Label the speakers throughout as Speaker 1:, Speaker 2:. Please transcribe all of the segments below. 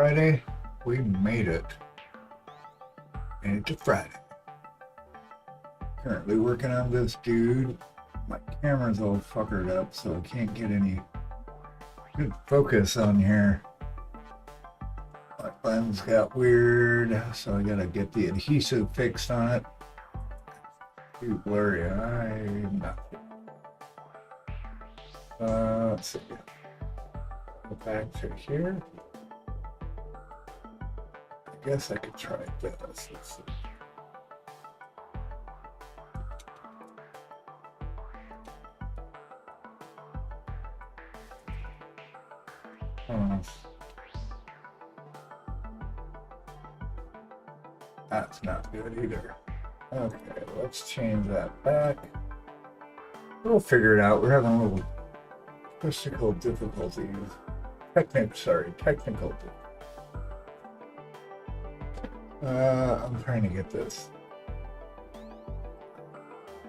Speaker 1: Friday. We made it. Made it to Friday. Currently working on this dude. My camera's all fuckered up, so I can't get any good focus on here. My lens got weird, so I gotta get the adhesive fixed on it. Too blurry. I'm not. Let's see. Go back to here. I guess I could try this. Let's see. That's not good either. Okay, let's change that back. We'll figure it out. We're having a little physical difficulties. Technical. I'm trying to get this.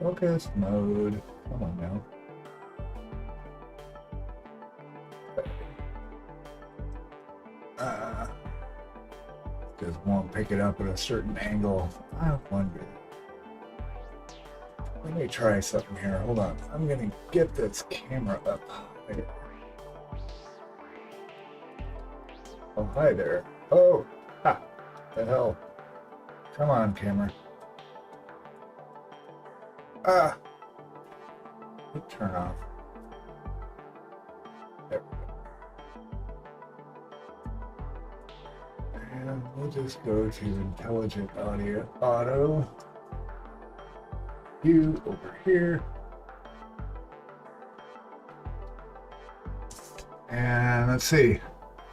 Speaker 1: Focus mode. Come on now. Just won't pick it up at a certain angle. I wonder. Let me try something here. Hold on. I'm gonna get this camera up higher. Oh, hi there. Oh, ha! The hell? Come on, camera. Ah! Turn off. There we go. And we'll just go to intelligent auto. You over here. And let's see.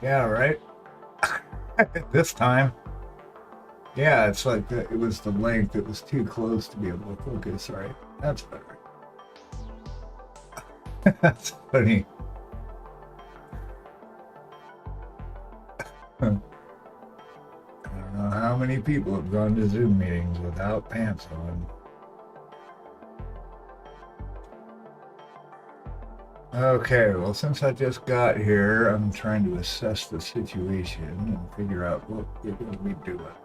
Speaker 1: Yeah, right? This time. Yeah, it's like it was the length. It was too close to be able to focus, right? That's better. That's funny. I don't know how many people have gone to Zoom meetings without pants on. Okay, well, since I just got here, I'm trying to assess the situation and figure out what we're going to be doing.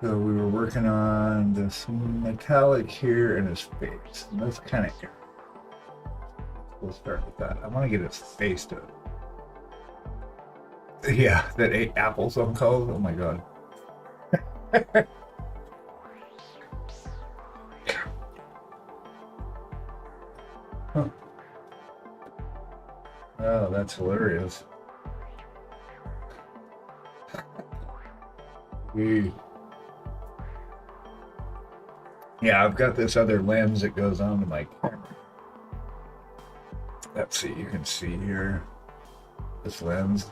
Speaker 1: So we were working on this metallic here in his face, and that's kind of eerie. We'll start with that. I want to get his face done. Yeah, that ate apples on calls. Oh my god. Huh. Oh, that's hilarious. Yeah, I've got this other lens that goes onto my camera. Let's see, you can see here this lens.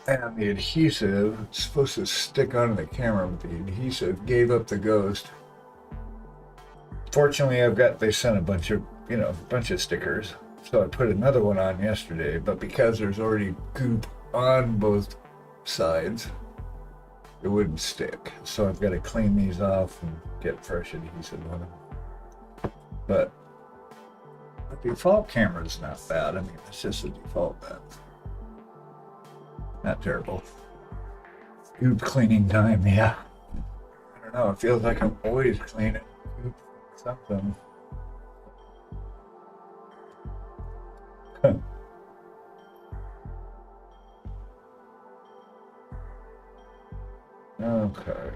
Speaker 1: And the adhesive is supposed to stick onto the camera, but the adhesive gave up the ghost. Fortunately, they sent a bunch of stickers. So I put another one on yesterday, but because there's already goop on both sides, it wouldn't stick. So I've got to clean these off and get fresh adhesive on them. But the default camera is not bad. I mean, it's just a default lens. Not terrible. Goop cleaning time, yeah. I don't know, it feels like I'm always cleaning goop something. Okay.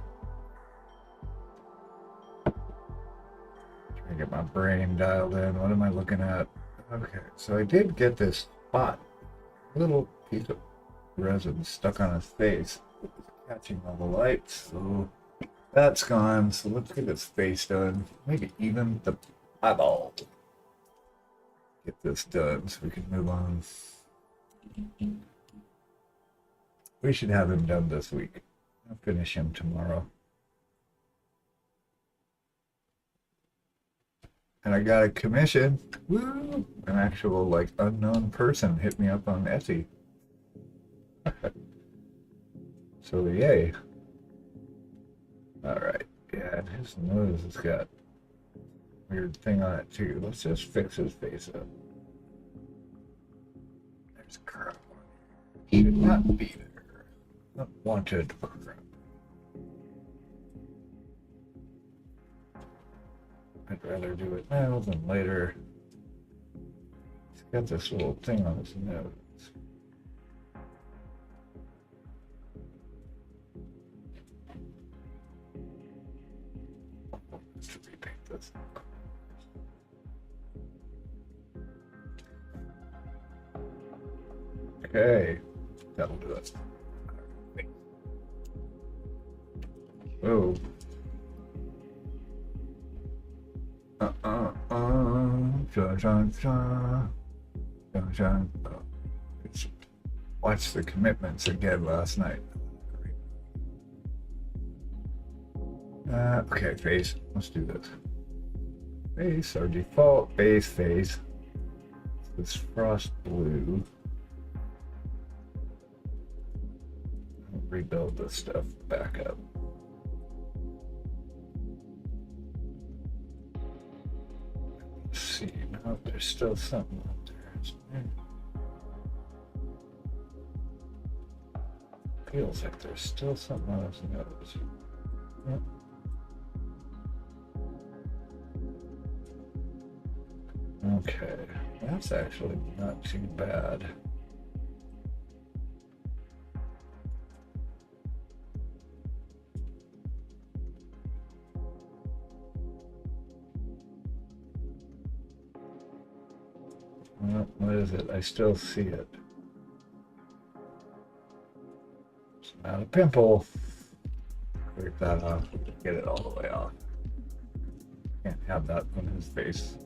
Speaker 1: Trying to get my brain dialed in. What am I looking at? Okay, so I did get this spot. Little piece of resin stuck on his face. It was catching all the lights, so that's gone. So let's get his face done. Maybe even the eyeball. Get this done so we can move on. We should have him done this week. I'll finish him tomorrow. And I got a commission. Woo! An actual unknown person hit me up on Etsy. So yay. Alright. Yeah, and his nose has got a weird thing on it too. Let's just fix his face up. There's should not be there. Not wanted crap. I'd rather do it now than later. He's got this little thing on his nose. Let's repaint this. Okay, that'll do it. Oh. Watched The Commitments again last night. Okay, face. Let's do this. Face, our default base face. This frost blue. I'll rebuild this stuff back up. Let's see. No, there's still something up there, isn't there? Feels like there's still something on his nose. Yep. Okay, that's actually not too bad. Well, what is it? I still see it. It's not a pimple. Break that off. Get it all the way off. Can't have that on his face.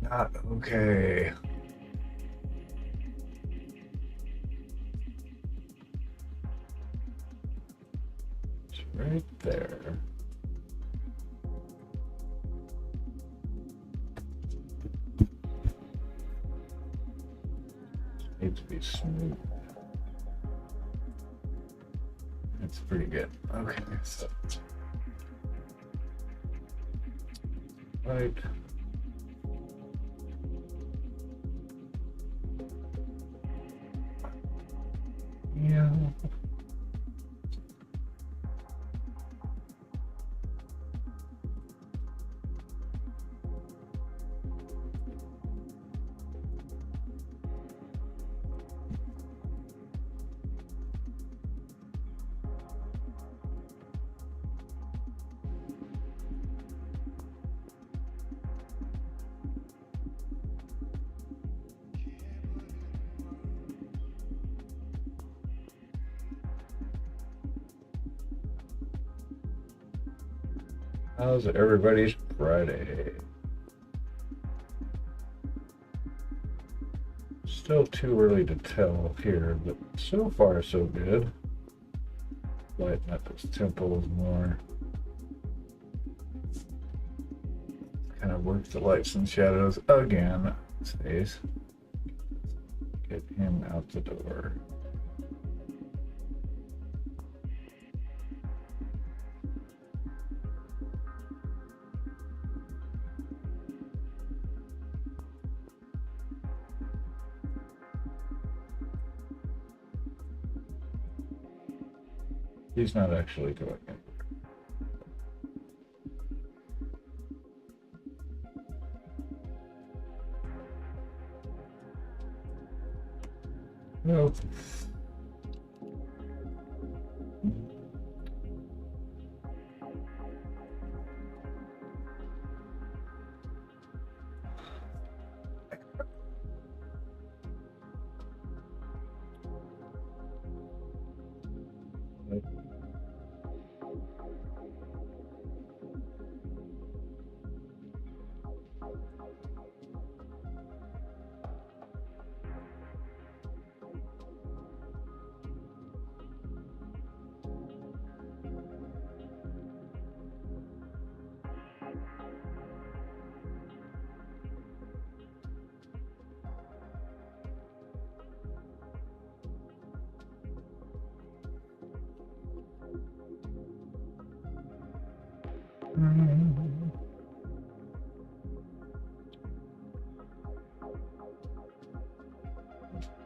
Speaker 1: Not okay. It's right there. Needs to be smooth. That's pretty good. Okay, so right. Yeah. How's everybody's Friday? Still too early to tell here, but so far so good. Lighten up his temples more. Kind of work the lights and shadows again. Space. Get him out the door. He's not actually doing it. No.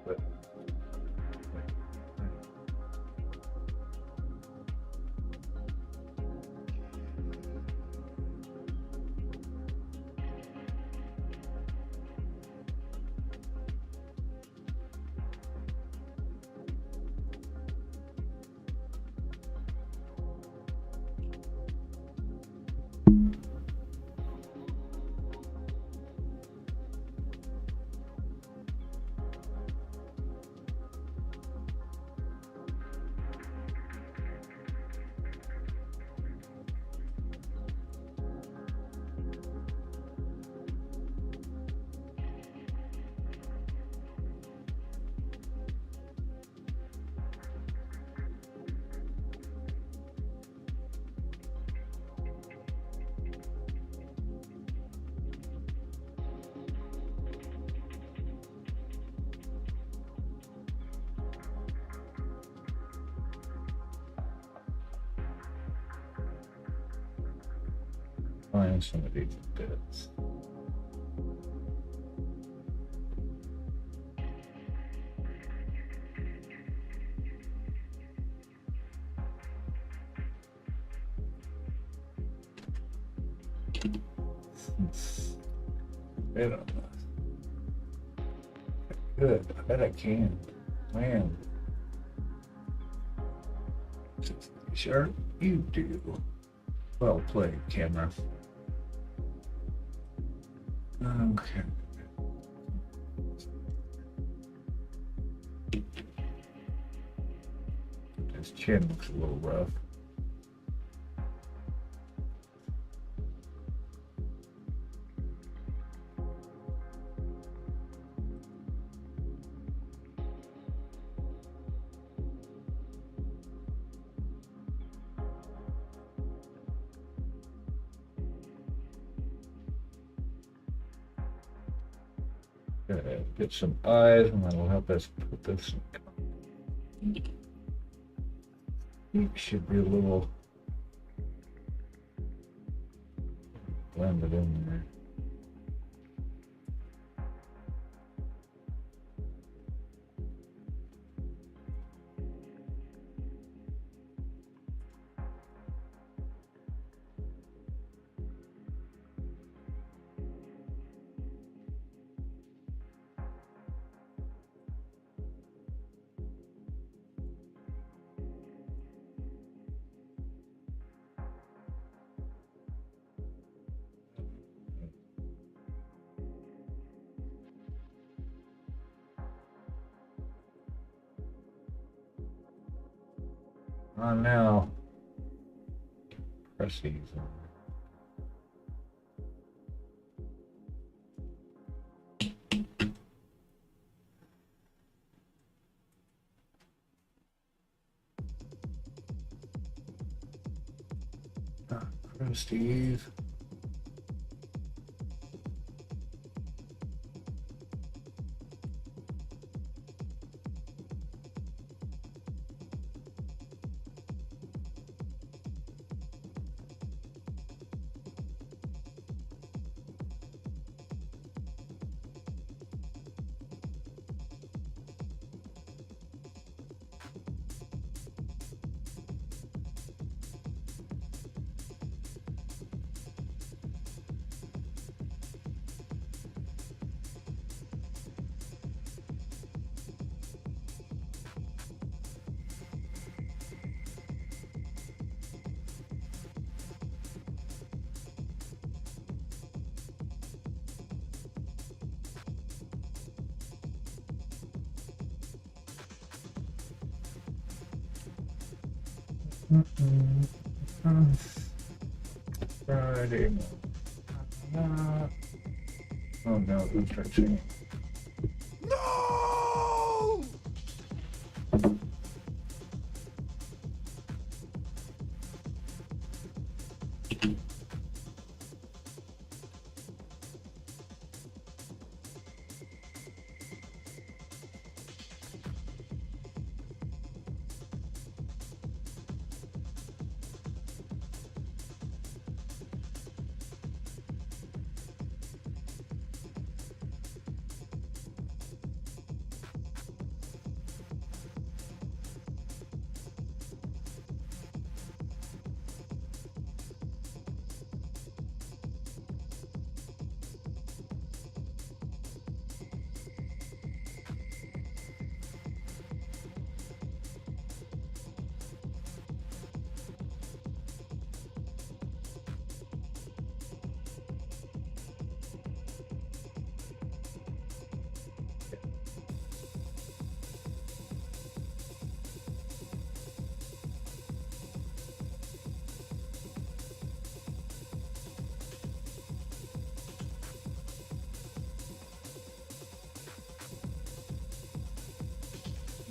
Speaker 1: But find some of these bits. I don't know. Good. I bet I can. Man. Sure you do. Well played, camera. Okay. His chin looks a little rough. Get some eyes, and that'll help us put this. It should be a little blended in there. On now, press these on. Press these. Friday. Oh no, don't start singing.
Speaker 2: No!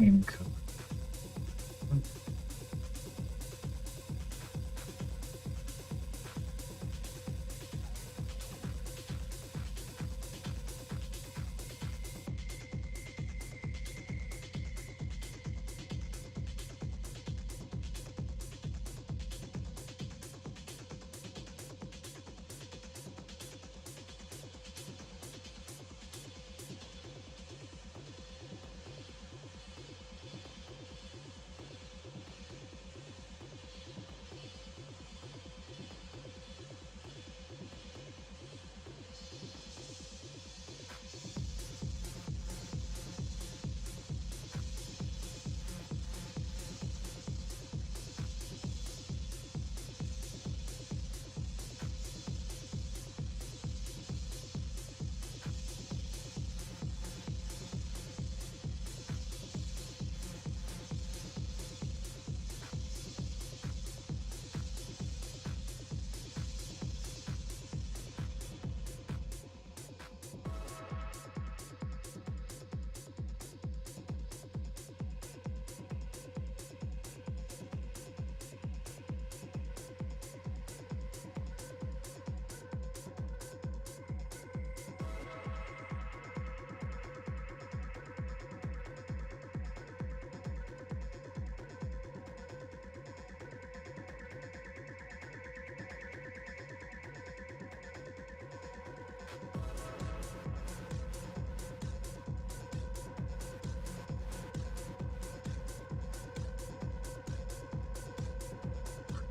Speaker 1: Income.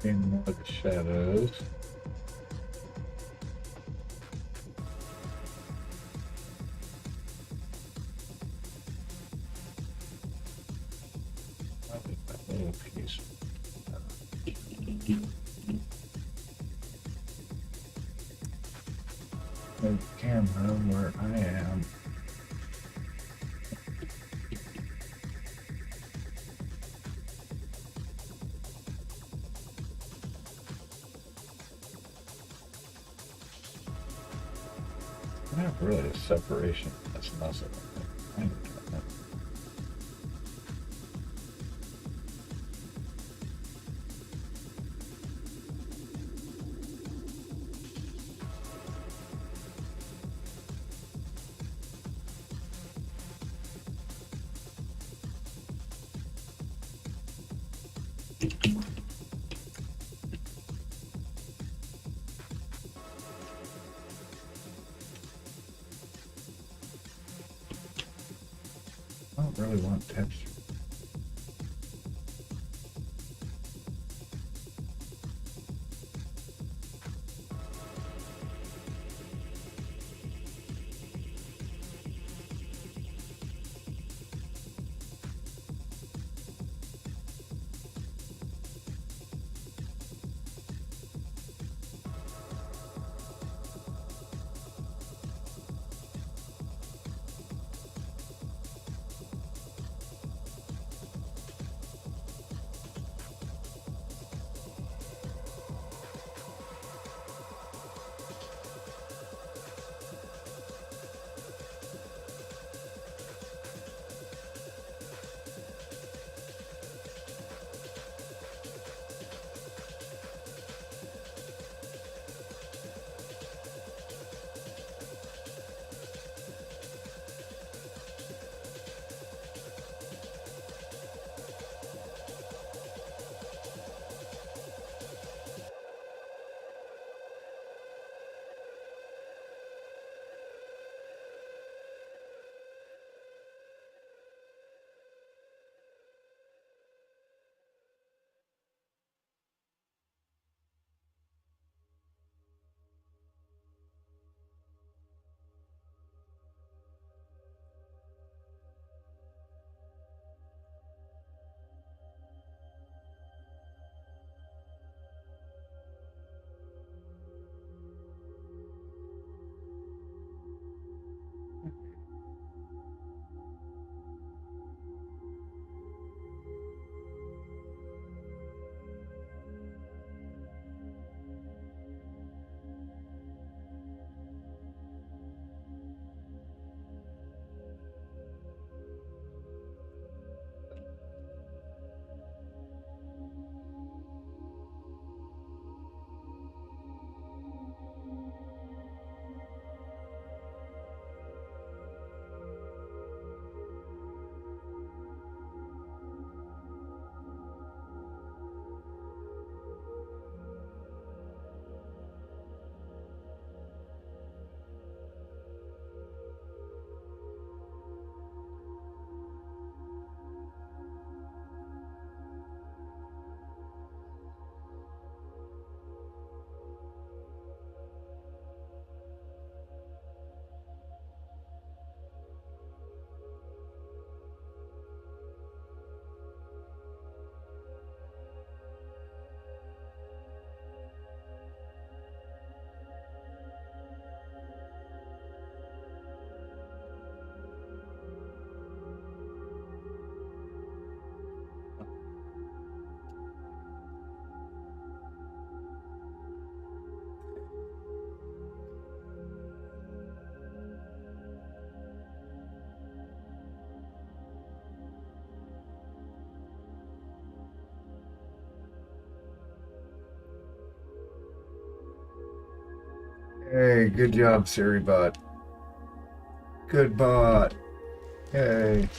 Speaker 1: in more of the shadows. Probably that little piece. The camera where I am. Not really a separation. That's muscle. I don't really want texture. Hey, good job, SiriBot. Good bot. Hey.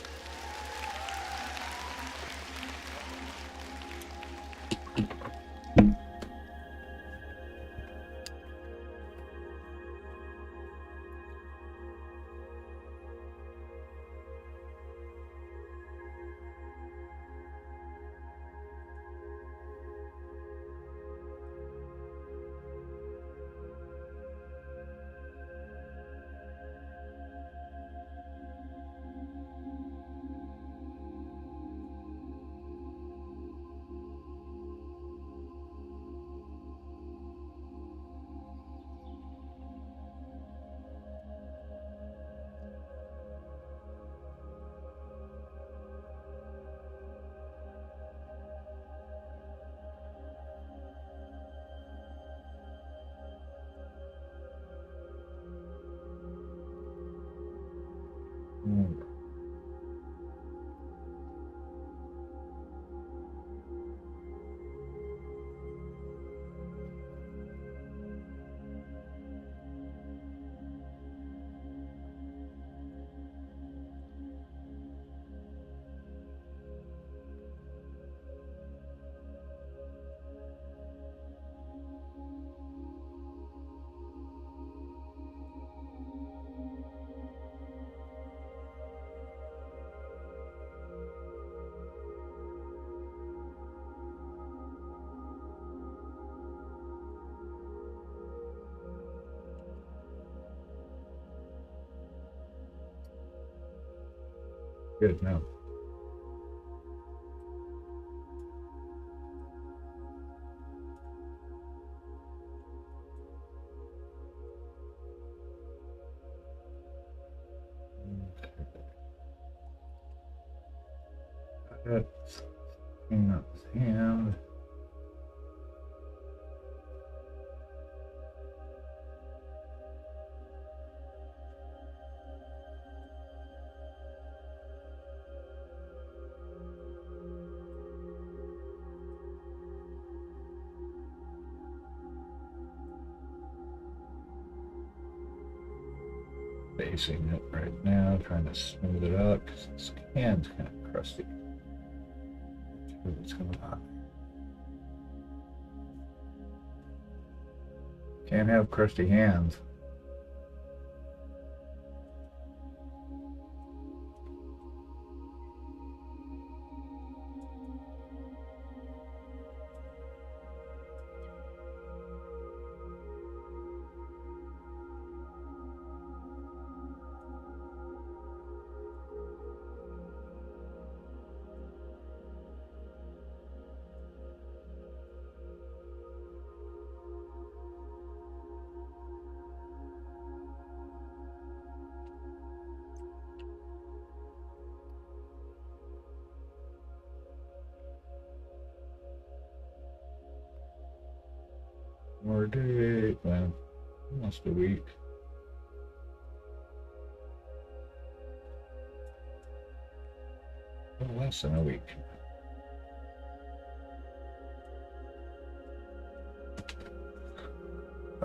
Speaker 1: Good now. That's hang up his hand. Facing it right now, trying to smooth it out because this hand's kind of crusty. See what's going on. Can't have crusty hands. More day, well, almost a week. Well, less than a week.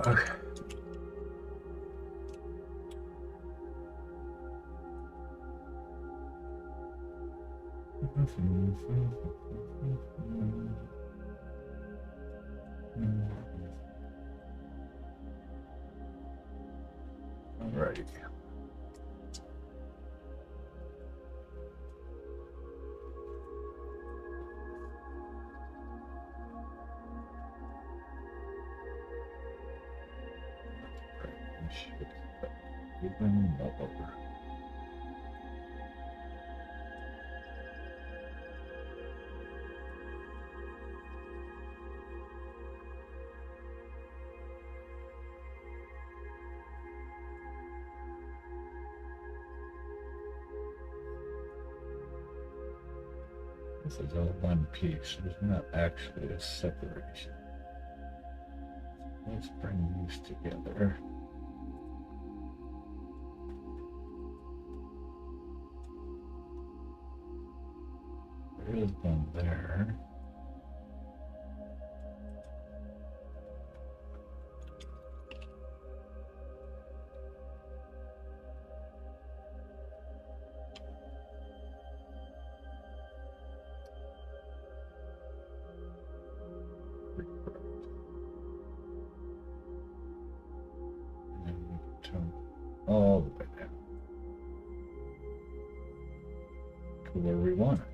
Speaker 1: Okay. Alrighty. Even over. This is all one piece. There's not actually a separation. Let's bring these together. There is one there. All the way down to where we want it.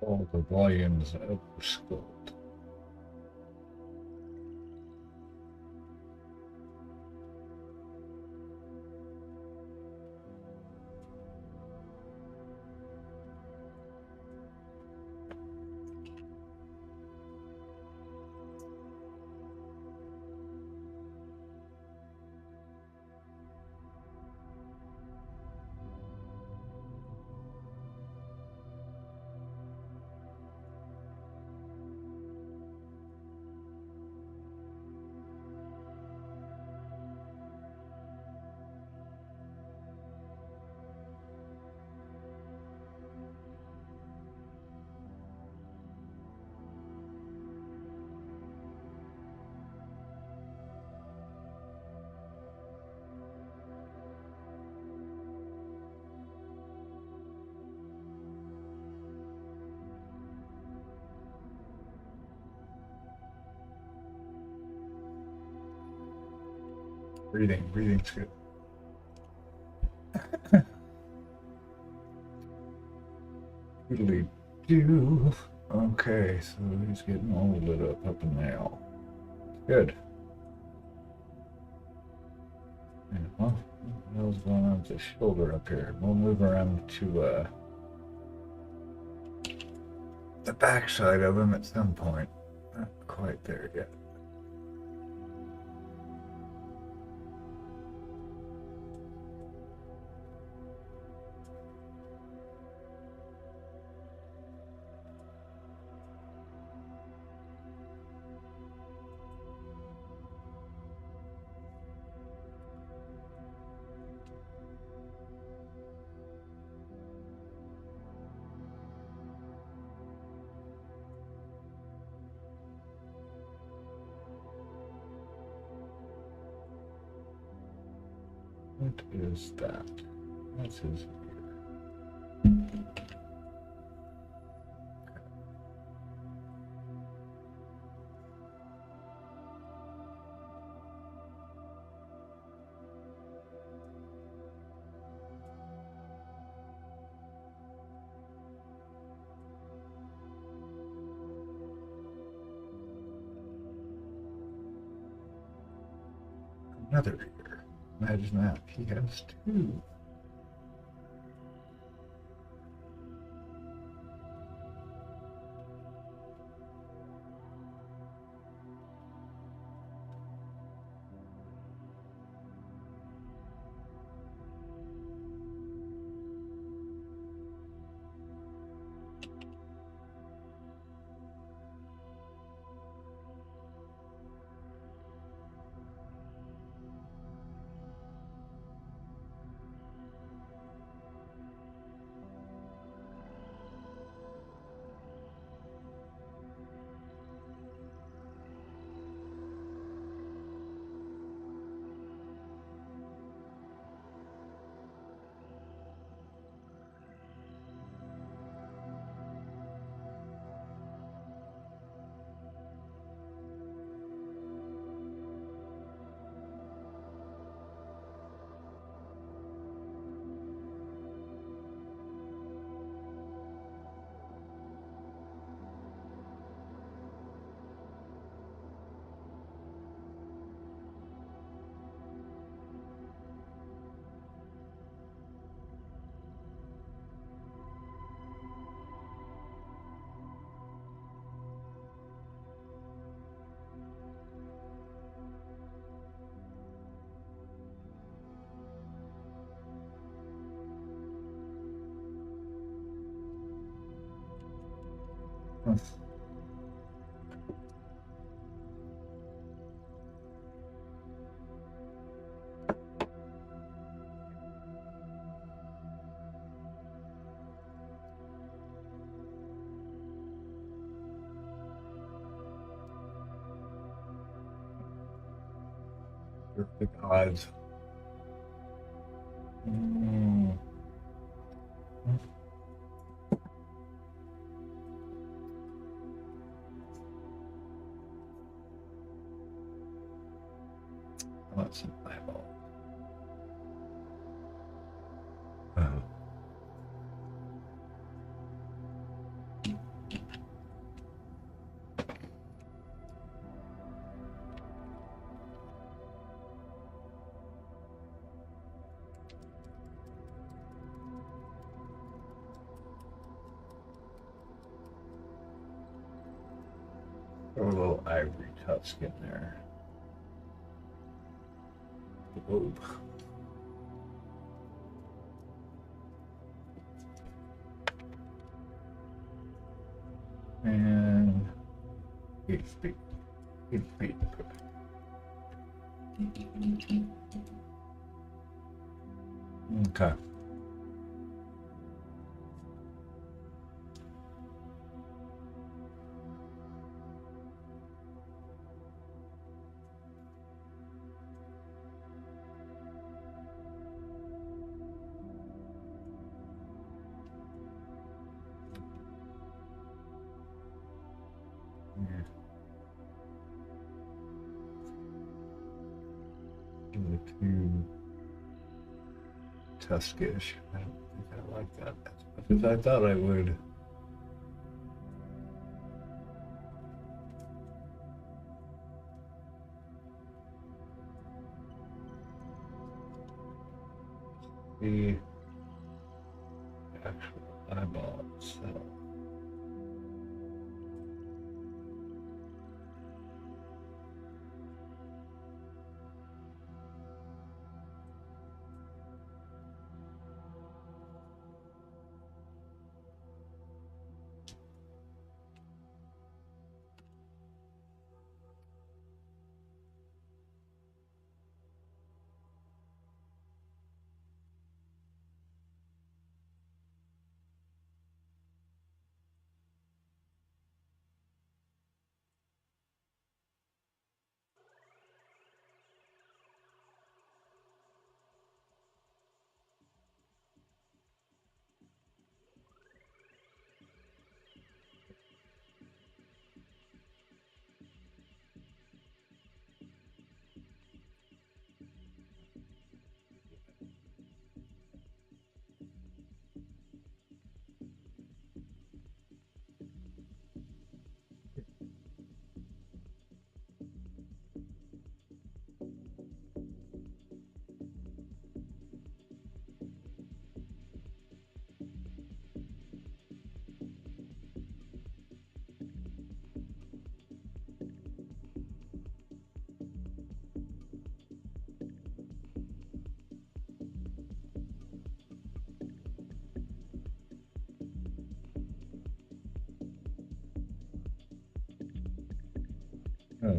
Speaker 1: all the volumes of the sculpt. Breathing's good. Really do. Okay, so he's getting all lit up in now. Good. And, well, what the hell's going on with the shoulder up here? We'll move around to the back side of him at some point. Not quite there yet. What is that? That's his ear. Another ear. Imagine that. He has two. The gods. I want some eyeball. Throw a little ivory tusk in there. Whoa. And 8 feet. 8 feet. Okay. Yeah. Too tuskish. I don't think I like that as much as I thought I would. The actual eyeball itself. Huh.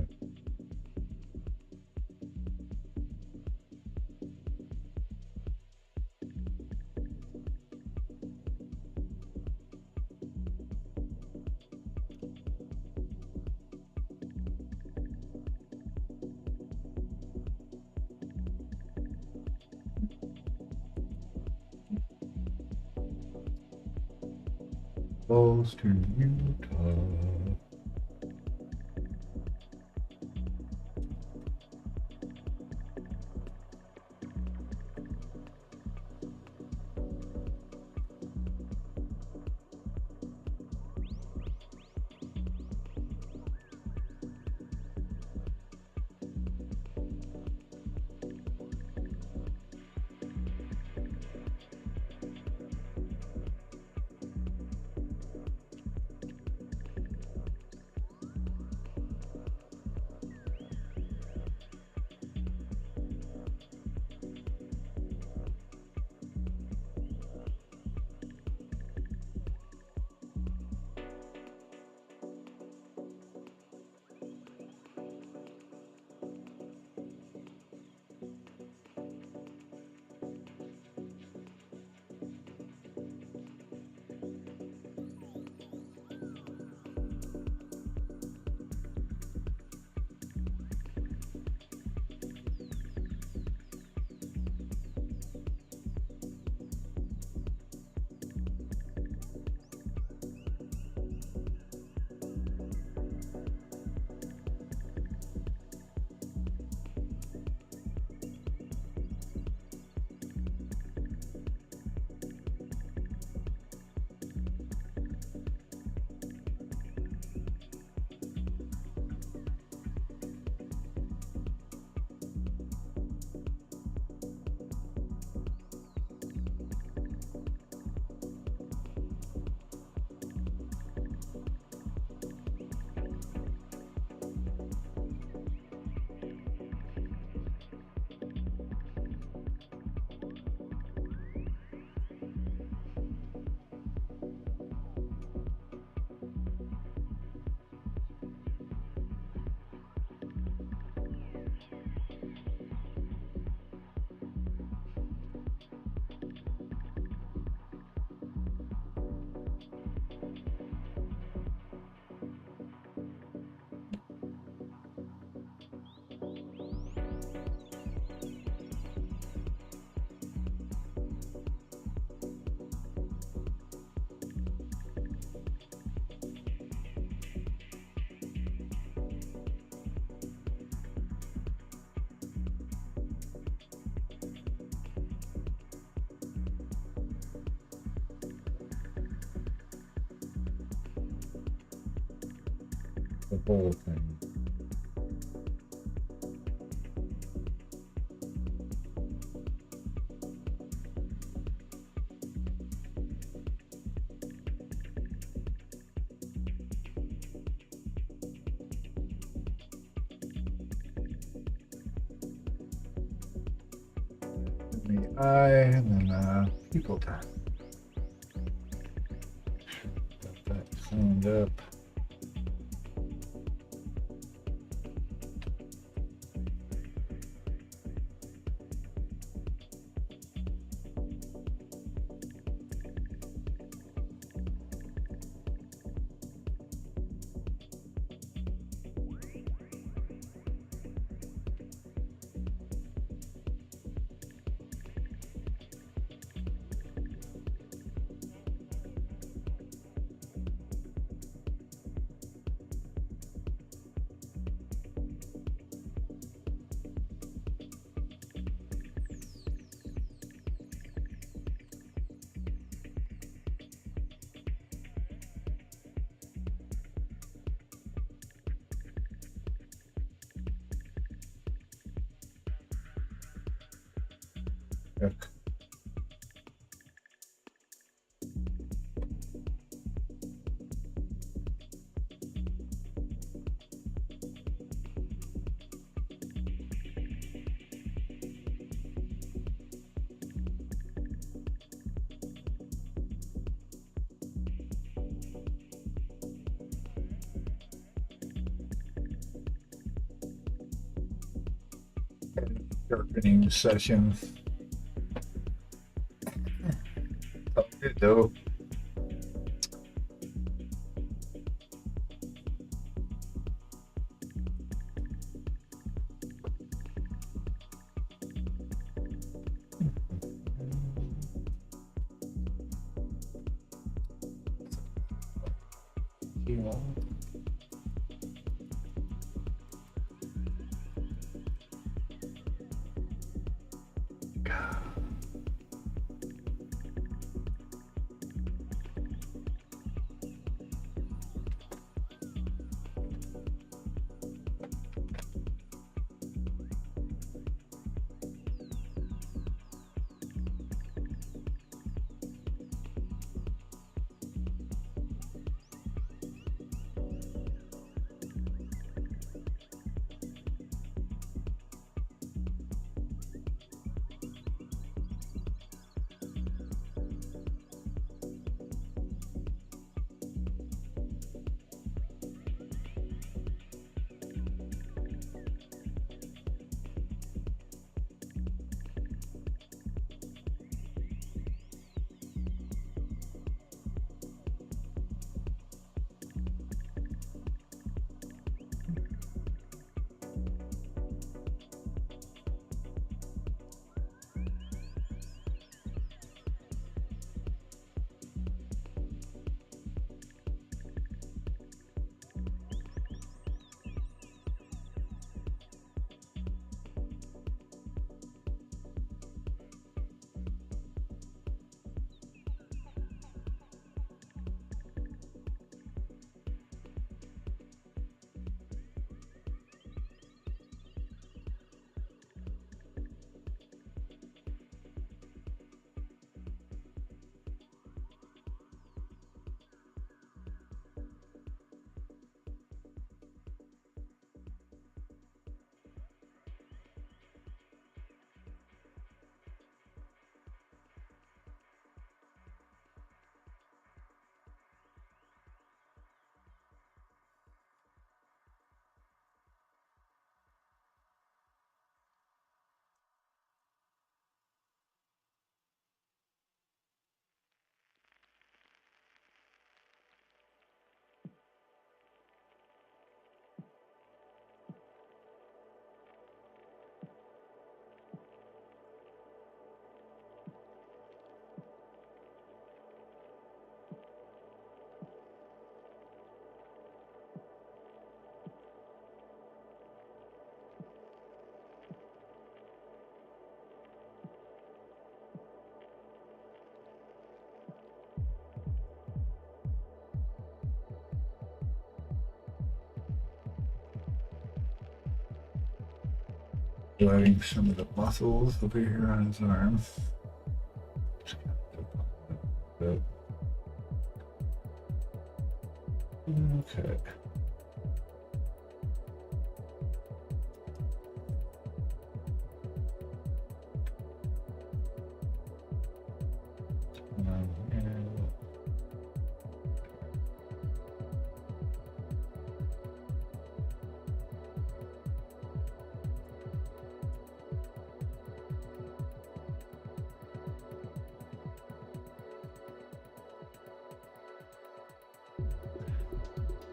Speaker 1: Falls to Utah. the bowl thing. The eye and then people time. Got that cleaned up. Yuck. Sharpening session. Oh, good though. Yeah. letting some of the muscles over here on his arm. Okay.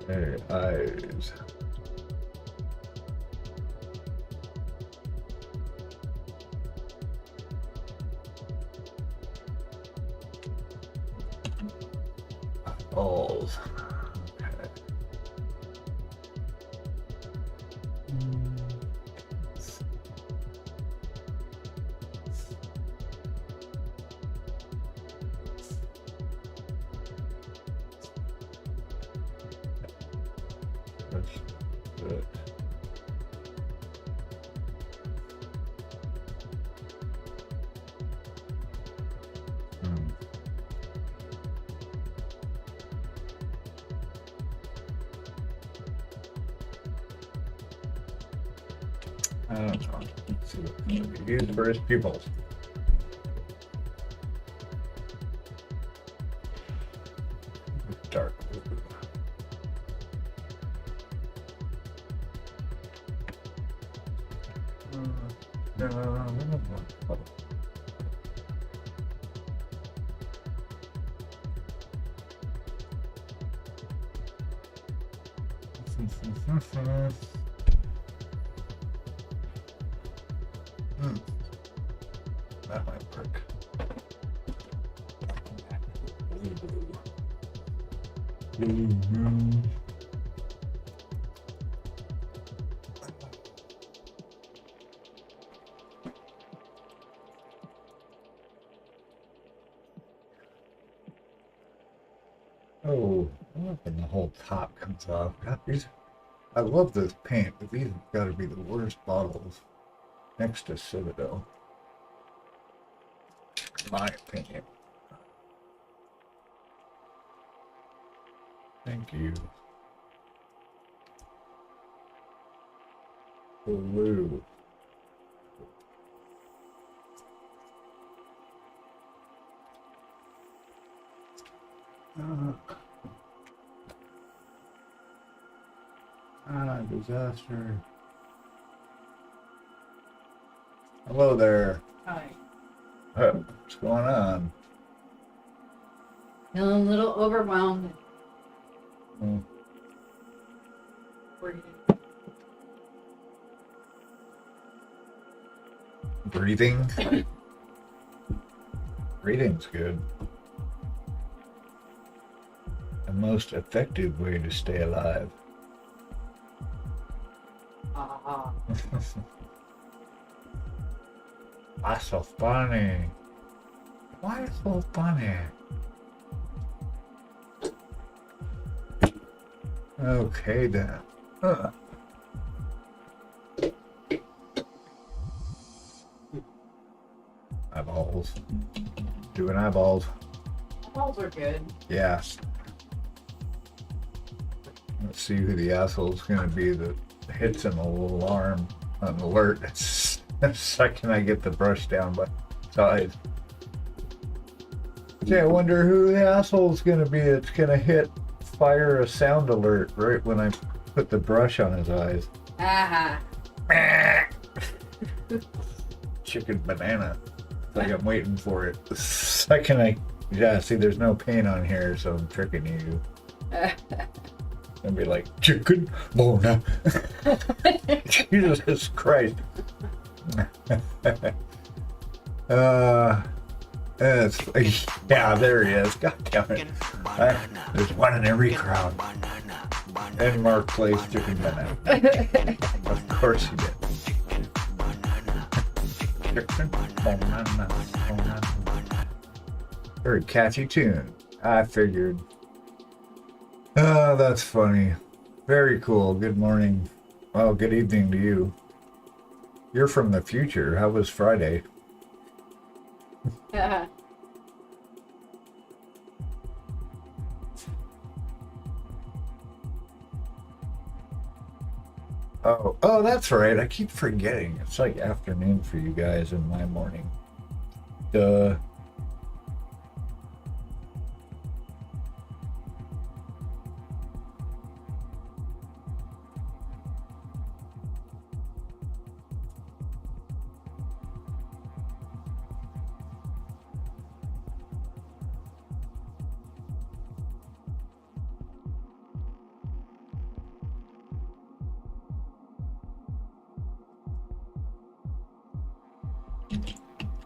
Speaker 1: Hey, eyes. Balls. Okay. That's good. I don't know. Let's see what he used for his pupils. Dark blue. That might work. Oh, I love when the whole top comes off. God, I love this paint, but these have got to be the worst bottles next to Citadel. In my opinion. Thank you. Blue. Disaster. Hello there.
Speaker 2: Hi.
Speaker 1: What's going on?
Speaker 2: Feeling a little overwhelmed.
Speaker 1: Hmm. Breathing? Breathing's good. The most effective way to stay alive. Why so funny? Why so funny? Okay then. Eyeballs. Doing eyeballs.
Speaker 2: Balls are good.
Speaker 1: Yeah. Let's see who the asshole's gonna be that hits an alarm, an alert. It's the second I get the brush down by side. Okay, I wonder who the asshole's gonna be that's gonna fire a sound alert right when I put the brush on his eyes.
Speaker 2: Aha.
Speaker 1: Chicken banana. It's like I'm waiting for it. The second see, there's no paint on here, so I'm tricking you. And be like, chicken banana. Jesus Christ. Yeah, there he is. God damn it. There's one in every crowd. And Mark plays chicken banana. Of course he did. Chicken banana. Very catchy tune. I figured. Oh, that's funny. Very cool. Good morning. Oh, good evening to you. You're from the future. How was Friday? Oh, that's right. I keep forgetting. It's like afternoon for you guys and my morning. Duh.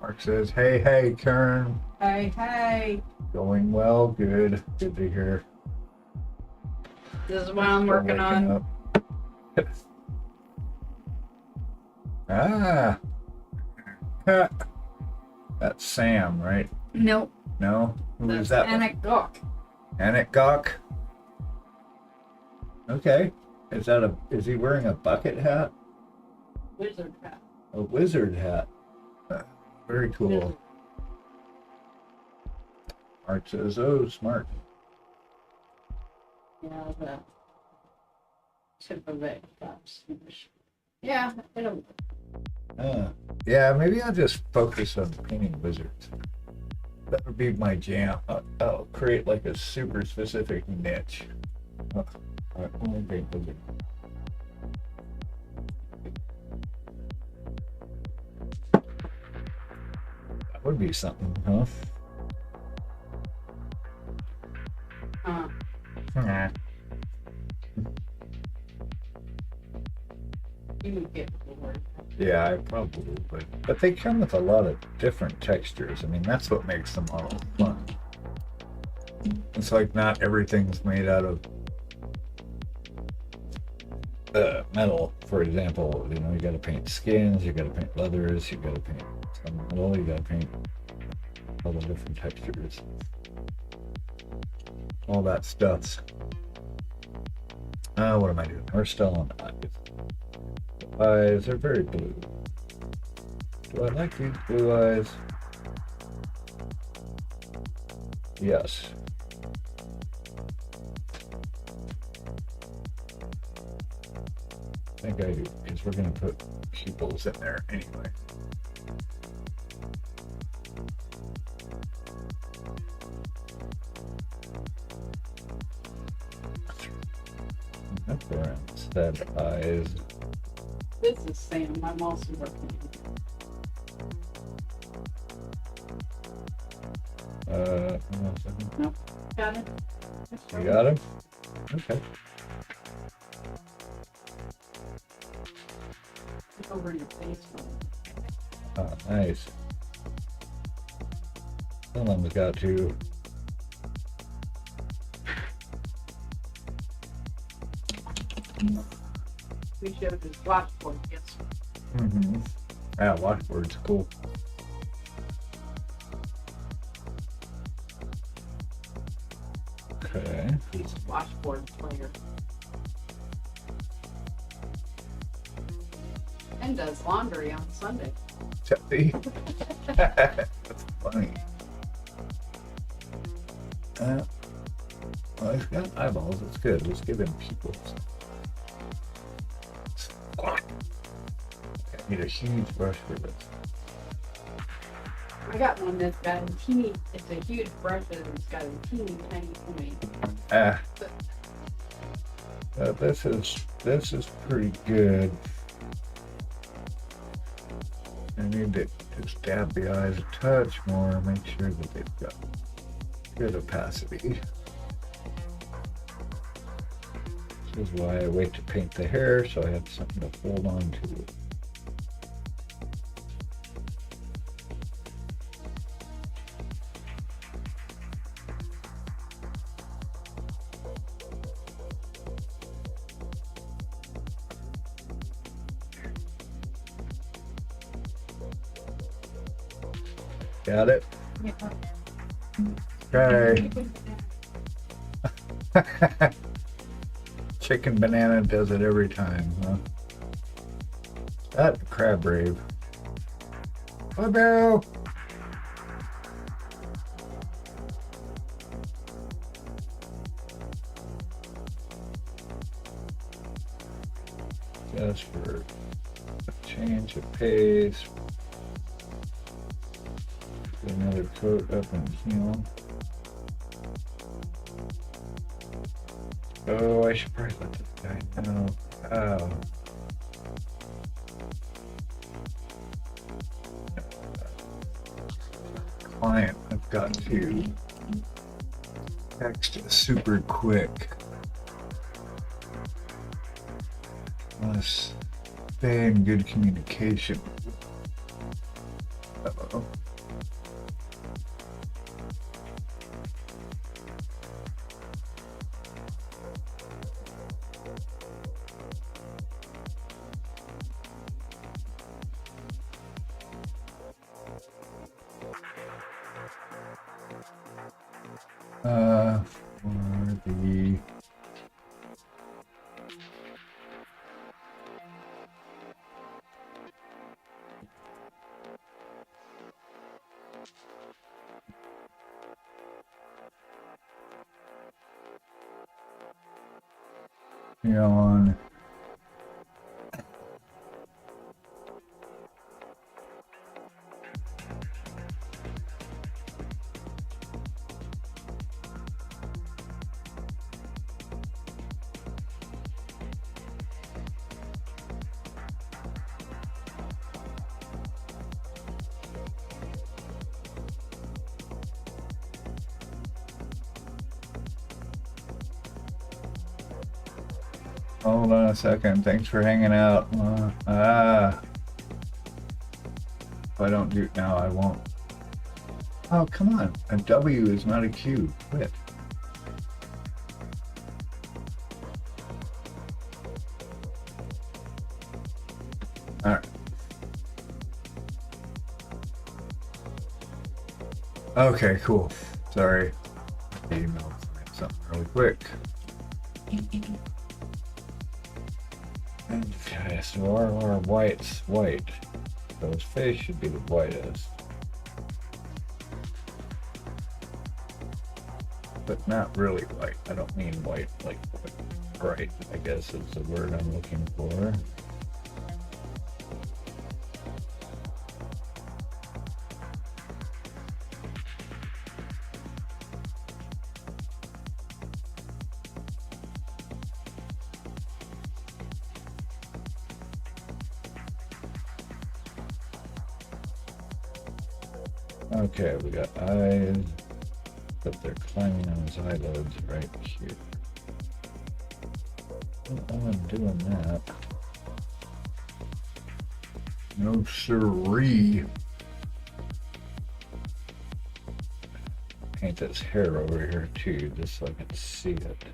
Speaker 1: Mark says, hey, Karen.
Speaker 2: Hey.
Speaker 1: Going well, good. Good to hear.
Speaker 2: This is what I'm working on.
Speaker 1: Up. Ah. That's Sam, right?
Speaker 2: Nope.
Speaker 1: No? Who is
Speaker 2: That's
Speaker 1: that?
Speaker 2: Anecdote.
Speaker 1: Anecdote. Okay. Is he wearing a bucket hat?
Speaker 2: Wizard hat.
Speaker 1: A wizard hat. Very cool.
Speaker 2: Wizard.
Speaker 1: Art says, oh, smart.
Speaker 2: Yeah, the tip of it got smashed. Yeah, it'll.
Speaker 1: Yeah, maybe I'll just focus on painting wizards. That would be my jam. I'll create like a super specific niche. I only paint wizards. That would be something, huh? Nah.
Speaker 2: You would get bored.
Speaker 1: Yeah, I probably would. But they come with a lot of different textures. I mean, that's what makes them all fun. It's like not everything's made out of metal, for example. You know, you gotta paint skins, you gotta paint leathers, you gotta paint some metal, you gotta paint all the different textures. All that stuff. What am I doing? We're still on eyes. The eyes are very blue. Do I like these blue eyes? Yes. I think I do, because we're going to put pupils in there anyway. That eyes.
Speaker 2: This is Sam. I'm also working. Nope. Got it.
Speaker 1: You got him? Okay.
Speaker 2: Look over your face.
Speaker 1: Oh, nice. Someone's got to.
Speaker 2: We showed his watchboard. Yes.
Speaker 1: Mm-hmm. Yeah, watchboard's cool. Okay.
Speaker 2: He's a watchboard player. And does laundry on Sunday.
Speaker 1: See? That's funny. Well, he's got eyeballs. That's good. Let's give him pupils. I need a huge brush for this.
Speaker 2: I got one that's got a teeny, it's a huge brush and it's got a teeny tiny point.
Speaker 1: This is pretty good. I need to just dab the eyes a touch more, make sure that they've got good opacity. This is why I wait to paint the hair, so I have something to hold on to. Got it? Okay. Chicken banana does it every time, huh? That crab rave. Bye, Barrow. Just for a change of pace. Put another coat up and heel. Oh, I should probably let this guy know. Oh. Client, I've got to text super quick. Must stay in good communication. Uh-oh. For the on hold on a second. Thanks for hanging out. If I don't do it now, I won't. Oh, come on. A W is not a Q. Quit. All right. Okay, cool. Sorry. Email something really quick. Okay, so our white's white. So his face should be the whitest. But not really white. I don't mean white like bright, I guess is the word I'm looking for. Okay, we got eyes, but they're climbing on his eyelids right here. Oh, I'm doing that. No siree. Paint this hair over here too, just so I can see it.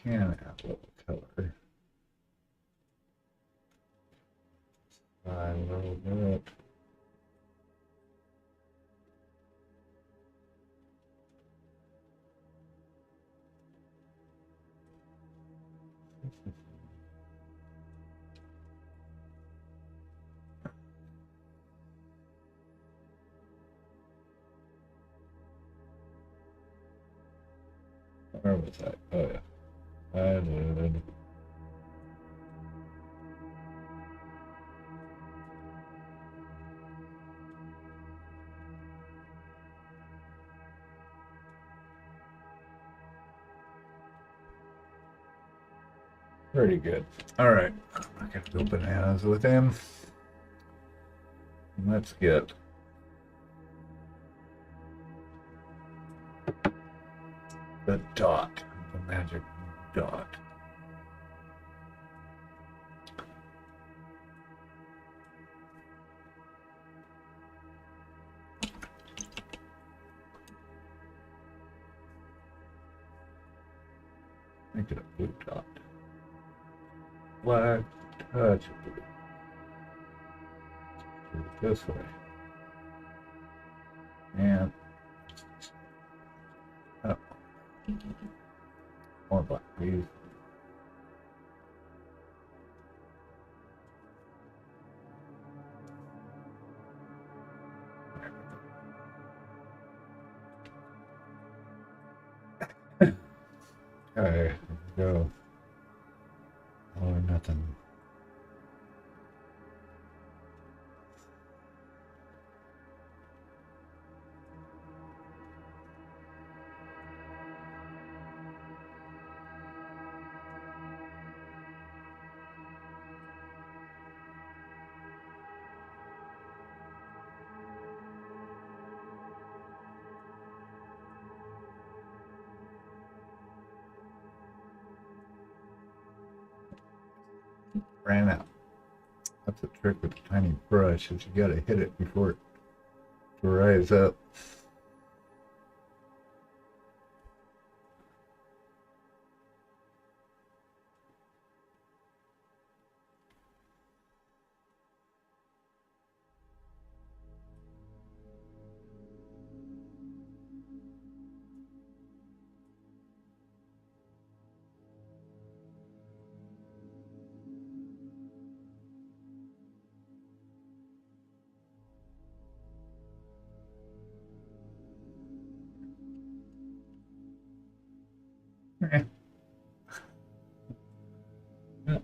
Speaker 1: Can have a little color. A little bit. Where was that? Oh yeah. I did. Pretty good. All right, I got to go bananas with him. Let's get the dot, the magic dot. Make it a blue dot. Black touch. This way. And up. More black, please. Okay, go. All or nothing. Ran out. That's the trick with a tiny brush, is you gotta hit it before it dries up.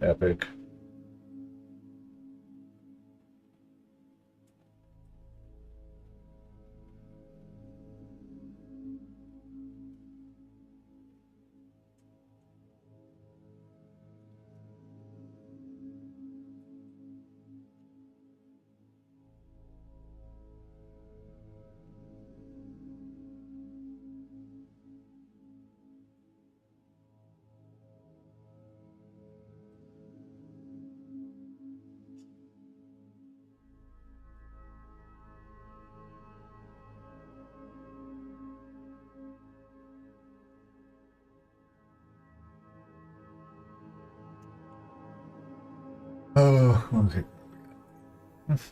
Speaker 1: Epic. Oh, okay. His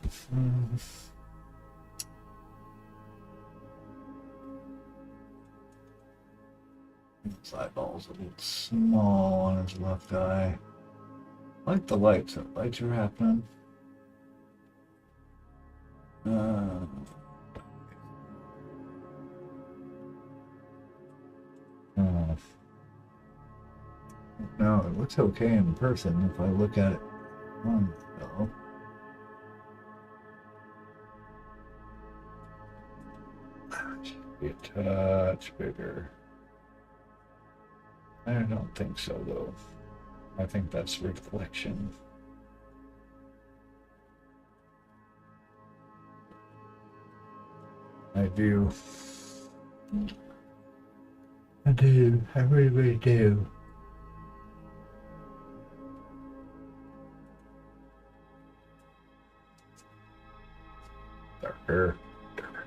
Speaker 1: eyeball's a little small on his left eye. I like the lights. The lights are happening. No, it looks okay in person if I look at it. No. Should be a touch bigger. I don't think so, though. I think that's reflection. I do. I do. I really, really do. Darker. Darker.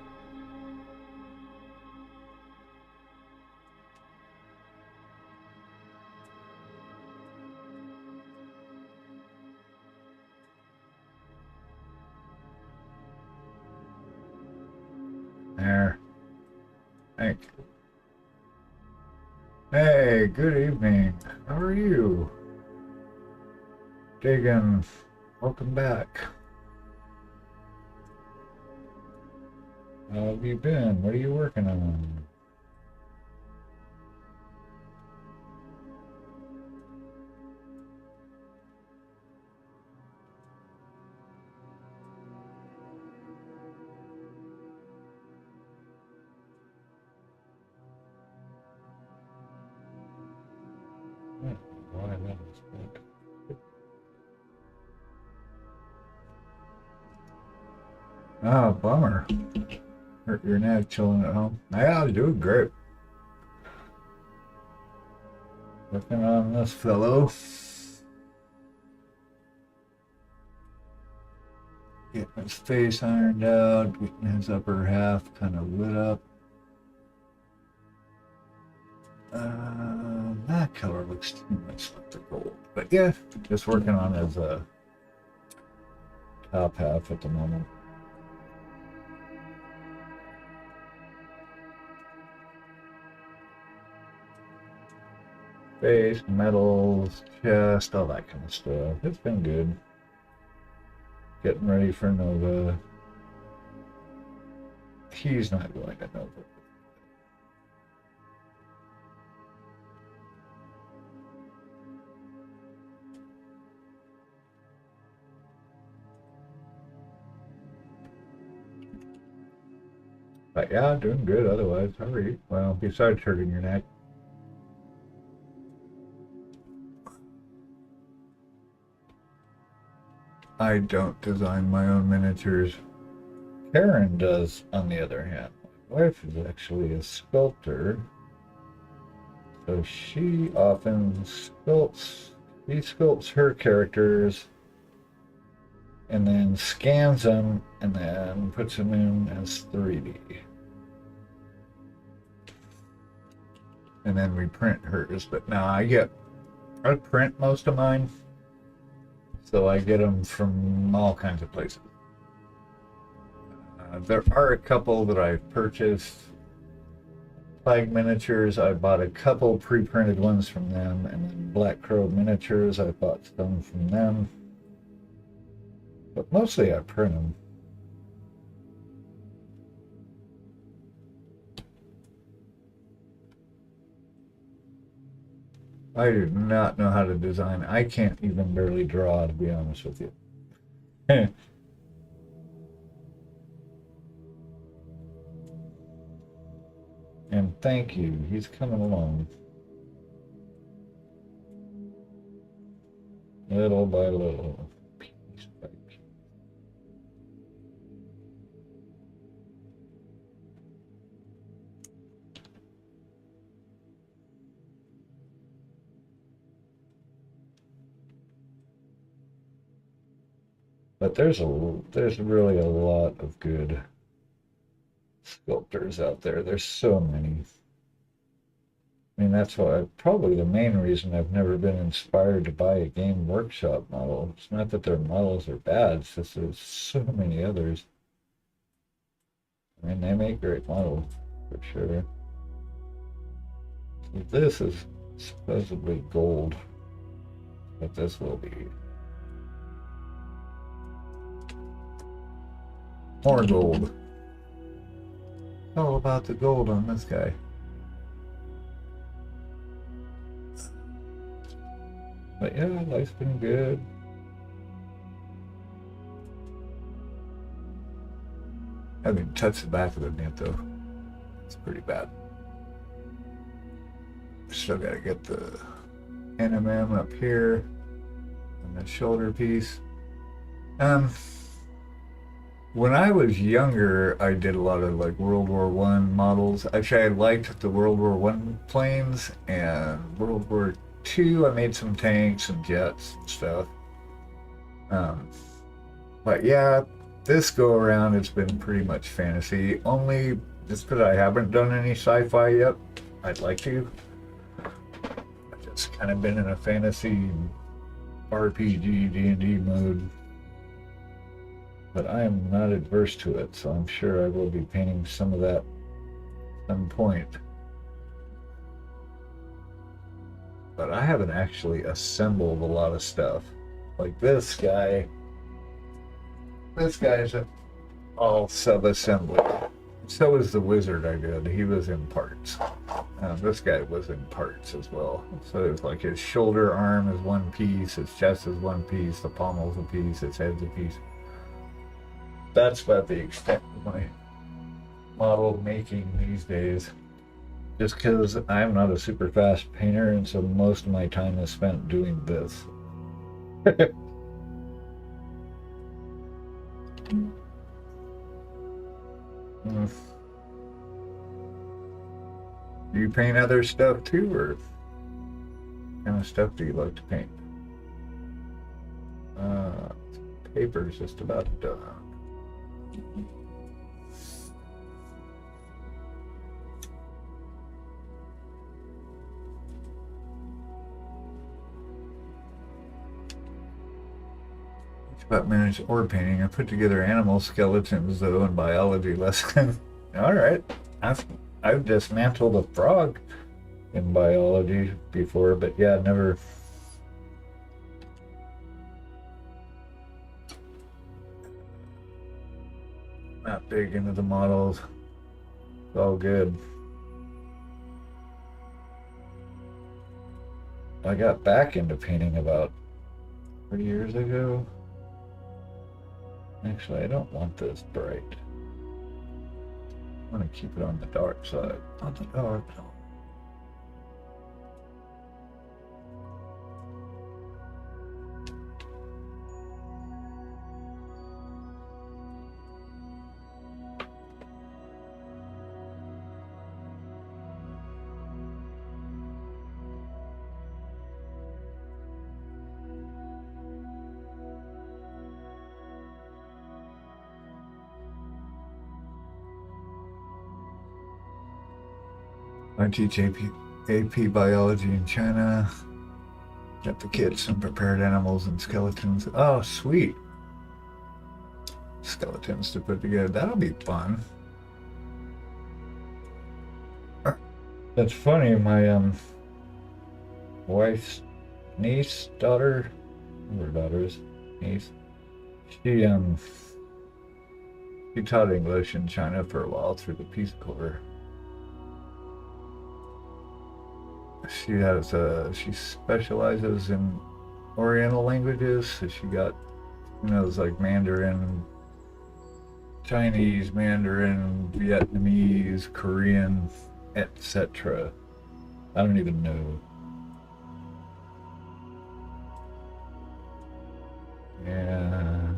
Speaker 1: There. Thank you. Hey, good evening. How are you? Diggin'. Welcome back. How have you been? What are you working on? Why that is good. Oh, bummer. Hurt your neck chilling at home. Yeah, I'm doing great. Working on this fellow. Getting his face ironed out, getting his upper half kind of lit up. That color looks too much like the gold. But yeah, just working on his top half at the moment. Base, metals, chest, all that kind of stuff. It's been good. Getting ready for Nova. He's not going to Nova. But yeah, doing good otherwise. How are you? Well, besides hurting your neck. I don't design my own miniatures. Karen does, on the other hand. My wife is actually a sculptor. So she often sculpts her characters and then scans them and then puts them in as 3D. And then we print hers. But now I print most of mine. So I get them from all kinds of places. There are a couple that I've purchased. Flag Miniatures, I bought a couple pre-printed ones from them, and then Black Crow Miniatures, I bought some from them. But mostly I print them. I do not know how to design. I can't even barely draw, to be honest with you. And thank you. He's coming along. Little by little. Piece by piece. But there's really a lot of good sculptors out there. There's so many. I mean, that's why probably the main reason I've never been inspired to buy a game workshop model. It's not that their models are bad, it's just there's so many others. I mean, they make great models, for sure. So this is supposedly gold, but this will be more gold. All about the gold on this guy. But yeah, life's been good. I haven't touched the back of it yet though. It's pretty bad. Still gotta get the NMM up here and the shoulder piece. When I was younger, I did a lot of like World War I models. Actually, I liked the World War I planes, and World War II, I made some tanks and jets and stuff. But yeah, this go around, it's been pretty much fantasy. Only just because I haven't done any sci-fi yet. I'd like to. I've just kind of been in a fantasy RPG D&D mode. But I am not adverse to it, so I'm sure I will be painting some of that at some point. But I haven't actually assembled a lot of stuff. Like this guy. This guy's all sub-assembly. So is the wizard I did. He was in parts. This guy was in parts as well. So it's like his shoulder arm is one piece, his chest is one piece, the pommel's a piece, his head's a piece. That's about the extent of my model making these days. Just because I'm not a super fast painter, and so most of my time is spent doing this. Do you paint other stuff too, or what kind of stuff do you like to paint? Paper's just about done. About managed ore painting. I put together animal skeletons though in biology lesson. All right, I've dismantled a frog. in biology before, but yeah, never. Not big into the models. It's all good. I got back into painting about 3 years ago. Actually, I don't want this bright. I want to keep it on the dark side. On the dark side. I teach AP biology in China. Got the kits and prepared animals and skeletons. Oh, sweet. Skeletons to put together. That'll be fun. That's funny. My wife's niece, daughter, her daughter's niece. She taught English in China for a while through the Peace Corps. She specializes in Oriental languages, so she got, knows like Mandarin, Chinese, Mandarin, Vietnamese, Korean, etc. I don't even know. Yeah.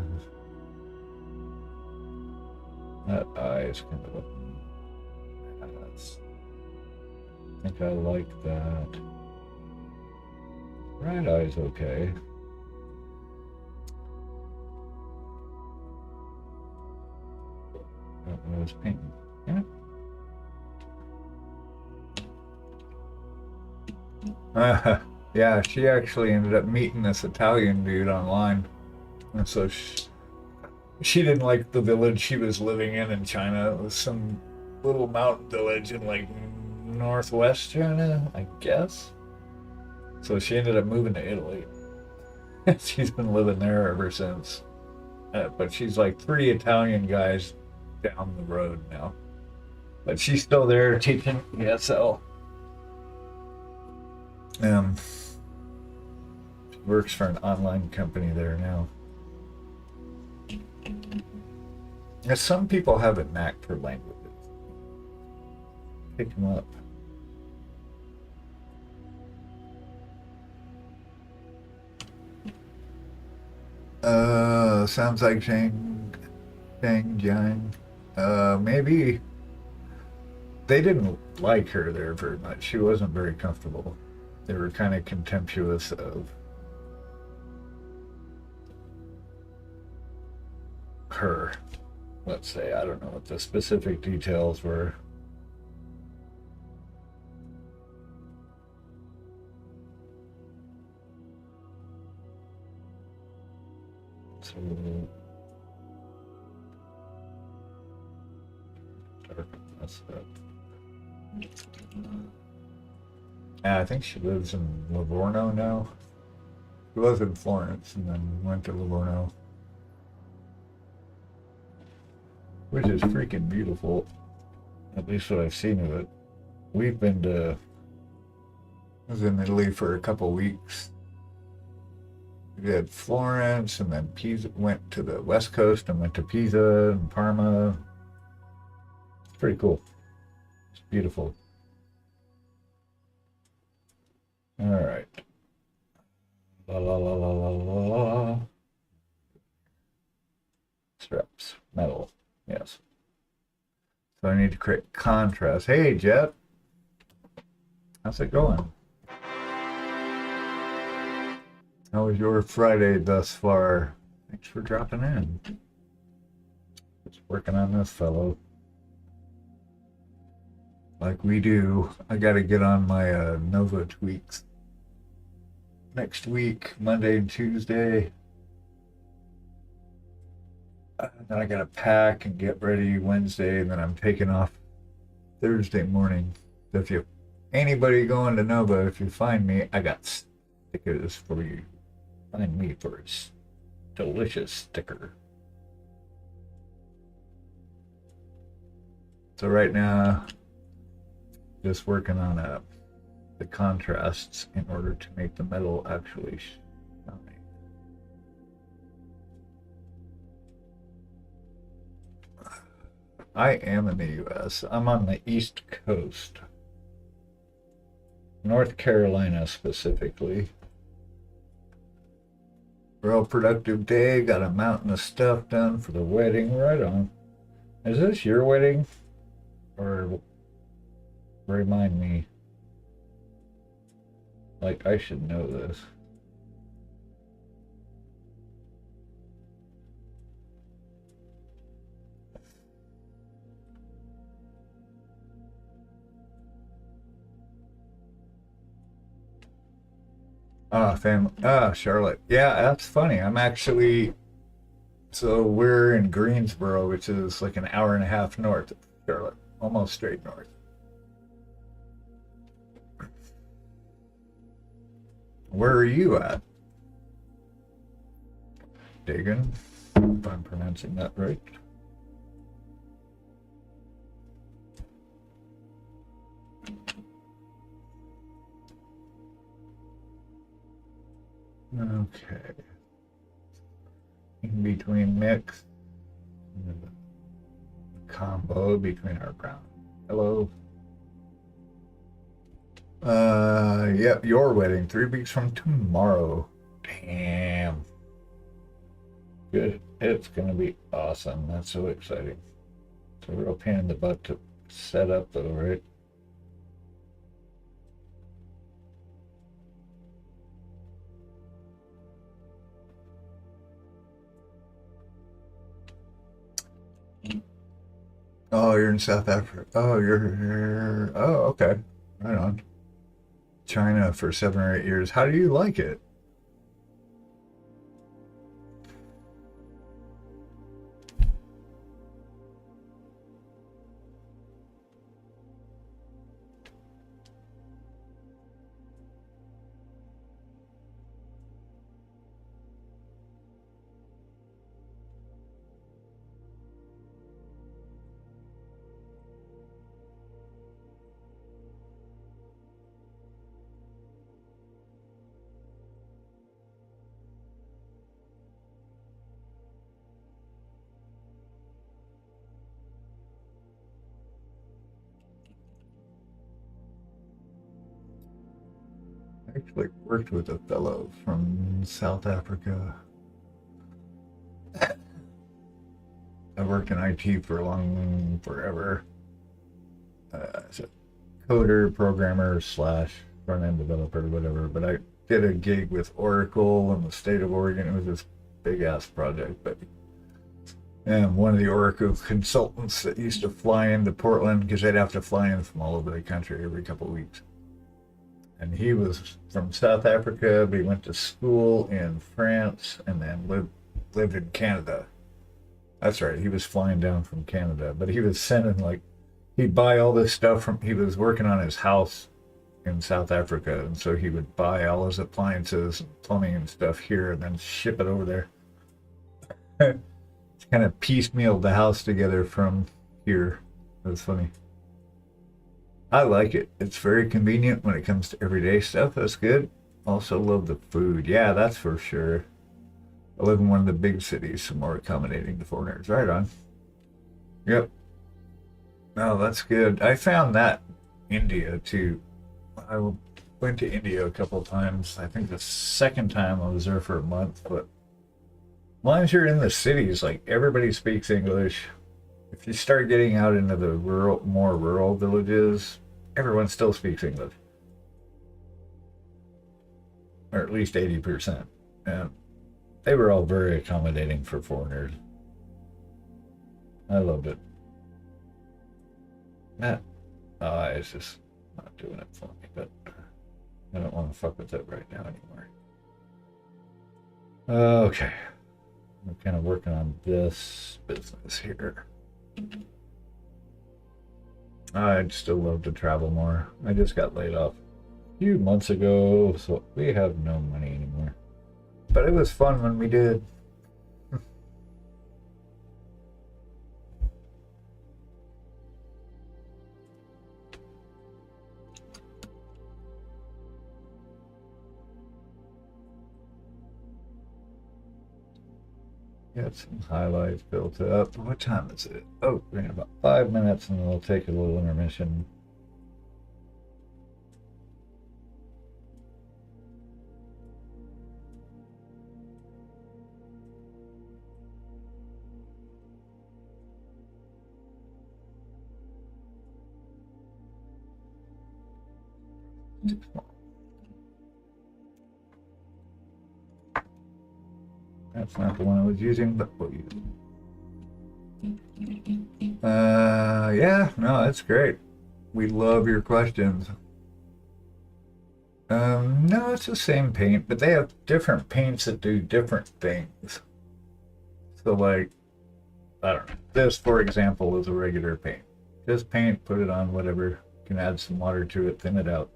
Speaker 1: That eye is kind of a... I think I like that. Right eye's okay. That was painting. Yeah. Yeah, she actually ended up meeting this Italian dude online. And so she didn't like the village she was living in China. It was some little mountain village in like northwest China, I guess. So she ended up moving to Italy. She's been living there ever since. But she's like 3 Italian guys down the road now. But she's still there teaching ESL. She works for an online company there now. Some people have a knack for languages. Pick them up. Sounds like Jiang. Maybe they didn't like her there very much. She wasn't very comfortable. They were kind of contemptuous of her. Let's say, I don't know what the specific details were. So, that's that. Yeah, I think she lives in Livorno now. She was in Florence and then went to Livorno, which is freaking beautiful. At least what I've seen of it. We've been to... I was in Italy for a couple weeks. We did Florence and then Pisa. Went to the west coast and went to Pisa and Parma. It's pretty cool. It's beautiful. All right. La la la la la la la. Straps, metal. Yes. So I need to create contrast. Hey, Jet. How's it going? How was your Friday thus far? Thanks for dropping in. Just working on this fellow. Like we do. I got to get on my Nova tweaks next week, Monday and Tuesday. Then I got to pack and get ready Wednesday, and then I'm taking off Thursday morning. So if you Anybody going to Nova, if you find me, I got stickers for you. Find me for a delicious sticker. So right now, just working on the contrasts in order to make the metal actually shine. I am in the U.S. I'm on the East Coast. North Carolina specifically. Real productive day. Got a mountain of stuff done for the wedding. Right on. Is this your wedding? Or remind me. Like, I should know this. Ah, family. Ah, Charlotte. Yeah, that's funny. I'm actually. So we're in Greensboro, which is like an hour and a half north of Charlotte, almost straight north. Where are you at? Dagon, if I'm pronouncing that right. Okay. In between mix, combo between our brown. Hello. Yep, your wedding 3 weeks from tomorrow. Damn. Good. It's gonna be awesome. That's so exciting. It's a real pain in the butt to set up though, right? Oh, you're in South Africa. Oh, you're oh, okay. Right on. China for 7 or 8 years. How do you like it? I actually worked with a fellow from South Africa. I worked in IT for forever. As a coder, programmer, slash front end developer, whatever. But I did a gig with Oracle in the state of Oregon. It was this big ass project, but and one of the Oracle consultants that used to fly into Portland because they'd have to fly in from all over the country every couple of weeks. And he was from South Africa, but he went to school in France and then lived in Canada. That's right, he was flying down from Canada, but he was sending like he'd buy all this stuff from. He was working on his house in South Africa, and so he would buy all his appliances and plumbing and stuff here, and then ship it over there. Kind of piecemealed the house together from here. It was funny. I like it. It's very convenient when it comes to everyday stuff. That's good. Also love the food. Yeah, that's for sure. I live in one of the big cities, so more accommodating to foreigners. Right on. Yep. Oh, that's good. I found that India too. I went to India a couple of times. I think the second time I was there for a month, but as long as you're in the cities, like everybody speaks English. If you start getting out into the more rural villages, everyone still speaks English, or at least 80%. And they were all very accommodating for foreigners. I loved it. Matt, it's just not doing it for me, but I don't want to fuck with it right now anymore. Okay. I'm kind of working on this business here. I'd still love to travel more. I just got laid off a few months ago, so we have no money anymore. But it was fun when we did. Got some highlights built up. What time is it? Oh, we're in about 5 minutes and we'll take a little intermission. That's not the one I was using, but we'll use it. Yeah, no, that's great. We love your questions. No, it's the same paint, but they have different paints that do different things. So, like, I don't know. This, for example, is a regular paint. Just paint, put it on whatever. You can add some water to it, thin it out.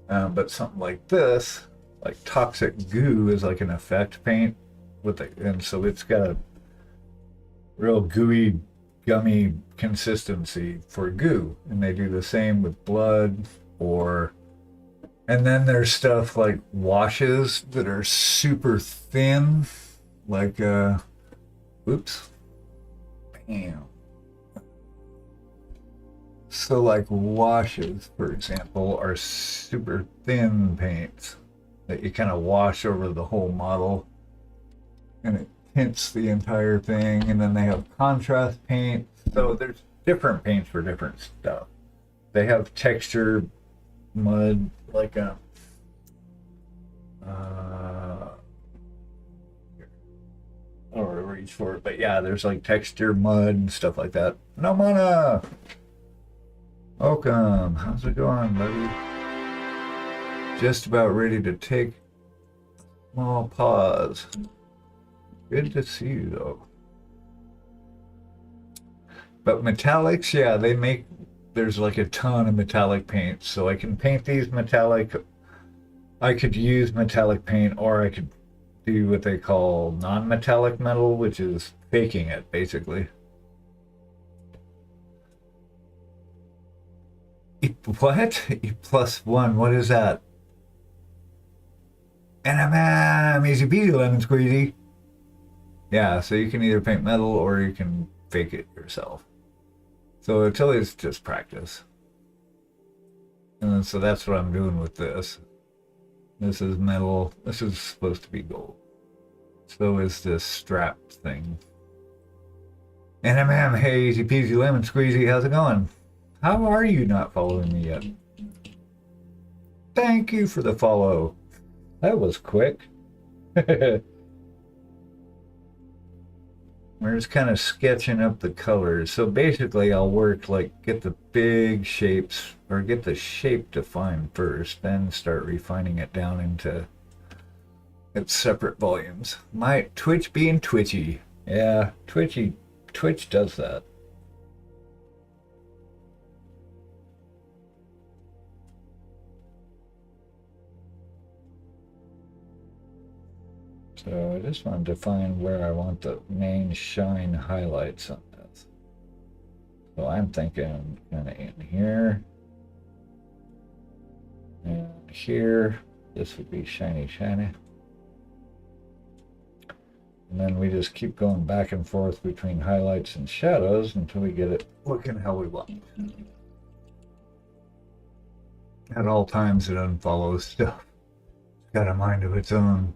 Speaker 1: But something like this, like toxic goo, is like an effect paint and so it's got a real gooey, gummy consistency for goo, and they do the same with blood. And then there's stuff like washes that are super thin, like oops, bam. So like washes, for example, are super thin paints that you kind of wash over the whole model, and it tints the entire thing. And then they have contrast paint. So there's different paints for different stuff. They have texture mud, like a I don't want to reach for it, but yeah, there's like texture mud and stuff like that. No mana. Welcome. How's it going, buddy? Just about ready to take a small pause. Good to see you, though. But metallics, yeah, there's like a ton of metallic paints. So I can paint these metallic. I could use metallic paint, or I could do what they call non-metallic metal, which is faking it, basically. What? E+1, what is that? And easy peasy lemon squeezy. Yeah, so you can either paint metal or you can fake it yourself. So until it's just practice. And so that's what I'm doing with this. This is metal. This is supposed to be gold. So is this strap thing. And hey, easy peasy lemon squeezy, how's it going? How are you not following me yet? Thank you for the follow. That was quick. We're just kind of sketching up the colors. So basically I'll work like get the big shapes, or get the shape defined first, then start refining it down into its separate volumes. My Twitch being twitchy. Yeah, Twitch does that. So I just want to define where I want the main shine highlights on this. So I'm thinking kind of in here and here. This would be shiny, shiny. And then we just keep going back and forth between highlights and shadows until we get it looking how we want. At all times it unfollows stuff. It's got a mind of its own.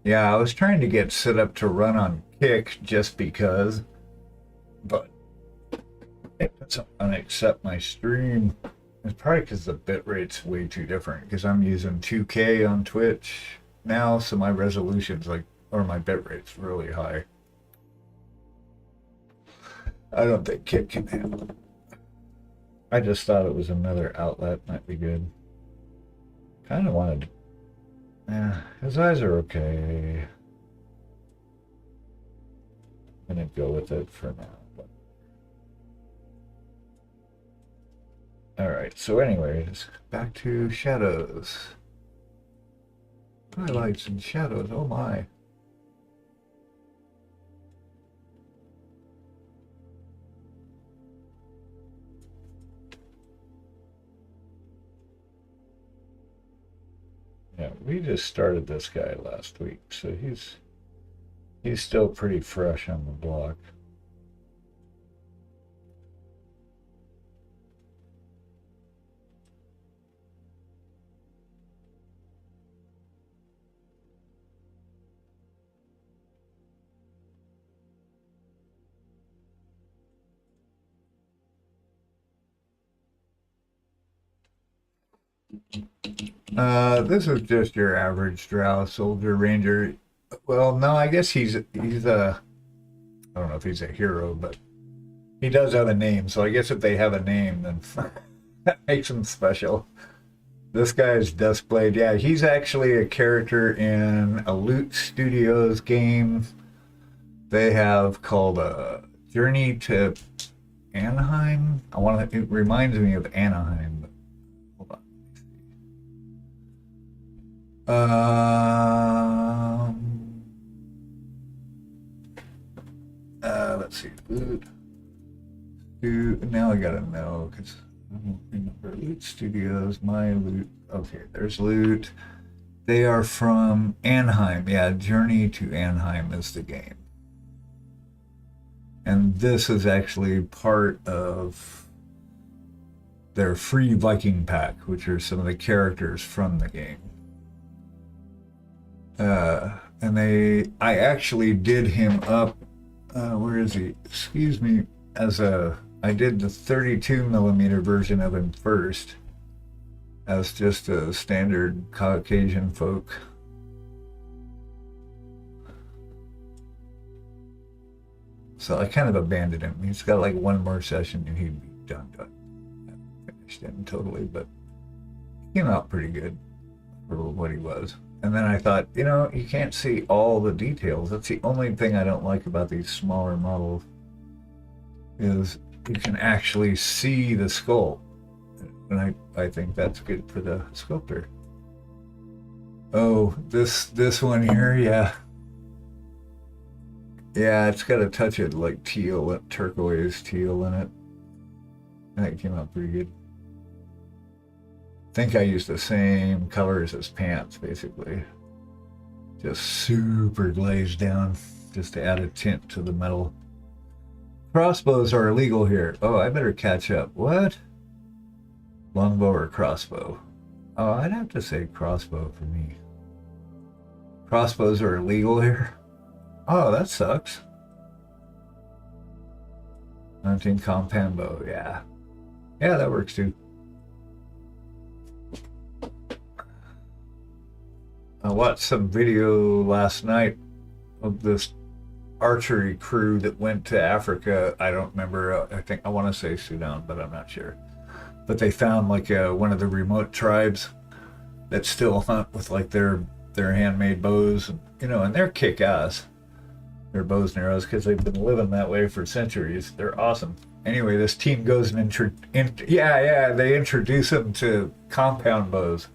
Speaker 1: Yeah, I was trying to get set up to run on Kick just because, but it doesn't want to accept my stream. It's probably because the bitrate's way too different, because I'm using 2K on Twitch now, so my resolution's like, or my bitrate's really high. I don't think Kick can handle it. I just thought it was another outlet, might be good. Kind of wanted to. Yeah, his eyes are okay. I'm gonna go with it for now. But Alright, so anyways, back to shadows. Highlights and shadows, oh my. Yeah, we just started this guy last week, so he's still pretty fresh on the block. This is just your average drow soldier ranger. Well, no, I guess he's a, I don't know if he's a hero, but he does have a name. So I guess if they have a name, then that makes him special. This guy is Dusk Blade. Yeah, he's actually a character in a Loot Studios game they have called Journey to Anaheim. It reminds me of Anaheim, but hold on. Let's see. Loot. Now I gotta know because I don't remember. Loot Studios, my loot. Okay, there's loot. They are from Anaheim. Yeah, Journey to Anaheim is the game. And this is actually part of their free Viking pack, which are some of the characters from the game. I actually did him up. Where is he? Excuse me. I did the 32mm version of him first, as just a standard Caucasian folk. So I kind of abandoned him. He's got like one more session and he'd be done. I haven't finished him totally, but he came out pretty good for what he was. And then I thought, you can't see all the details. That's the only thing I don't like about these smaller models, is you can actually see the sculpt. And I think that's good for the sculptor. Oh, this one here, yeah. Yeah, it's got a touch of like teal, turquoise teal in it. I think it came out pretty good. I think I used the same colors as pants, basically. Just super glazed down, just to add a tint to the metal. Crossbows are illegal here. Oh, I better catch up. What? Longbow or crossbow? Oh, I'd have to say crossbow for me. Crossbows are illegal here? Oh, that sucks. Hunting compound bow, yeah. Yeah, that works too. I watched some video last night of this archery crew that went to Africa. I don't remember, I want to say Sudan, but I'm not sure. But they found like one of the remote tribes that still hunt with like their handmade bows, and they're kick-ass. Their bows and arrows, because they've been living that way for centuries. They're awesome. Anyway, this team goes and they introduce them to compound bows.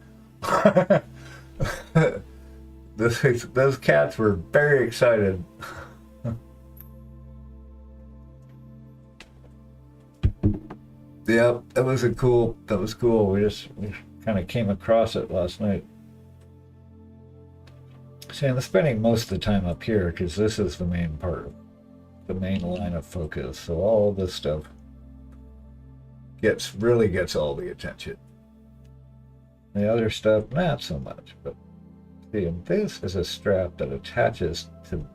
Speaker 1: Those cats were very excited. Yep, that was cool. We kind of came across it last night. See, I'm spending most of the time up here because this is the main part, the main line of focus. So all this stuff really gets all the attention. The other stuff, not so much. But see, and this is a strap that attaches to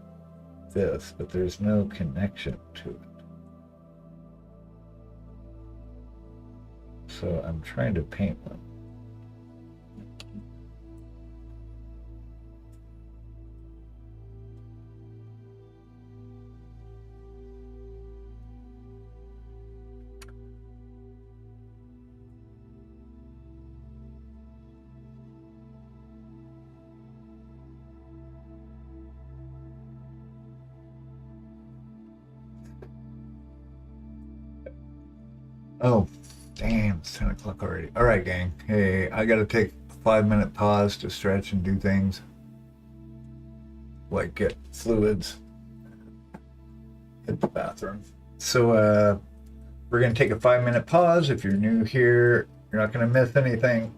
Speaker 1: this, but there's no connection to it. So I'm trying to paint them. Oh, Damn, it's 10 o'clock already. All right, gang. Hey, I got to take a 5-minute pause to stretch and do things. Like get fluids. Hit the bathroom. So, we're going to take a 5-minute pause. If you're new here, you're not going to miss anything.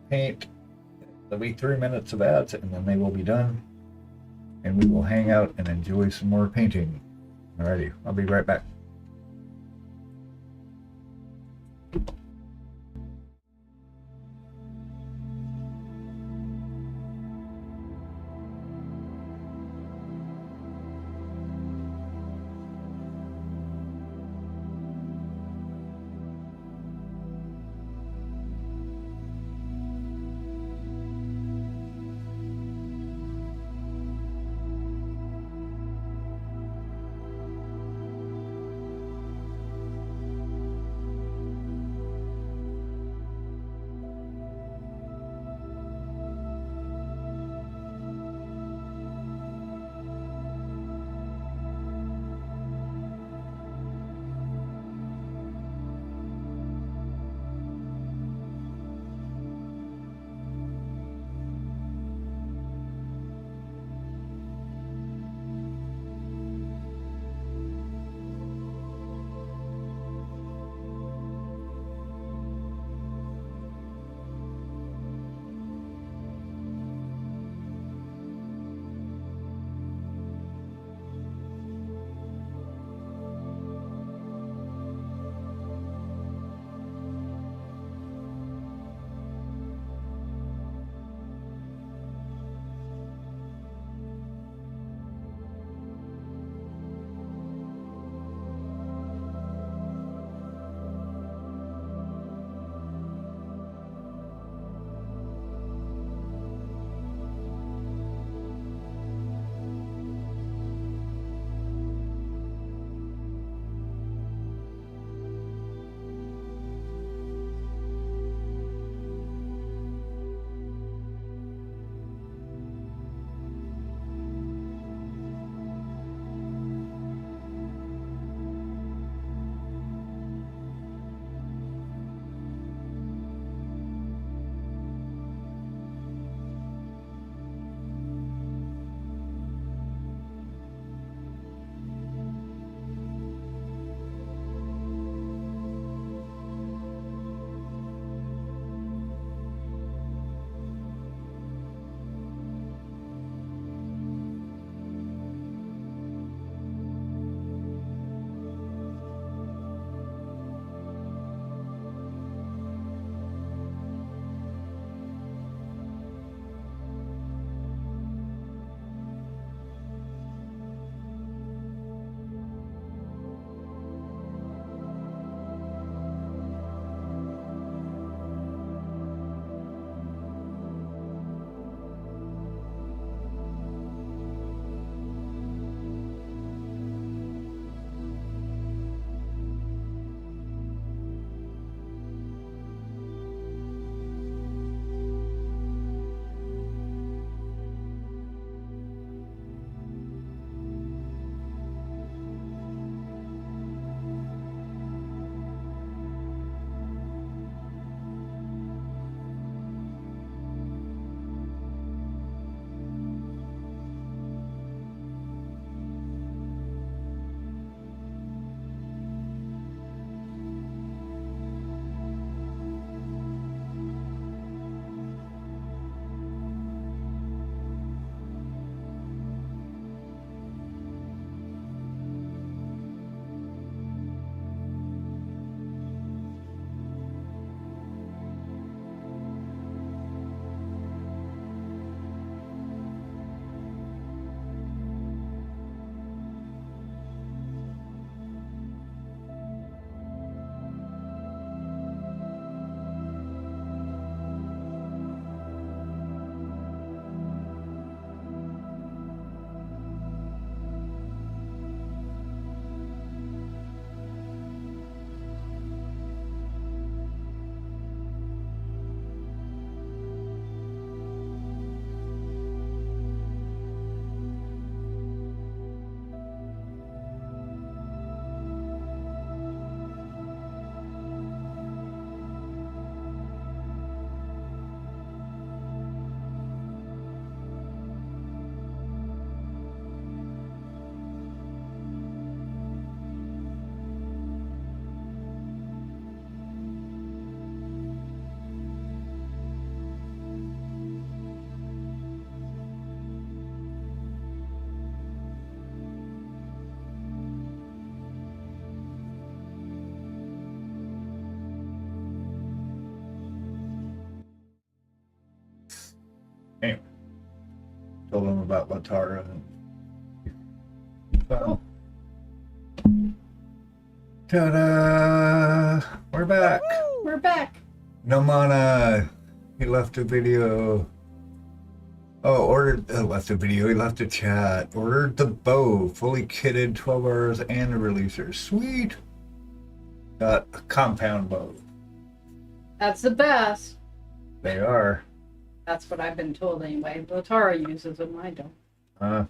Speaker 1: Paint. There'll be 3 minutes of ads, and then they will be done. And we will hang out and enjoy some more painting. Alrighty, I'll be right back. Anyway, told him about Latara. So, ta-da! We're back.
Speaker 2: We're back.
Speaker 1: No mana. He left a video. Oh, left a video. He left a chat. Ordered the bow, fully kitted, 12 hours, and a releaser. Sweet. Got a compound bow.
Speaker 2: That's the best.
Speaker 1: They are.
Speaker 2: That's what I've been told anyway. Latara uses them. I don't.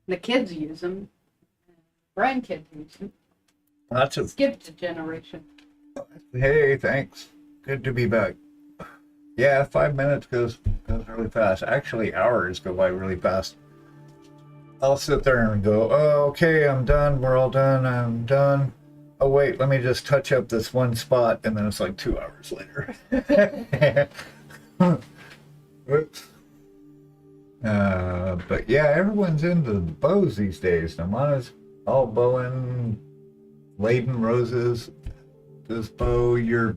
Speaker 2: The kids use them. Grandkids use them.
Speaker 1: Lots of.
Speaker 2: Skipped a generation.
Speaker 1: Hey, thanks. Good to be back. Yeah, 5 minutes goes really fast. Actually, hours go by really fast. I'll sit there and go, oh, okay, I'm done. We're all done. I'm done. Oh, wait, let me just touch up this one spot. And then it's like 2 hours later. Oops. But yeah, everyone's into the bows these days. Namana's all bowing, laden roses does bow, your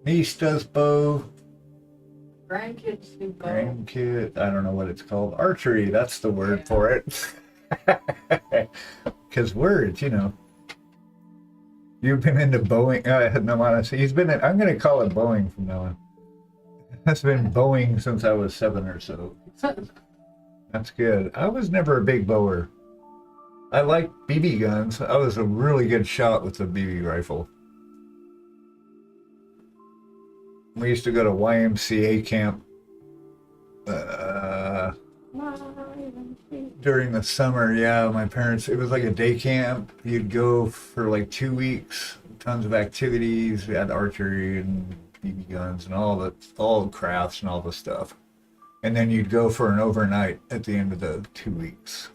Speaker 1: niece does bow.
Speaker 2: Grandkids do bow.
Speaker 1: Grandkid, I don't know what it's called. Archery, that's the word for it. Because words, you know. You've been into bowing. Namana, he's been in, I'm going to call it bowing from now on. It's been bowing since I was 7 or so. That's good. I was never a big bower. I liked BB guns. I was a really good shot with the BB rifle. We used to go to YMCA camp during the summer. Yeah, my parents, it was like a day camp. You'd go for like 2 weeks, tons of activities. We had archery and BB guns and all the crafts and all the stuff. And then you'd go for an overnight at the end of the 2 weeks.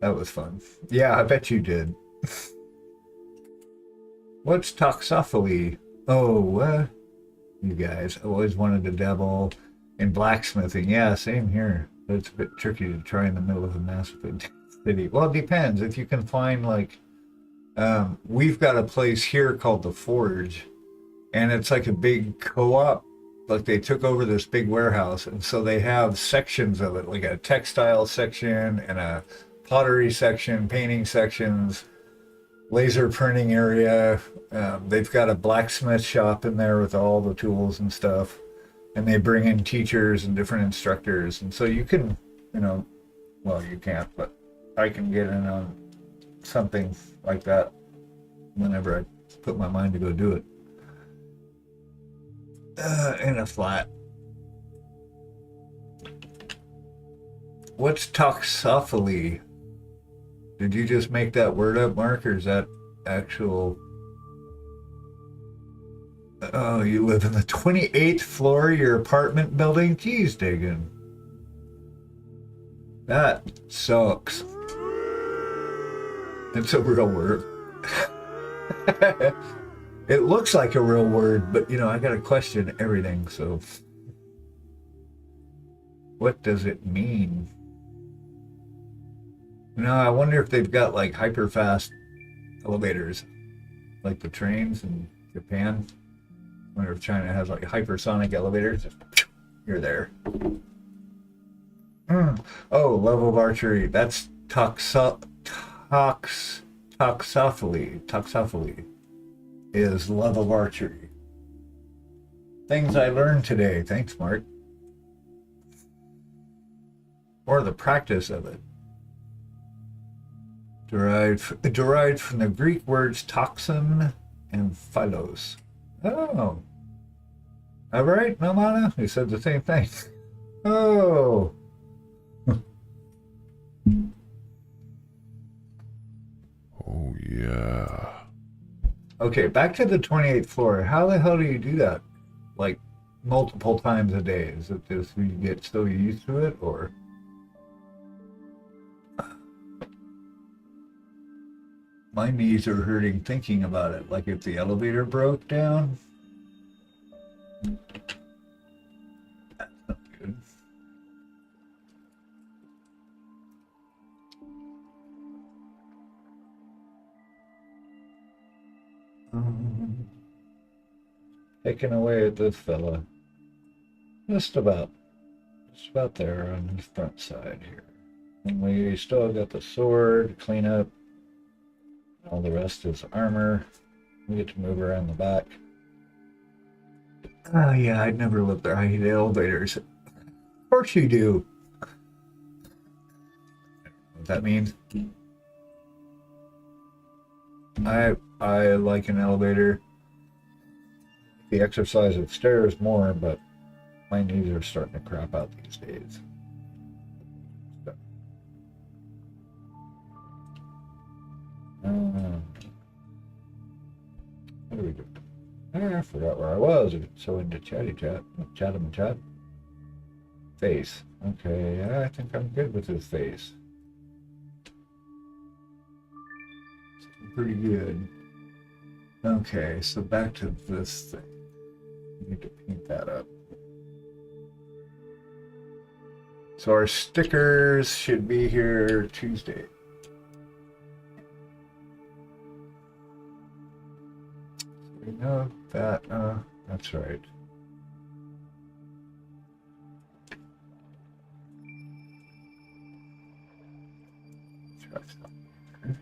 Speaker 1: That was fun. Yeah, I bet you did. What's toxophilie? Oh, you guys. I always wanted to dabble in blacksmithing. Yeah, same here. But it's a bit tricky to try in the middle of a massive city. Well, it depends. If you can find, like, we've got a place here called The Forge, and it's like a big co-op. Like, they took over this big warehouse, and so they have sections of it, like a textile section and a pottery section, painting sections, laser printing area. They've got a blacksmith shop in there with all the tools and stuff, and they bring in teachers and different instructors. And so you can, you know, well, you can't, but I can get in on something like that whenever I put my mind to go do it. In a flat. What's toxophilie? Did you just make that word up, Mark, or is that actual? Oh, you live in the 28th floor of your apartment building? Geez, digging. That sucks. It's a real word. It looks like a real word, but, you know, I got to question everything, so. What does it mean? You know, I wonder if they've got, like, hyper-fast elevators, like the trains in Japan. I wonder if China has, like, hypersonic elevators. You're there. Oh, level of archery. That's toxophilie. Toxophilie is love of archery. Things I learned today. Thanks, Mark. Or the practice of it. Derived from the Greek words toxin and phylos. Oh. All right, Nomana? He said the same thing. Oh.
Speaker 3: Oh, yeah.
Speaker 1: Okay, back to the 28th floor. How the hell do you do that? Like, multiple times a day? Is it just you get so used to it, or? My knees are hurting thinking about it. Like if the elevator broke down. That's not good. Taking away at this fella. Just about. Just about there on the front side here. And we still got the sword, clean up. All the rest is armor. We get to move around the back. Oh yeah, I'd never lived there. I hate elevators. Of course you do. What that means? I like an elevator. The exercise of stairs more, but my knees are starting to crap out these days. So. What do we do? I forgot where I was. So into chatty chat. Chat. Face. Okay, I think I'm good with his face. Pretty good. Okay, so back to this thing. Need to paint that up. So our stickers should be here Tuesday. So we know that, that's right. Try something.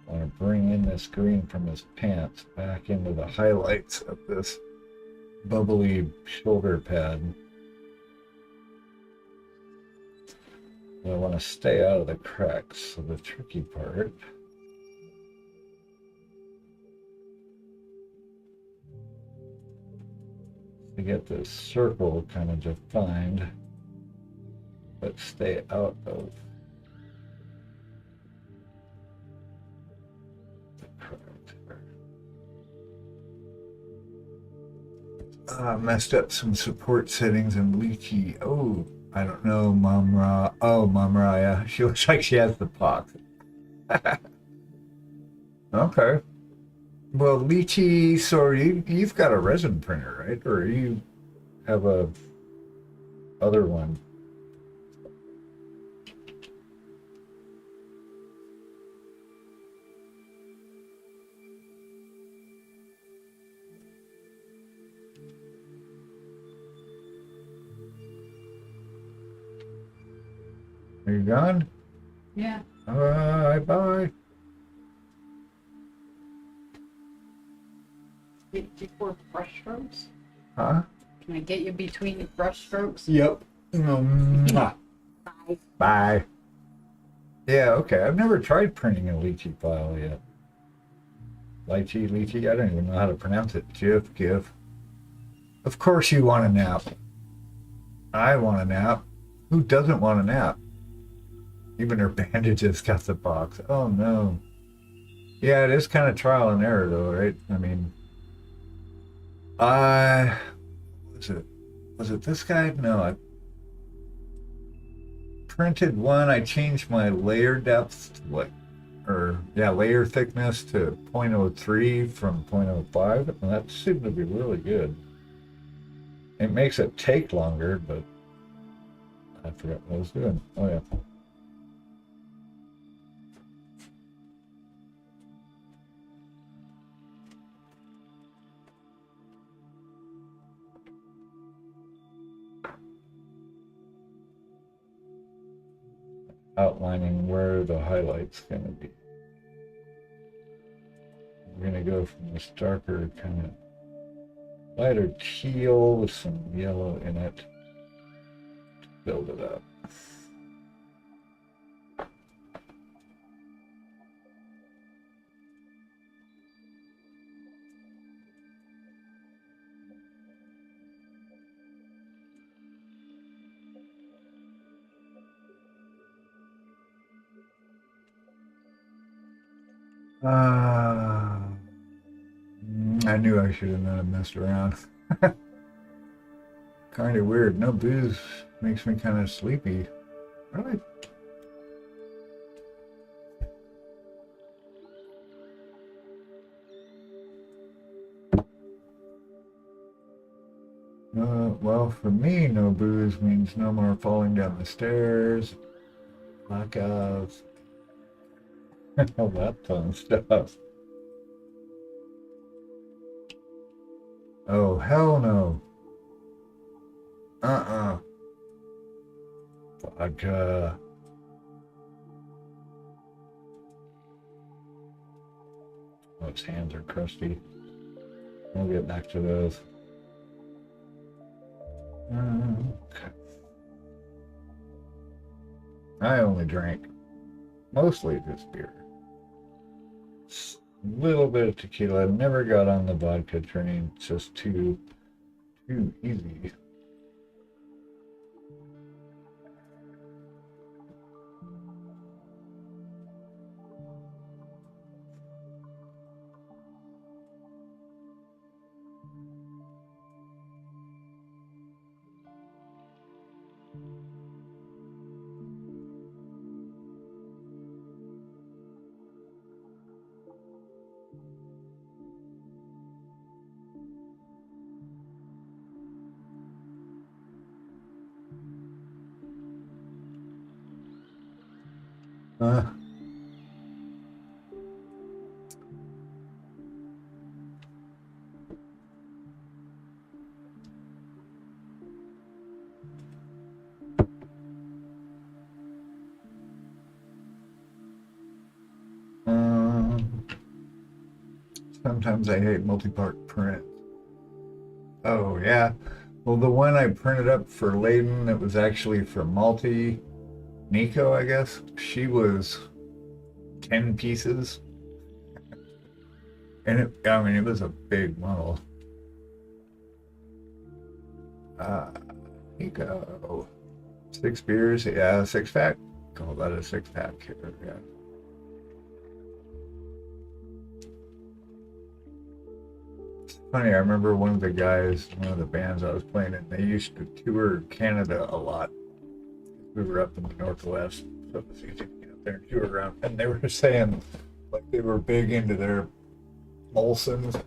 Speaker 1: I want to bring in this green from his pants back into the highlights of this bubbly shoulder pad. I want to stay out of the cracks. So the tricky part is to get this circle kind of defined, but stay out of messed up some support settings and leaky. Oh, I don't know, Mom Oh, Mom Raya. She looks like she has the pox. Okay. Well, Lychee, so you've got a resin printer, right? Or you have a other one? Are you gone?
Speaker 2: Yeah.
Speaker 1: Bye.
Speaker 2: Before brush strokes?
Speaker 1: Huh?
Speaker 2: Can I get you between the brush strokes?
Speaker 1: Yep. Bye. Bye. Yeah, okay. I've never tried printing a Lychee file yet. Lychee, I don't even know how to pronounce it. Give. Of course you want a nap. I want a nap. Who doesn't want a nap? Even her bandages got the box. Oh no. Yeah, it is kind of trial and error though, right? I mean, was it this guy? No, I printed one. I changed my layer depth to layer thickness to 0.03 from 0.05, and that seemed to be really good. It makes it take longer, but I forgot what I was doing. Oh yeah. Outlining where the highlight's going to be. We're going to go from this darker kind of lighter teal with some yellow in it to build it up. I knew I should have not messed around. Kind of weird. No booze makes me kind of sleepy. Really? Well, for me, no booze means no more falling down the stairs, blackouts, all that fun stuff. Oh, hell no. Uh-uh. Vodka. Oh, his hands are crusty. We'll get back to those. Okay. I only drank mostly just beer. A little bit of tequila. I never got on the vodka train. It's just too easy. Uh, um, sometimes I hate multi-part print. Oh yeah. Well, the one I printed up for Layden, it was actually for Malti Nico, I guess. She was 10 pieces. And it was a big model. Nico. 6 beers, yeah, 6-pack. Call that a 6-pack here, yeah. It's funny, I remember one of the guys, one of the bands I was playing in, they used to tour Canada a lot. We were up in the Northwest, so it was easy to get up there and tour around. And they were saying, like, they were big into their Molsons,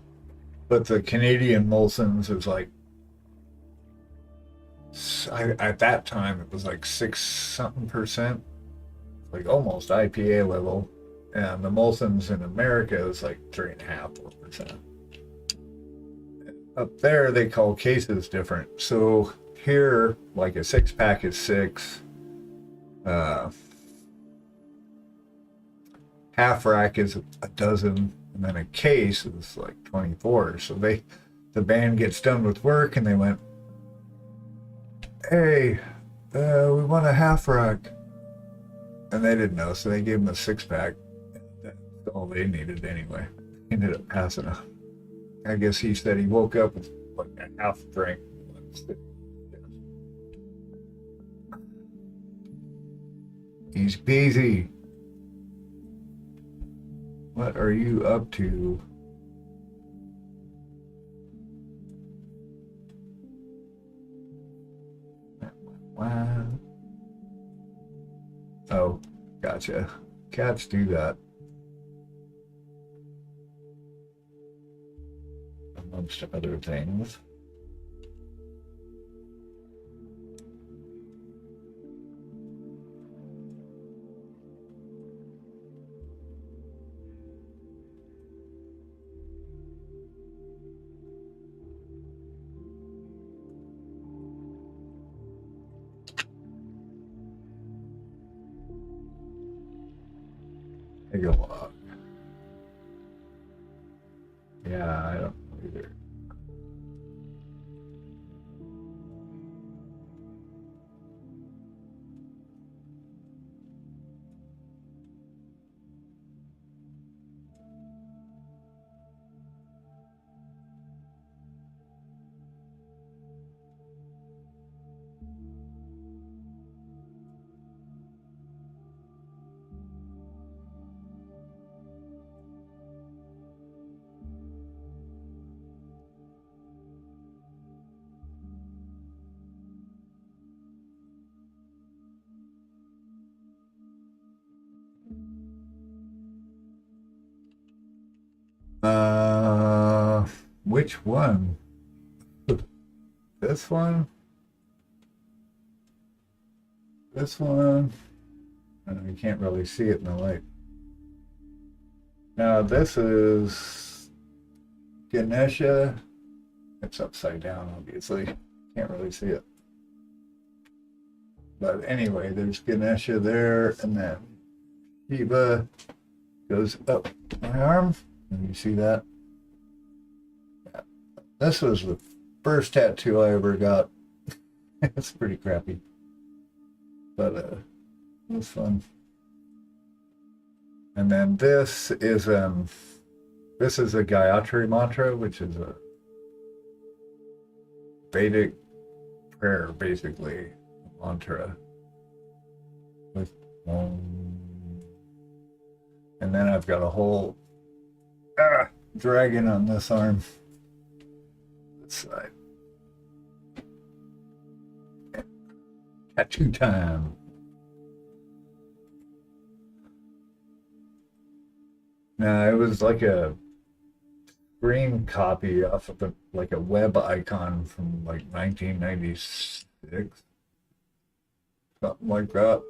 Speaker 1: but the Canadian Molsons is like, at that time, it was like 6 something percent, like almost IPA level. And the Molsons in America is like 3.5%. Up there, they call cases different. So here, like a 6-pack is 6. Half rack is a dozen, and then a case is like 24. So the band gets done with work, and they went, "Hey, we want a half rack," and they didn't know, so they gave them a 6-pack. That's all they needed anyway. Ended up passing a. I guess he said he woke up with like a half drink. He's busy. What are you up to? Wow. Oh, gotcha. Cats do that. Amongst other things. Take a walk. Yeah, I don't know either. Which one? This one? This one? You can't really see it in the light. Now this is Ganesha, It's upside down, obviously. Can't really see it. But anyway, there's Ganesha there, and then Shiva goes up my arm. And you see that? Yeah. This was the first tattoo I ever got. It's pretty crappy. But it was fun. And then this is a Gayatri mantra, which is a Vedic prayer, basically, mantra with and then I've got a whole dragon on this arm, this side. Tattoo time. No, it was like a screen copy off of like a web icon from like 1996, something like that.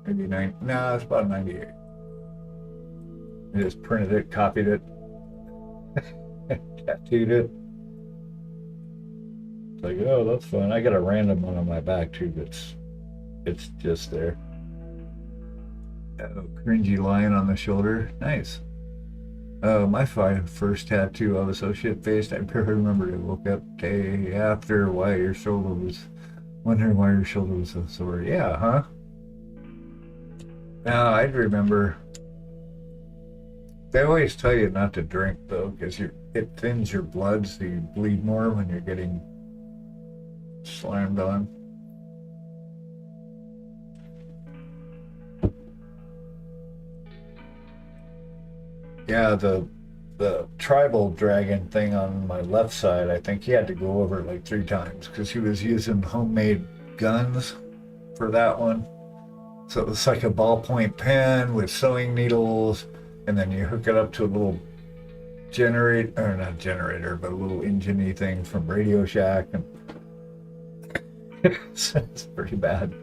Speaker 1: Maybe it's about 98. I just printed it, copied it, tattooed it. It's like, oh, that's fun. I got a random one on my back too. It's just there. Oh, cringy lion on the shoulder. Nice. Oh, my first tattoo, I was so shit-faced, I barely remember. I woke up day after wondering why your shoulder was so sore. Yeah, huh? No, I'd remember. They always tell you not to drink, though, because it thins your blood, so you bleed more when you're getting slammed on. Yeah, the tribal dragon thing on my left side, I think he had to go over it like 3 times because he was using homemade guns for that one. So it was like a ballpoint pen with sewing needles, and then you hook it up to a little not generator, but a little engine-y thing from Radio Shack, and it's pretty bad.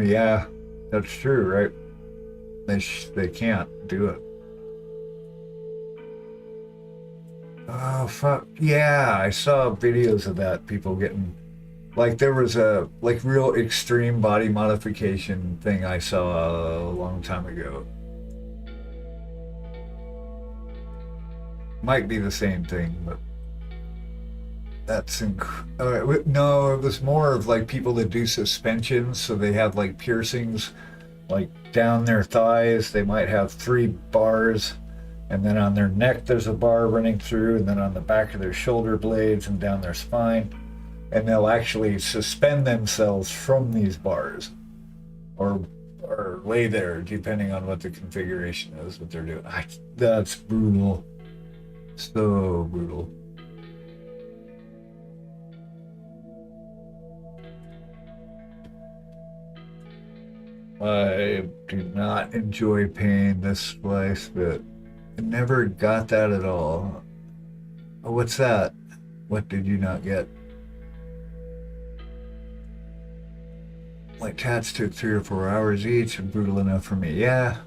Speaker 1: Yeah, that's true, right? They can't do it. Oh fuck yeah! I saw videos of that. People getting like there was a like real extreme body modification thing I saw a long time ago. Might be the same thing, but that's no. It was more of like people that do suspensions, so they have like piercings, like down their thighs. They might have 3 bars, and then on their neck there's a bar running through, and then on the back of their shoulder blades and down their spine, and they'll actually suspend themselves from these bars, or lay there depending on what the configuration is that they're doing. That's brutal. So brutal. I do not enjoy pain this slice, but I never got that at all. Oh, what's that? What did you not get? Like tats took 3 or 4 hours each and brutal enough for me. Yeah.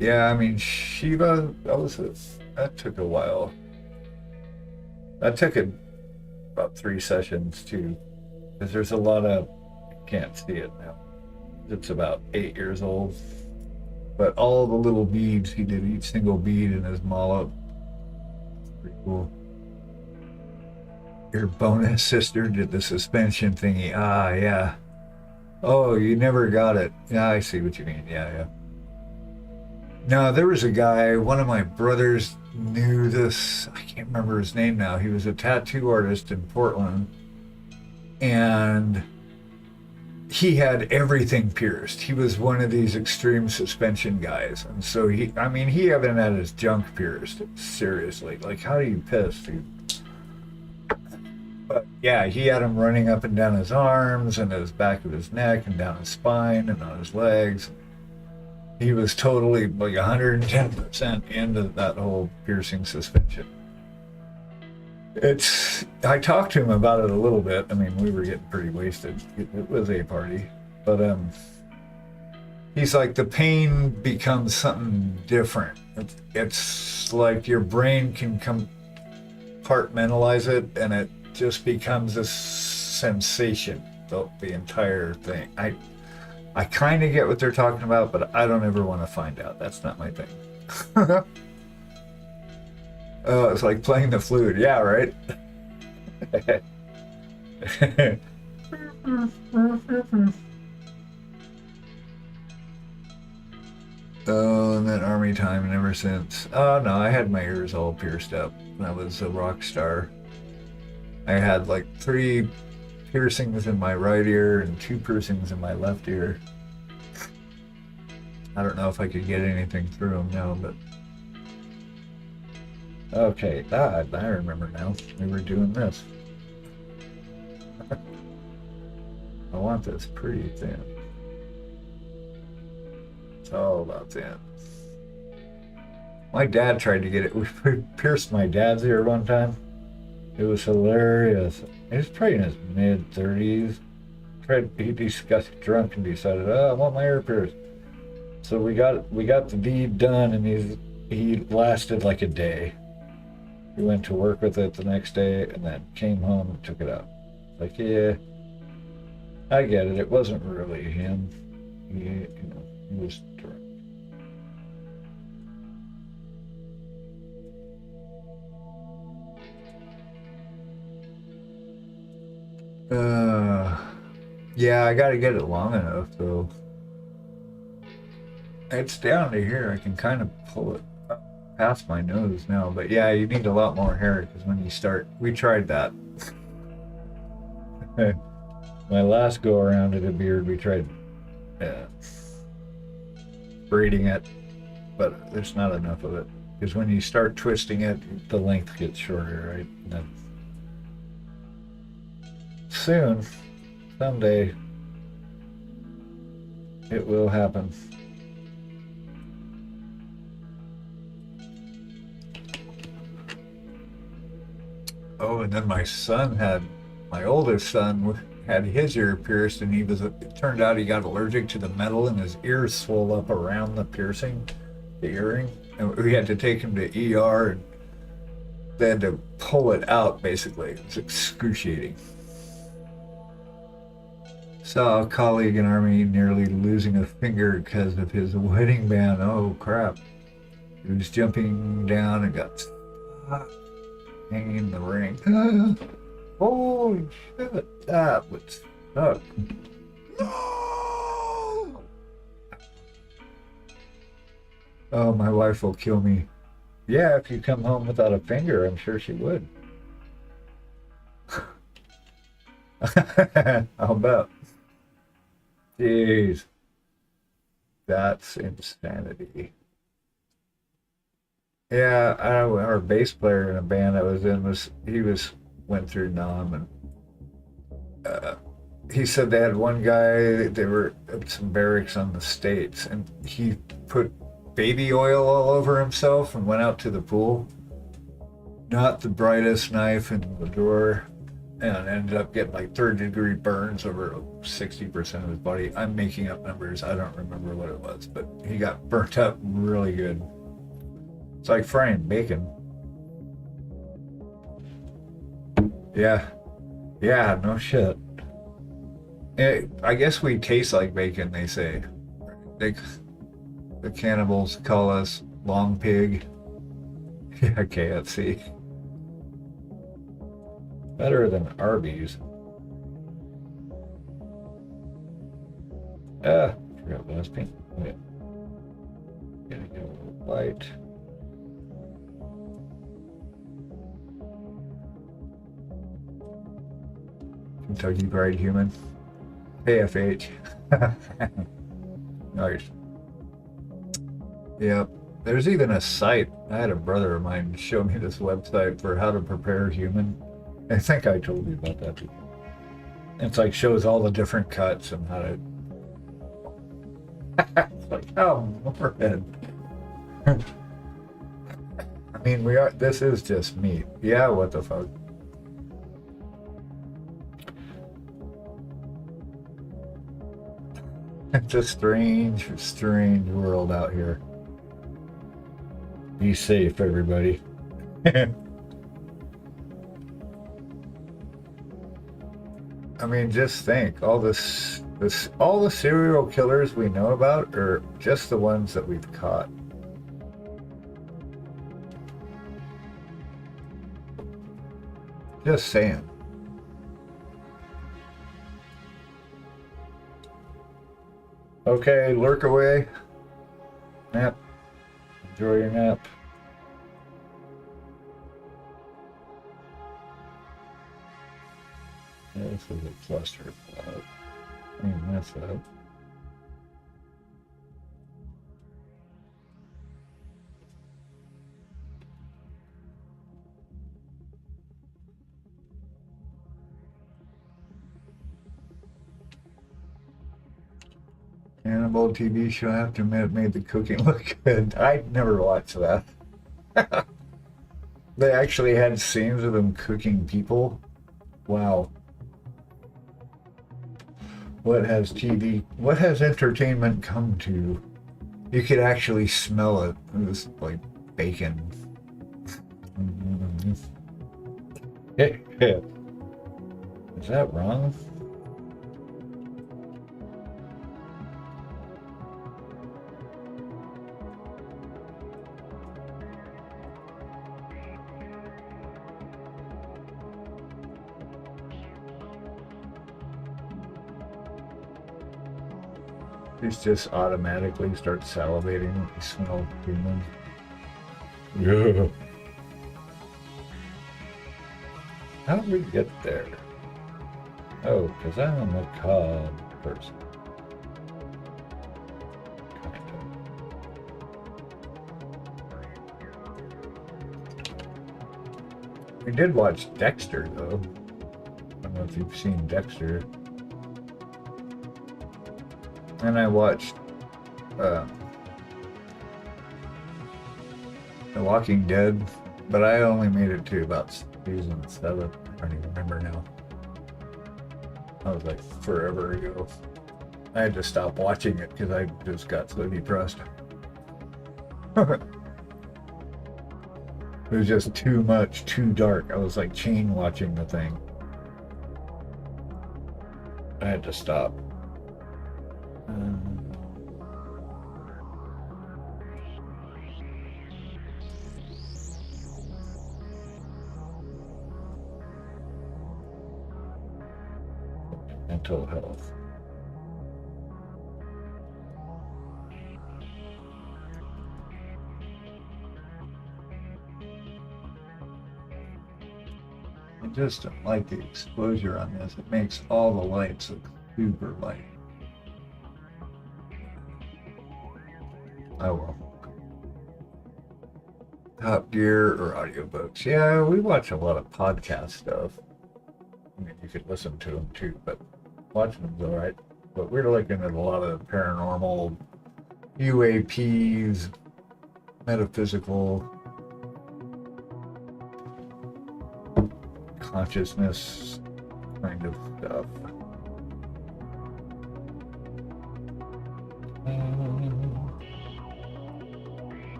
Speaker 1: Yeah, I mean, Shiva, that took a while. That took about 3 sessions too, because there's a lot of, I can't see it now. It's about 8 years old, but all the little beads, he did each single bead in his mala. Pretty cool. Your bonus sister did the suspension thingy. Ah, yeah. Oh, you never got it. Yeah, I see what you mean. Yeah. No, there was a guy, one of my brothers knew this. I can't remember his name now. He was a tattoo artist in Portland, and he had everything pierced. He was one of these extreme suspension guys. And so he even had his junk pierced. Seriously. Like, how do you piss, dude? But yeah, he had him running up and down his arms and his back of his neck and down his spine and on his legs. He was totally like 110% into that whole piercing suspension. I talked to him about it a little bit. I mean, we were getting pretty wasted. It was a party, but he's like, the pain becomes something different. It's like your brain can compartmentalize it, and it just becomes a sensation. The entire thing. I kind of get what they're talking about, but I don't ever want to find out. That's not my thing. Oh, it's like playing the flute. Yeah, right? Oh, and then army time, and ever since. Oh, no, I had my ears all pierced up when I was a rock star. I had like 3 piercings in my right ear and 2 piercings in my left ear. I don't know if I could get anything through them now, but... Okay, I remember now. We were doing this. I want this pretty thin. It's all about thin. My dad tried to get it. We pierced my dad's ear one time. It was hilarious. He was probably in his mid-30s. He got drunk and decided, oh, I want my ear pierced. So we got the deed done, and he lasted like a day. We went to work with it the next day, and then came home and took it out. Like, yeah, I get it. It wasn't really him. He was drunk. Yeah, I gotta get it long enough, though. It's down to here. I can kind of pull it up past my nose now, but yeah, you need a lot more hair, because when you start, we tried that. My last go around at a beard, we tried braiding it, but there's not enough of it, because when you start twisting it, the length gets shorter, right? And then soon, someday, it will happen. Oh, and then my oldest son had his ear pierced, and it turned out he got allergic to the metal, and his ears swelled up around the piercing, the earring. And we had to take him to ER, and they had to pull it out, basically. It was excruciating. Saw a colleague in Army nearly losing a finger because of his wedding band. Oh, crap. He was jumping down and got stuck hanging in the ring. Holy shit, that would suck. No! Oh, my wife will kill me. Yeah, if you come home without a finger, I'm sure she would. I'll bet. Jeez. That's insanity. Yeah, our bass player in a band I was in went through NOM, and he said they had one guy, they were at some barracks on the States, and he put baby oil all over himself and went out to the pool. Not the brightest knife in the drawer, and ended up getting like 3rd-degree burns over 60% of his body. I'm making up numbers. I don't remember what it was, but he got burnt up really good. It's like frying bacon. Yeah. Yeah, no shit. I guess we taste like bacon, they say. The cannibals call us long pig. Yeah, KFC. Better than Arby's. Forgot the last pink. Oh, yeah. Gotta go white. Kentucky Fried Human. KFH. Nice. Yep. There's even a site. I had a brother of mine show me this website for how to prepare human. I think I told you about that before. It's like shows all the different cuts and how to. It's like, oh, morbid. I mean, this is just meat. Yeah, what the fuck? It's a strange, strange world out here. Be safe, everybody. I mean, just think, all all the serial killers we know about are just the ones that we've caught. Just saying. Okay, lurk away. Nap. Enjoy your nap. This is a cluster plot. Clean this up. Cannibal TV show, I have to admit, made the cooking look good. I never watched that. They actually had scenes of them cooking people. Wow. What has entertainment come to? You could actually smell it. It was like bacon. Is that wrong? These just automatically start salivating when you smell human. Yeah. How did we get there? Oh, because I'm a macabre person. We did watch Dexter, though. I don't know if you've seen Dexter. And I watched The Walking Dead, but I only made it to about season 7. I don't even remember now. That was like forever ago. I had to stop watching it because I just got so depressed. It was just too much, too dark. I was like chain watching the thing. I had to stop. Mental health. I just don't like the exposure on this. It makes all the lights look super light. Oh well. Top Gear or audiobooks. Yeah, we watch a lot of podcast stuff. I mean, you could listen to them too, but watching them's alright. But we're looking at a lot of paranormal, UAPs, metaphysical, consciousness kind of stuff.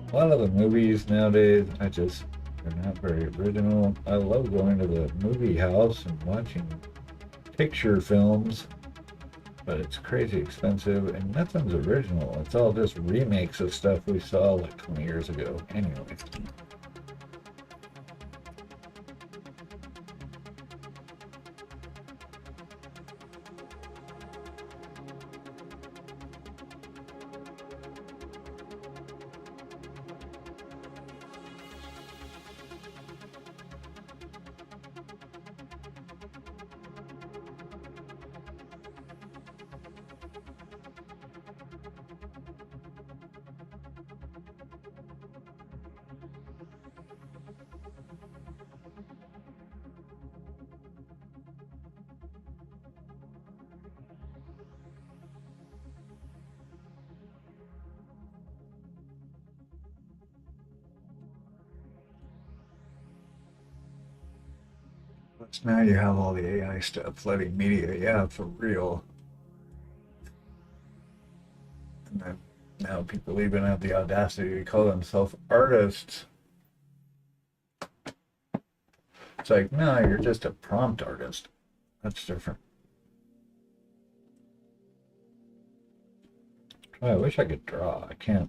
Speaker 1: A lot of the movies nowadays, they're not very original. I love going to the movie house and watching picture films, but it's crazy expensive and nothing's original. It's all just remakes of stuff we saw like 20 years ago. Anyway. Plus now you have all the AI stuff flooding media. Yeah, for real. And then now people even have the audacity to call themselves artists. It's like, no, you're just a prompt artist. That's different. Oh, I wish I could draw. I can't.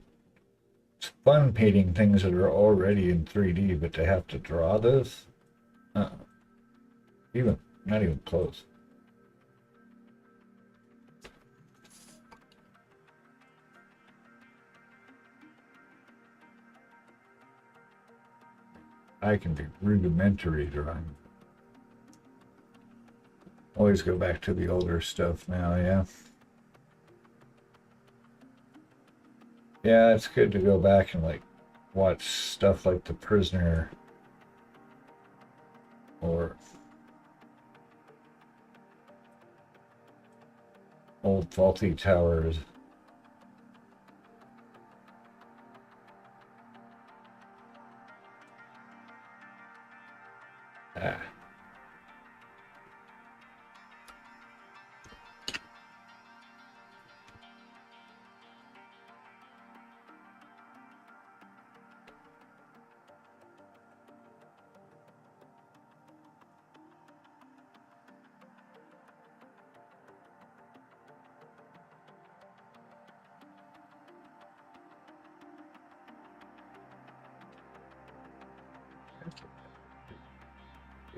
Speaker 1: It's fun painting things that are already in 3D, but to have to draw this? Even, not even close. I can be rudimentary drawing. Always go back to the older stuff now, yeah. Yeah, it's good to go back and like watch stuff like The Prisoner or Old Faulty Towers. Ah.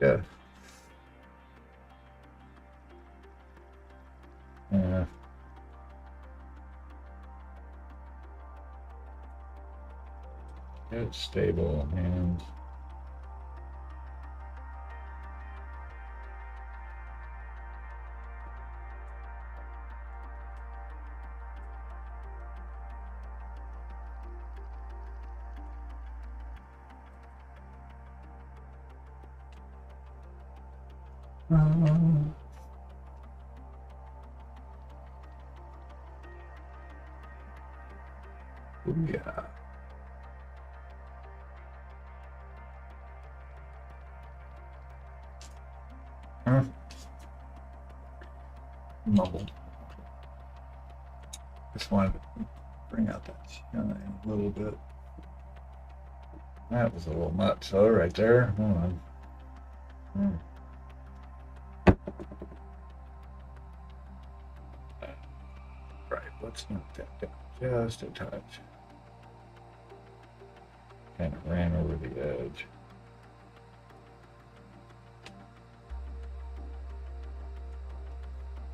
Speaker 1: Yeah. Yeah. It's stable and yeah. Mumbled. Just wanted to bring out that shine a little bit. That was a little much, though, right there. Hold on. Right, let's knock that down just a touch. Kind of ran over the edge.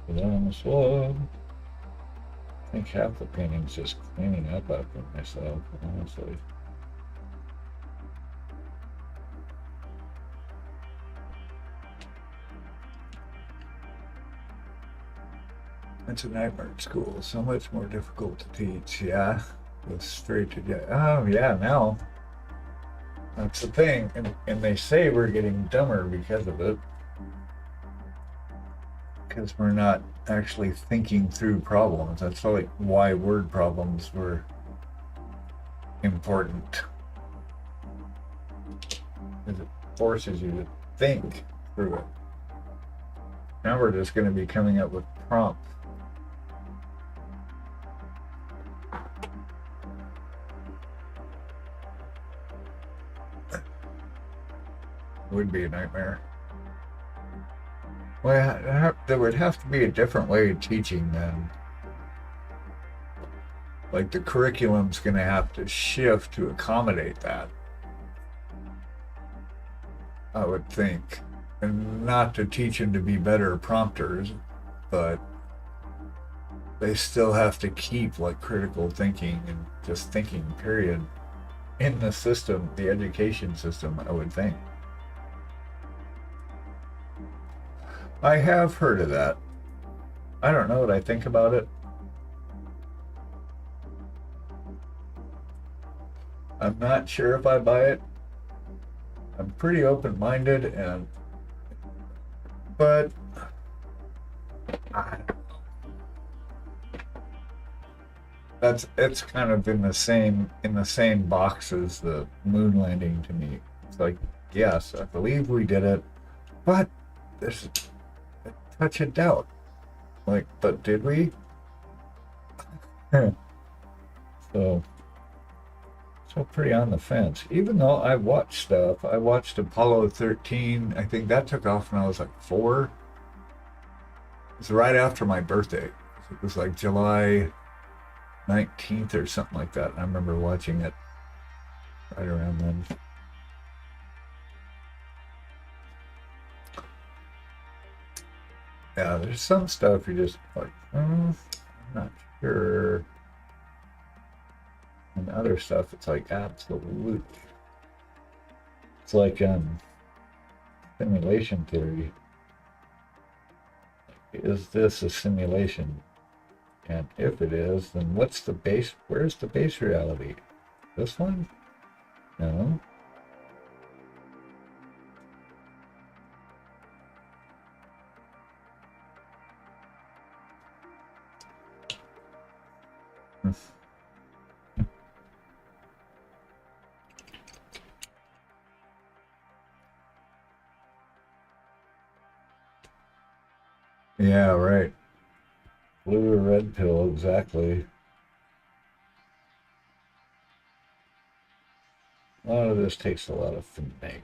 Speaker 1: Put it on the swab. I think half the painting's just cleaning up after myself, honestly. It's a nightmare at school. So much more difficult to teach. Yeah, go straight to get. Oh yeah, now that's the thing, and they say we're getting dumber because of it, because we're not actually thinking through problems. That's like why word problems were important, because it forces you to think through it. Now we're just going to be coming up with prompts. Would be a nightmare. Well, there would have to be a different way of teaching then. Like the curriculum's going to have to shift to accommodate that, I would think. And not to teach them to be better prompters, but they still have to keep like critical thinking and just thinking, period, in the system, the education system, I would think. I have heard of that. I don't know what I think about it. I'm not sure if I buy it. I'm pretty open-minded, but it's kind of in the same box as the moon landing to me. It's like, yes, I believe we did it. but there's a touch of doubt. Like, but did we? So pretty on the fence. Even though I watched stuff, I watched Apollo 13. I think that took off when I was like 4. It was right after my birthday. It was like July 19th or something like that. I remember watching it right around then. Yeah, there's some stuff you just like, I'm not sure. And other stuff, it's like absolute. It's like simulation theory. Is this a simulation? And if it is, then what's the base? Where's the base reality? This one? No. Yeah, right. Blue or red pill, exactly. A lot of this takes a lot of finagling.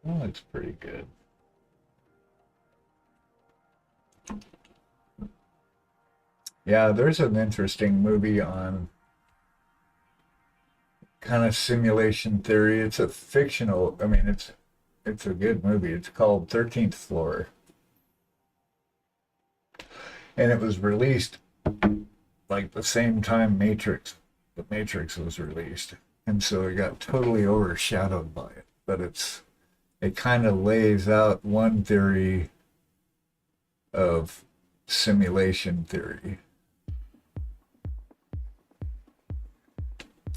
Speaker 1: That looks pretty good. Yeah, there's an interesting movie on kind of simulation theory. It's a fictional, I mean, it's a good movie. It's called 13th Floor. And it was released like the same time The Matrix was released. And so it got totally overshadowed by it. But it kind of lays out one theory of simulation theory.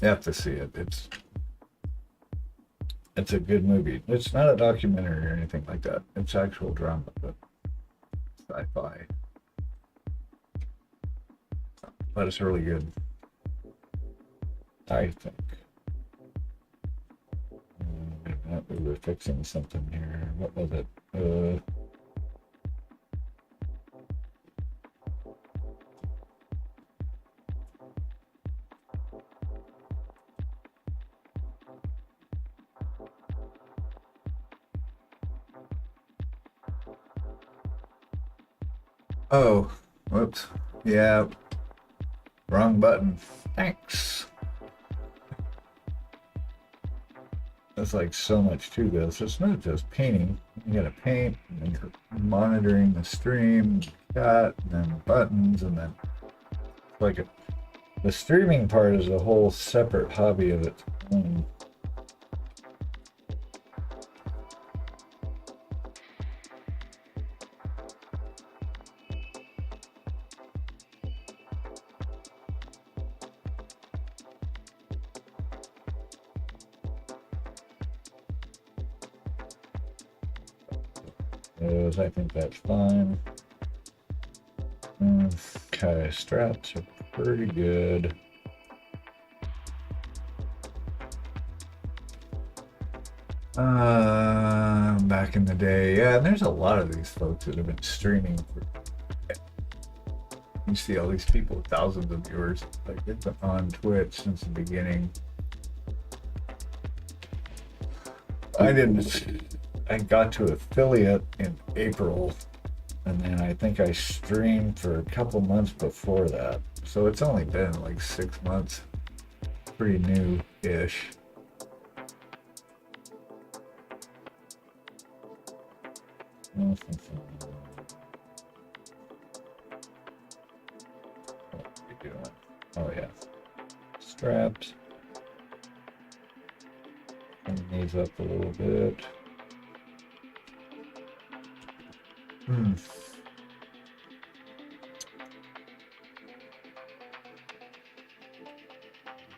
Speaker 1: You have to see it. It's a good movie. It's not a documentary or anything like that. It's actual drama, but sci-fi. But it's really good, I think. We were fixing something here. What was it? Oh, whoops. Yeah, wrong button. Thanks. There's like so much to this. It's not just painting. You gotta paint, and then you're monitoring the stream, cut, and then buttons, and then like the streaming part is a whole separate hobby of its own. I think that's fine. Okay, straps are pretty good. Back in the day, yeah, there's a lot of these folks that have been streaming for. You see all these people with thousands of viewers, like they've been on Twitch since the beginning. I got to affiliate in April, and then I think I streamed for a couple months before that. So it's only been like 6 months. Pretty new-ish. What are we doing? Oh yeah. Straps. Bring these up a little bit. A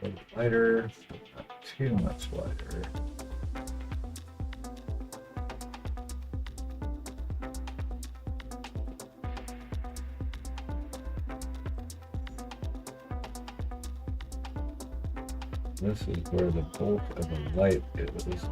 Speaker 1: little lighter, not too much lighter. This is where the bulk of the light is.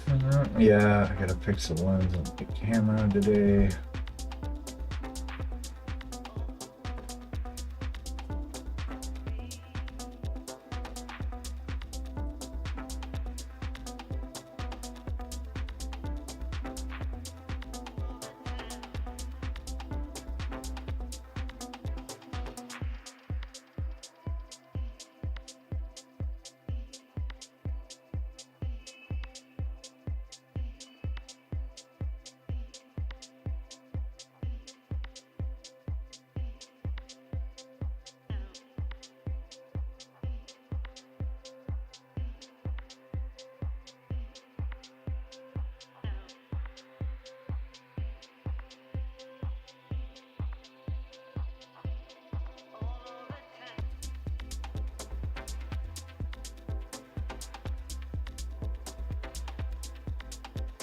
Speaker 1: Come on. Yeah, I gotta fix the ones on the camera today.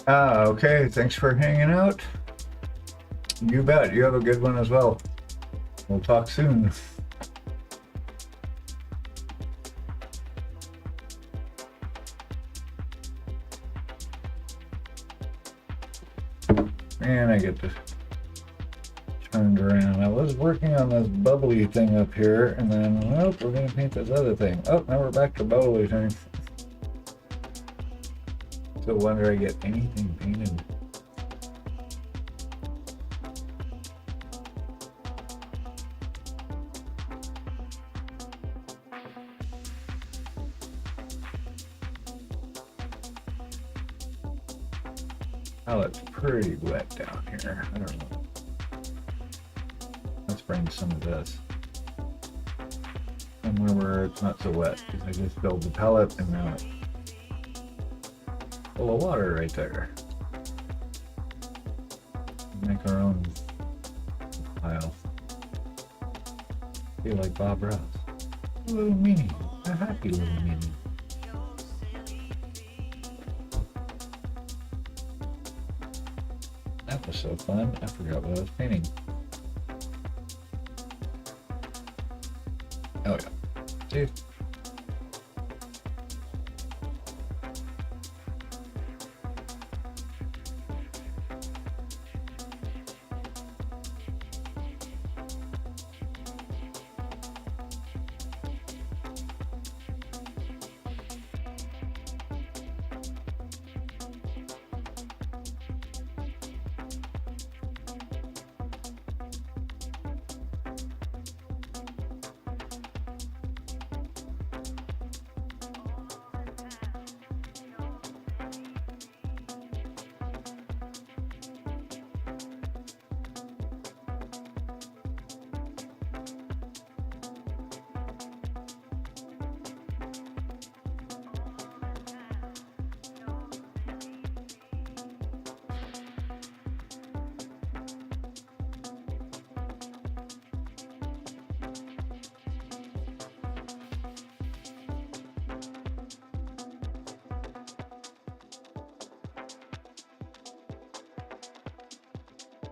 Speaker 1: Okay. Thanks for hanging out. You bet. You have a good one as well. We'll talk soon. And I get this turned around. I was working on this bubbly thing up here, and then, nope, we're going to paint this other thing. Oh, now we're back to bubbly thing. So wonder I get anything painted. Oh, it's pretty wet down here. I don't know. Let's bring some of this. Somewhere where it's not so wet, because I just filled the palette and now it's full of water right there. Make our own pile. Feel like Bob Ross. A little mini. A happy little mini. That was so fun. I forgot what I was painting. Oh yeah. See?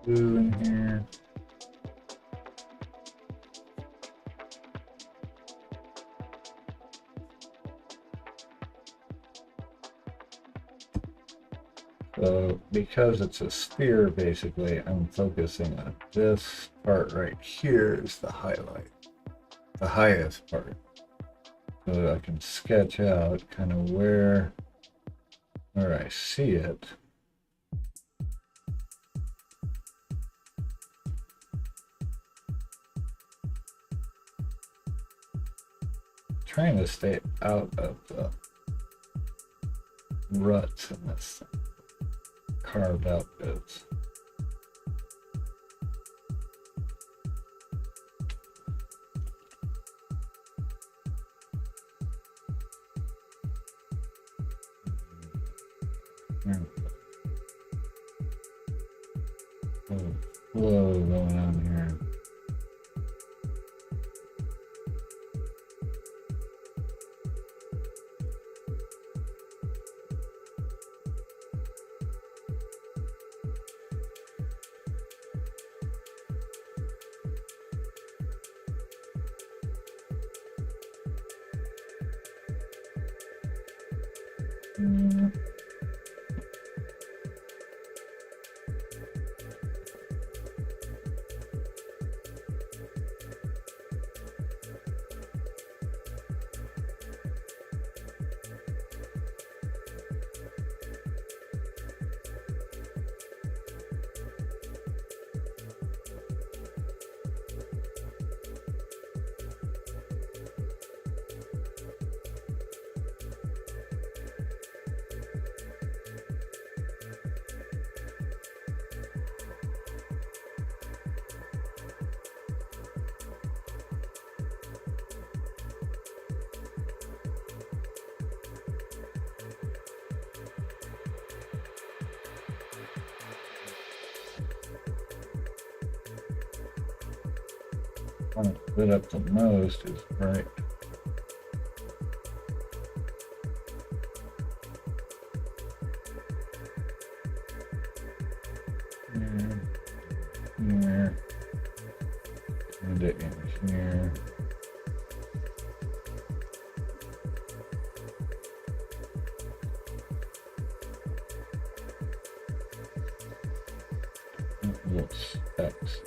Speaker 1: Blue in here. So because it's a sphere, basically, I'm focusing on this part right here is the highlight, the highest part. So that I can sketch out kind of where I see it. Trying to stay out of the ruts in this carved out bits. Flow going on here. Want to split up the most is right. Here, and it in here. Little specks.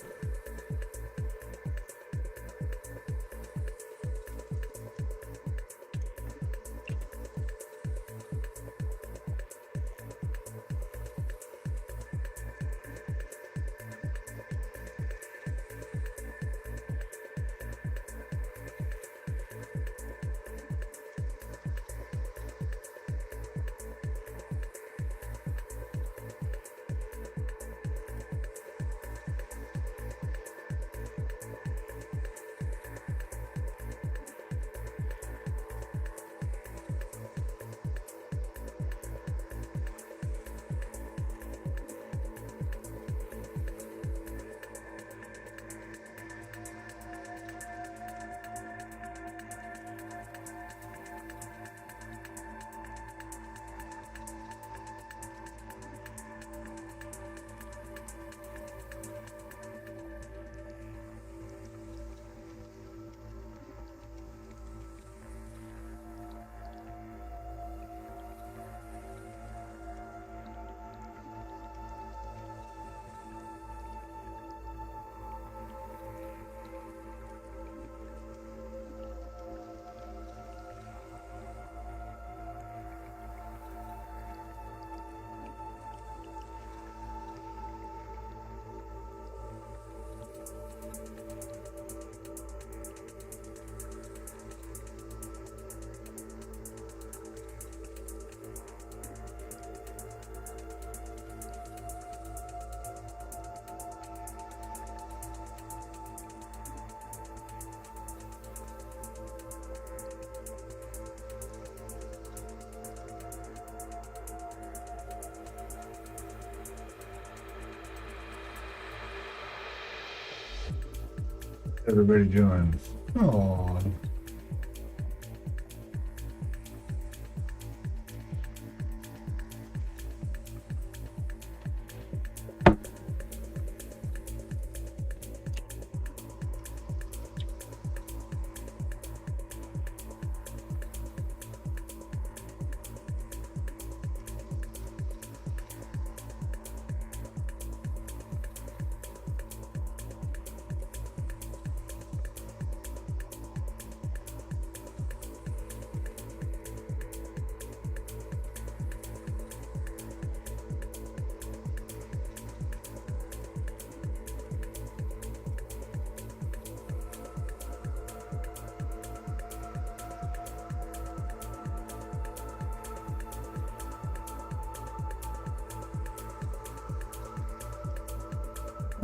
Speaker 1: Everybody doing? Oh.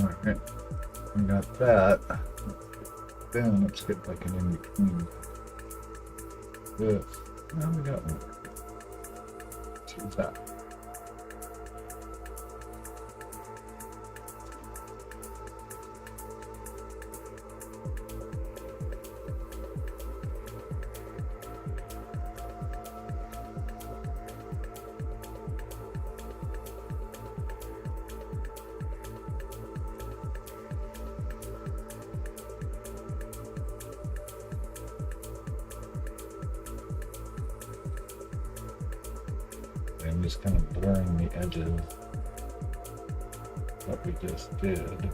Speaker 1: Alright, we got that. Then let's get like an in between this. Now we got one. Let's use that. I'm just kind of blurring the edges. What we just did.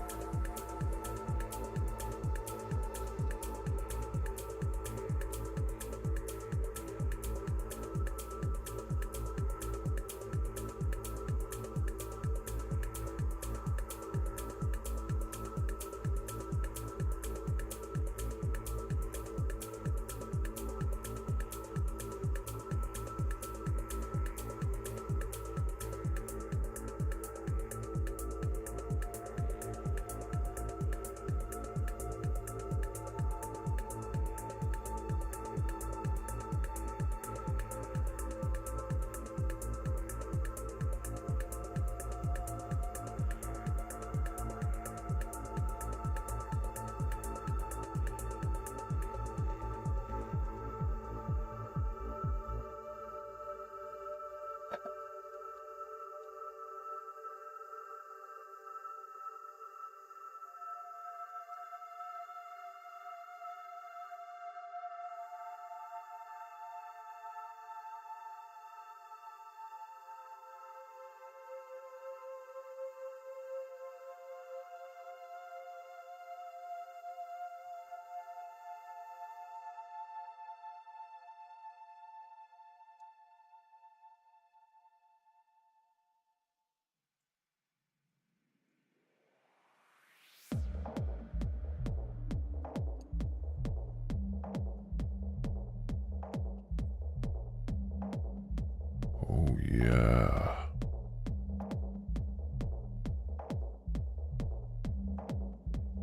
Speaker 3: Oh yeah.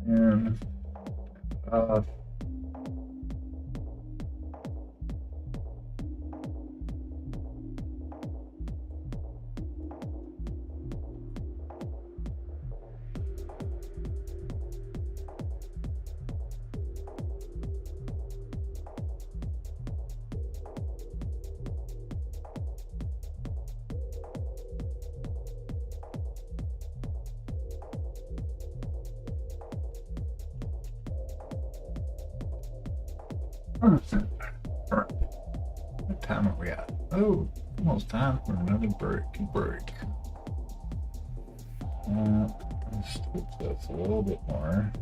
Speaker 1: And what time are we at? Oh, almost time for another break. Let's switch this a little bit more.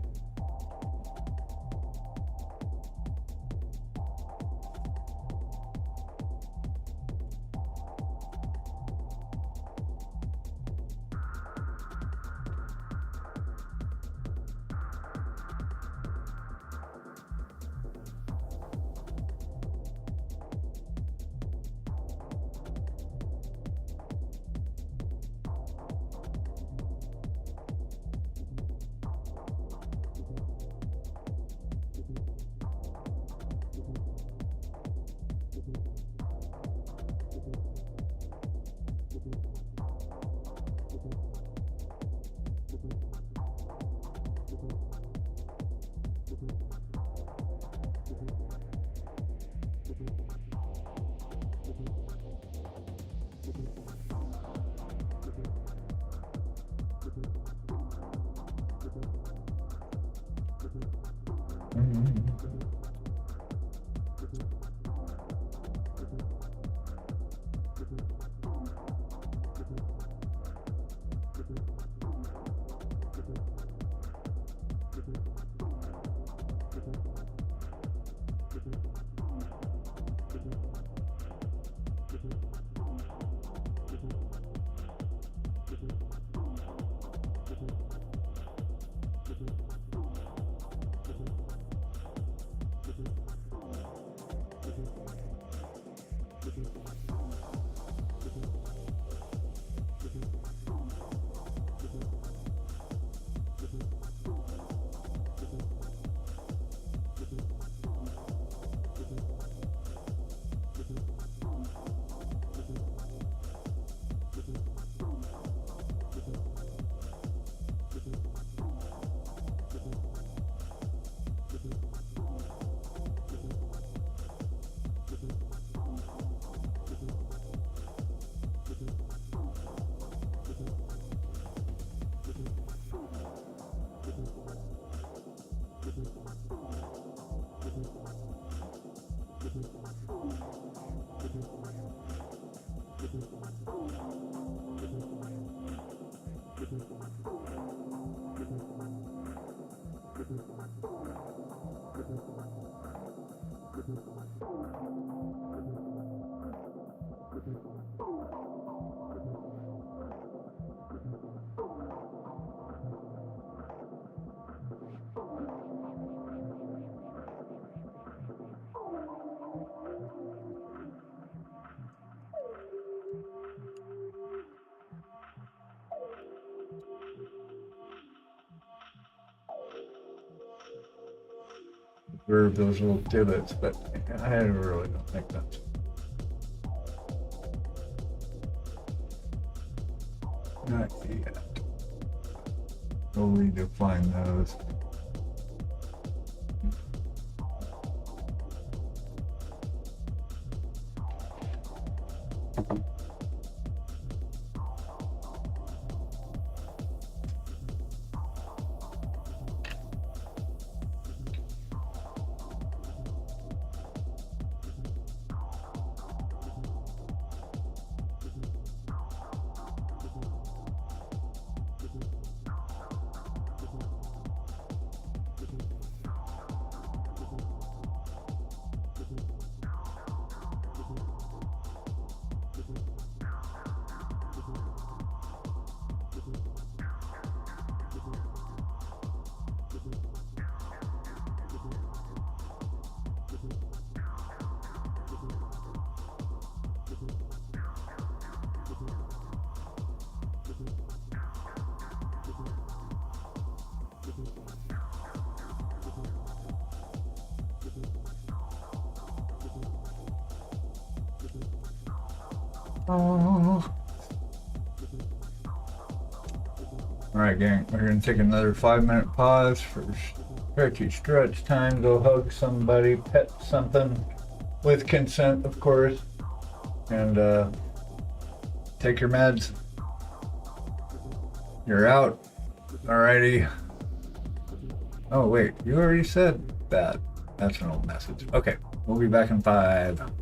Speaker 1: curve those little divots, but I really don't think that's. Not yet. We'll need to find those. Oh. All right, gang, we're gonna take another 5-minute pause for stretchy stretch time. Go hug somebody, pet something, with consent, of course, and take your meds. You're out. Alrighty. Oh wait, you already said that. That's an old message. Okay, we'll be back in 5.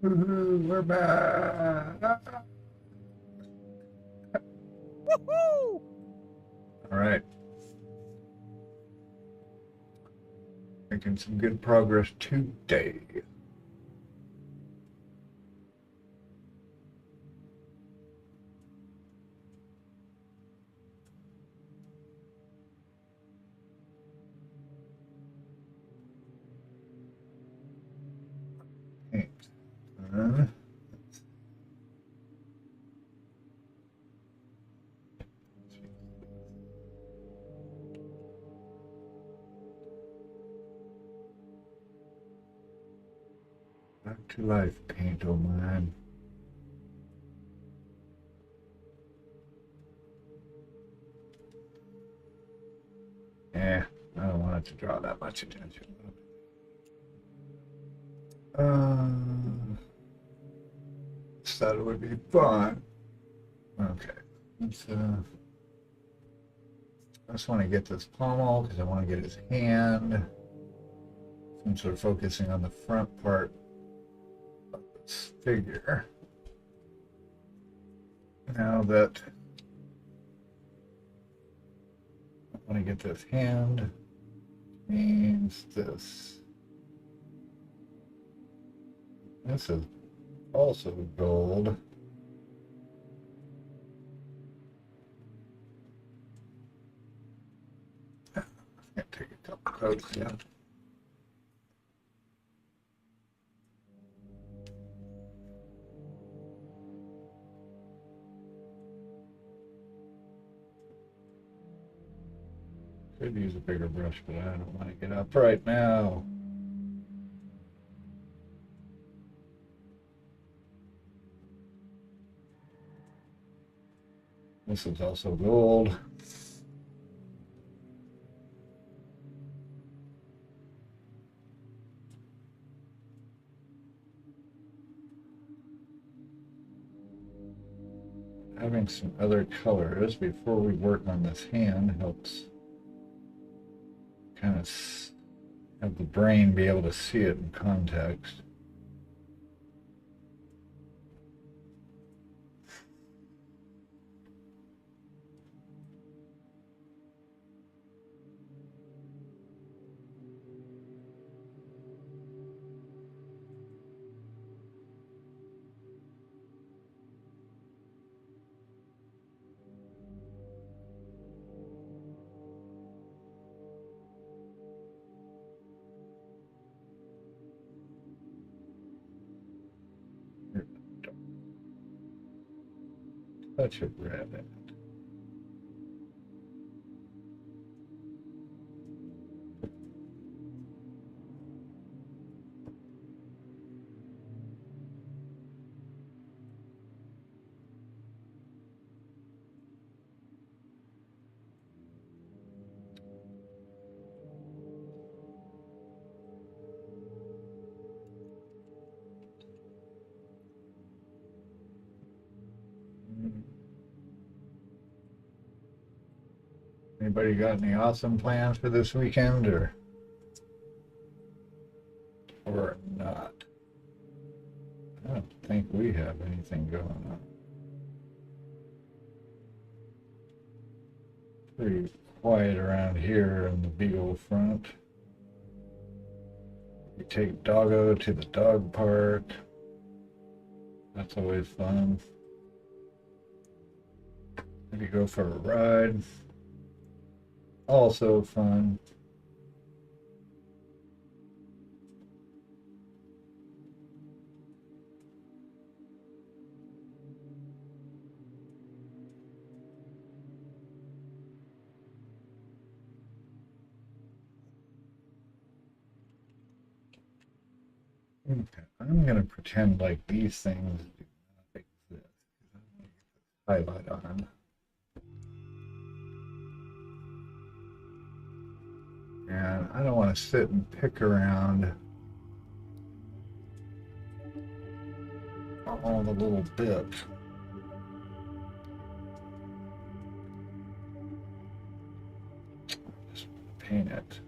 Speaker 1: Woohoo, we're back.
Speaker 3: Woohoo!
Speaker 1: All right. Making some good progress today. Paint. Back to life paint, oh man. Yeah, I don't want it to draw that much attention. Just thought it would be fun. Okay, let's I just want to get this pommel because I want to get his hand. So I'm sort of focusing on the front part of this figure. Now that I want to get this hand, means this. This is also gold. I'm gonna take a couple coats, yeah. Could use a bigger brush, but I don't want to get up right now. This is also gold. Having some other colors before we work on this hand helps kind of have the brain be able to see it in context. Touch of red. Anybody got any awesome plans for this weekend or not? I don't think we have anything going on. Pretty quiet around here in the Beagle front. We take Doggo to the dog park. That's always fun. Maybe go for a ride. Also fun. Okay, I'm gonna pretend like these things do not exist. Highlight on. And I don't want to sit and pick around all the little bits. Just paint it.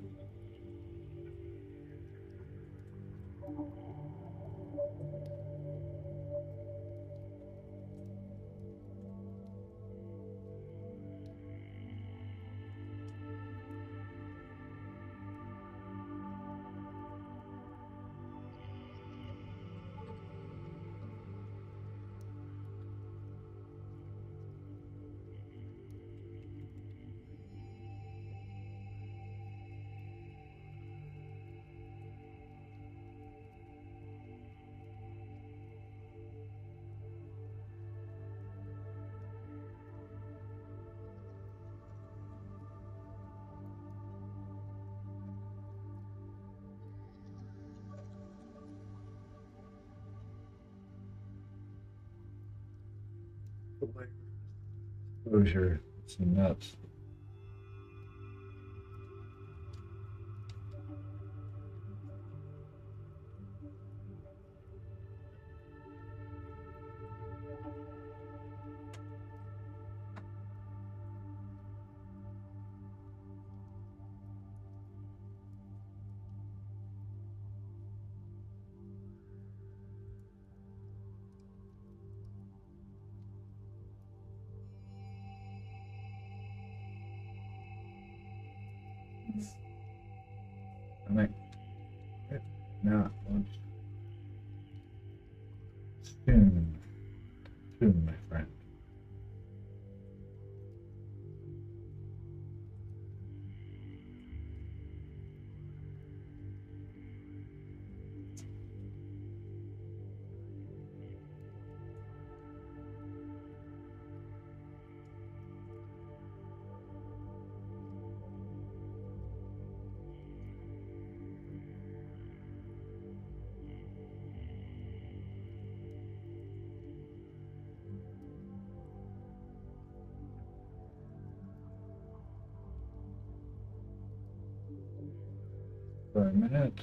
Speaker 1: Exposure. It's nuts. I might not want soon, my friend. For a minute.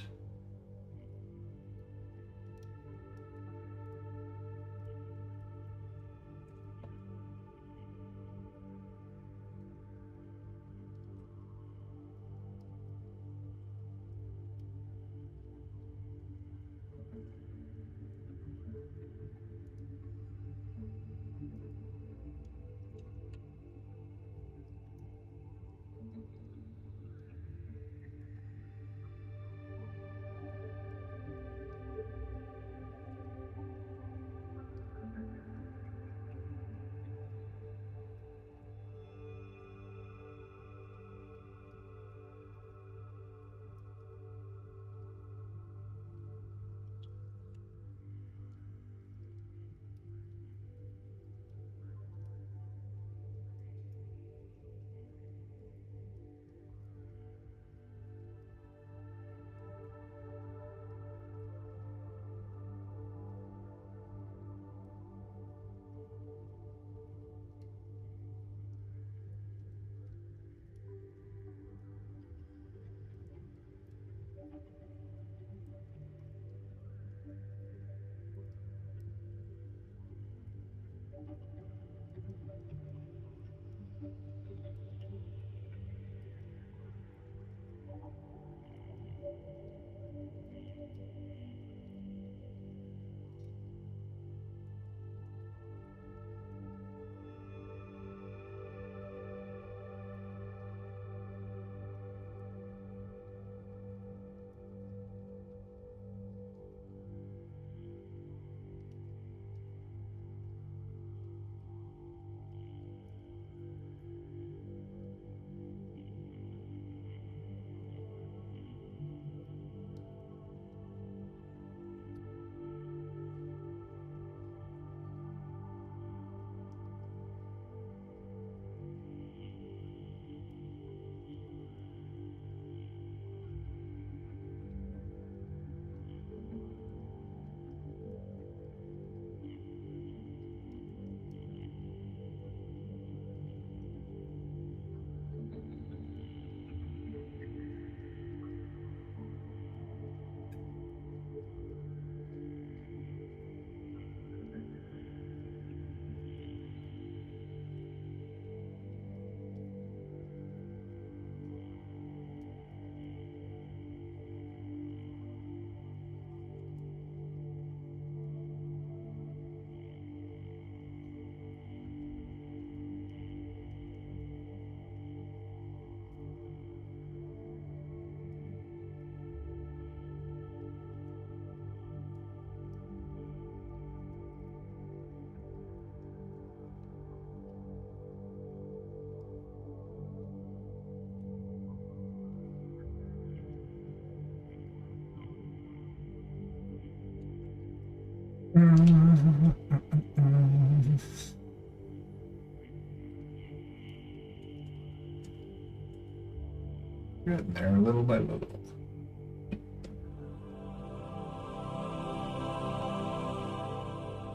Speaker 1: Getting there little by little.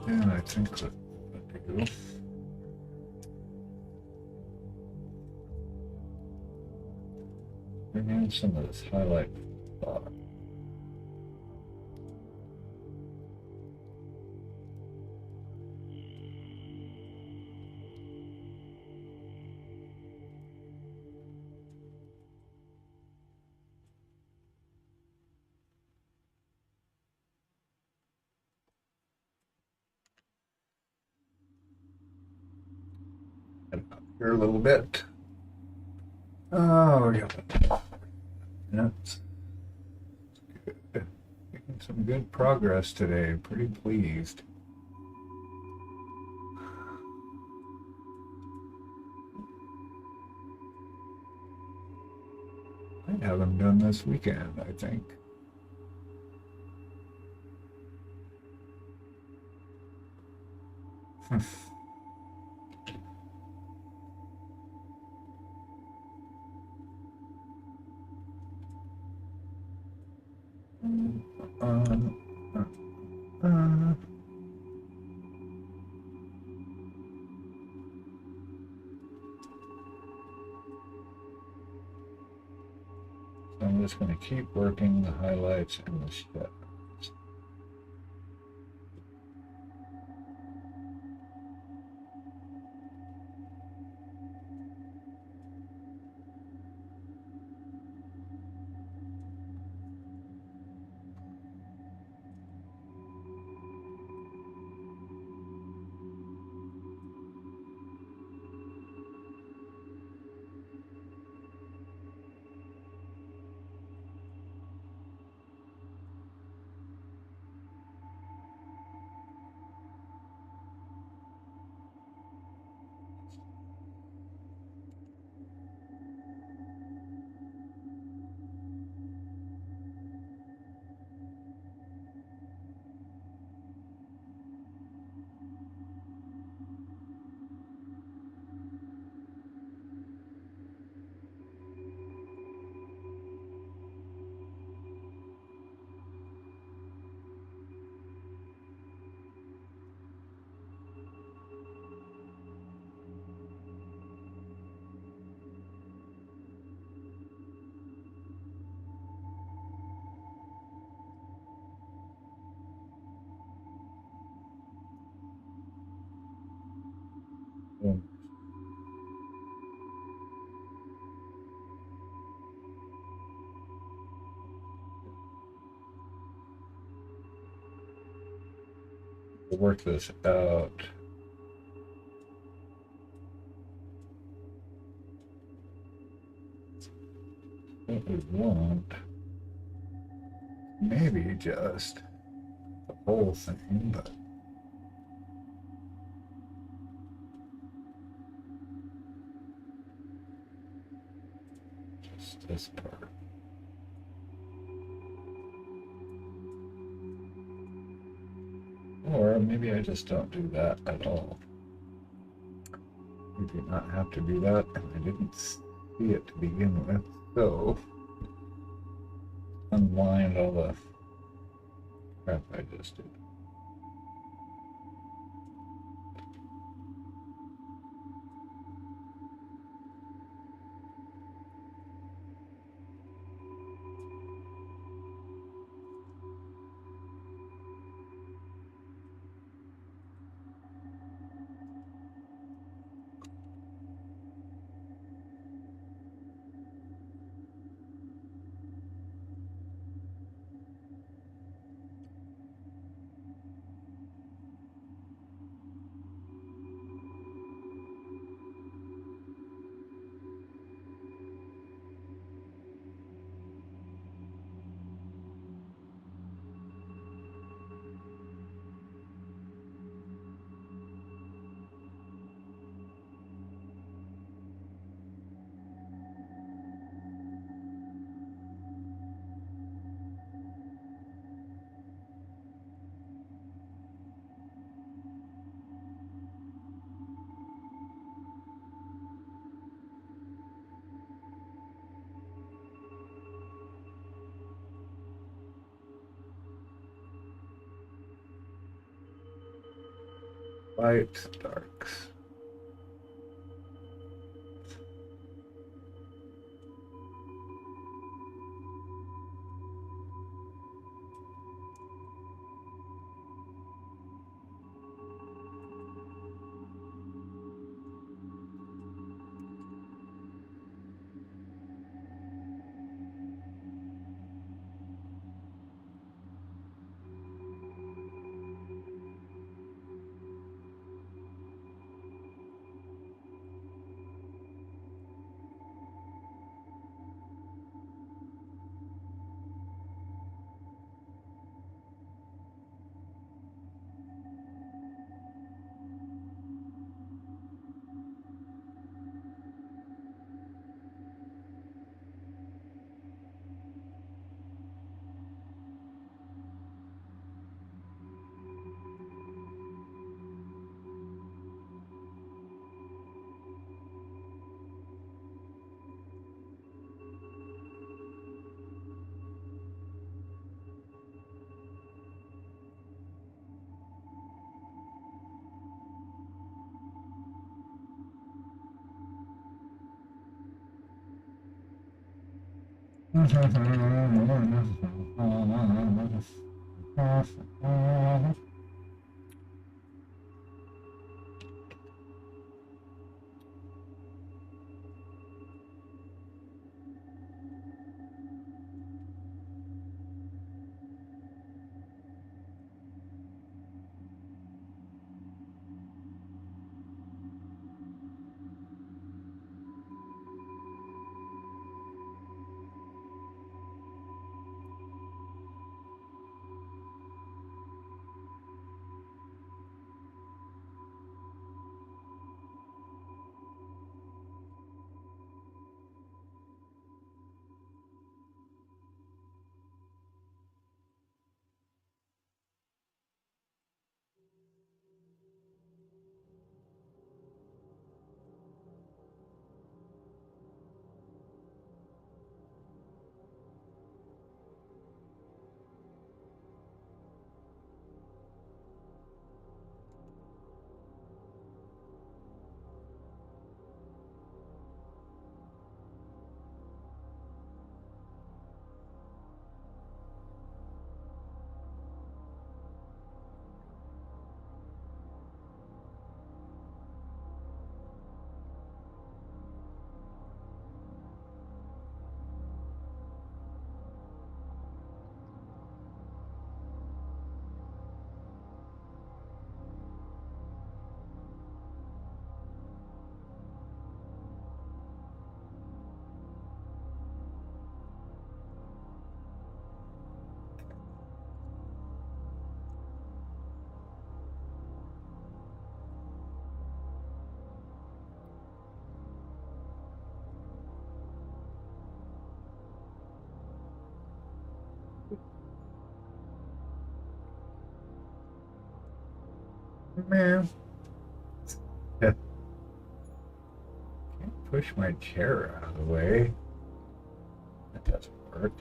Speaker 1: And I think that there we go. bring in some of this highlight bottom. And up here a little bit. Oh, yeah. That's good. Making some good progress today. Pretty pleased. I'd have them done this weekend, I think. uh. So I'm just going to keep working the highlights and the shadows. And we'll work this out. What we want, maybe just the whole thing, but just this part. Or maybe I just don't do that at all. We do not have to do that, and I didn't see it to begin with, so unwind all the crap I just did. Lights, darks. Man. Yeah. Can't push my chair out of the way. That doesn't work.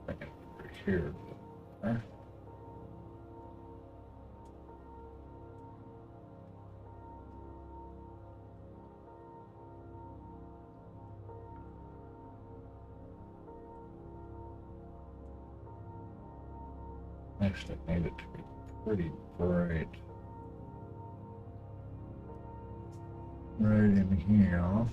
Speaker 1: Over here. Huh? Next, I need it to be pretty bright. Right in here.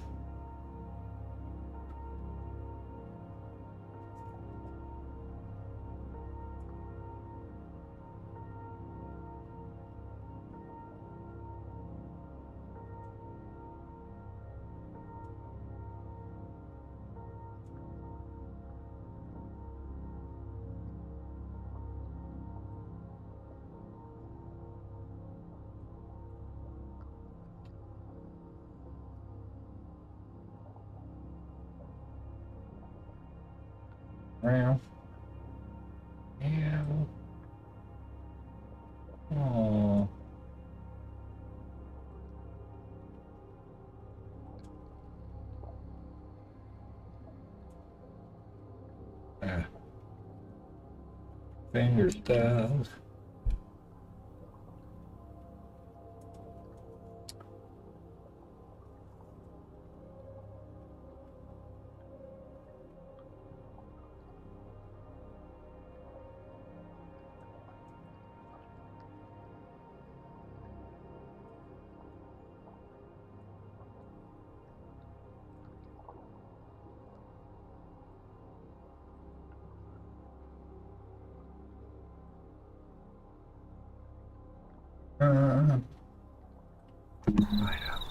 Speaker 1: Well, yeah. Oh. Uh, Fingers down. Right up.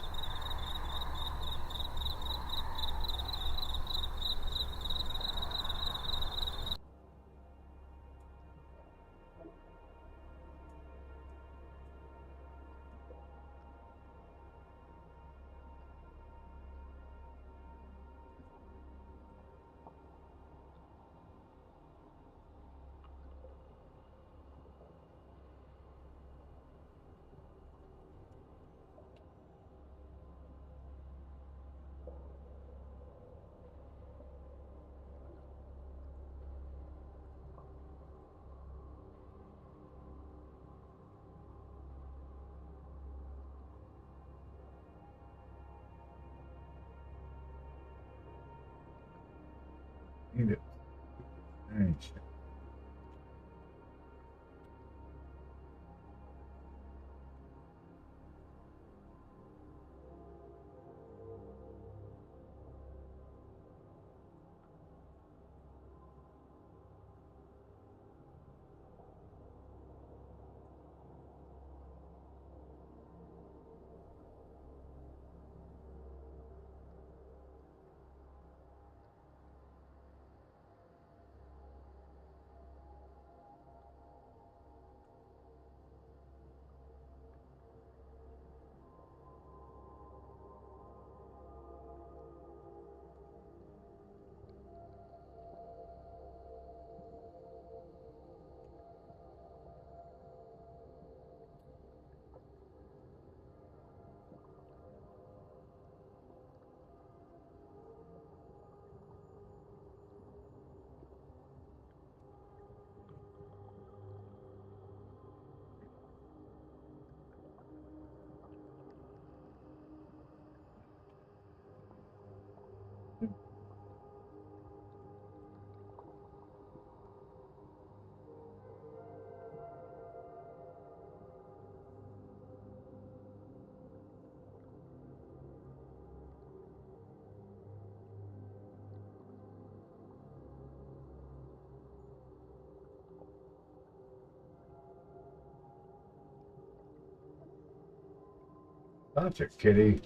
Speaker 1: Gotcha, kitty.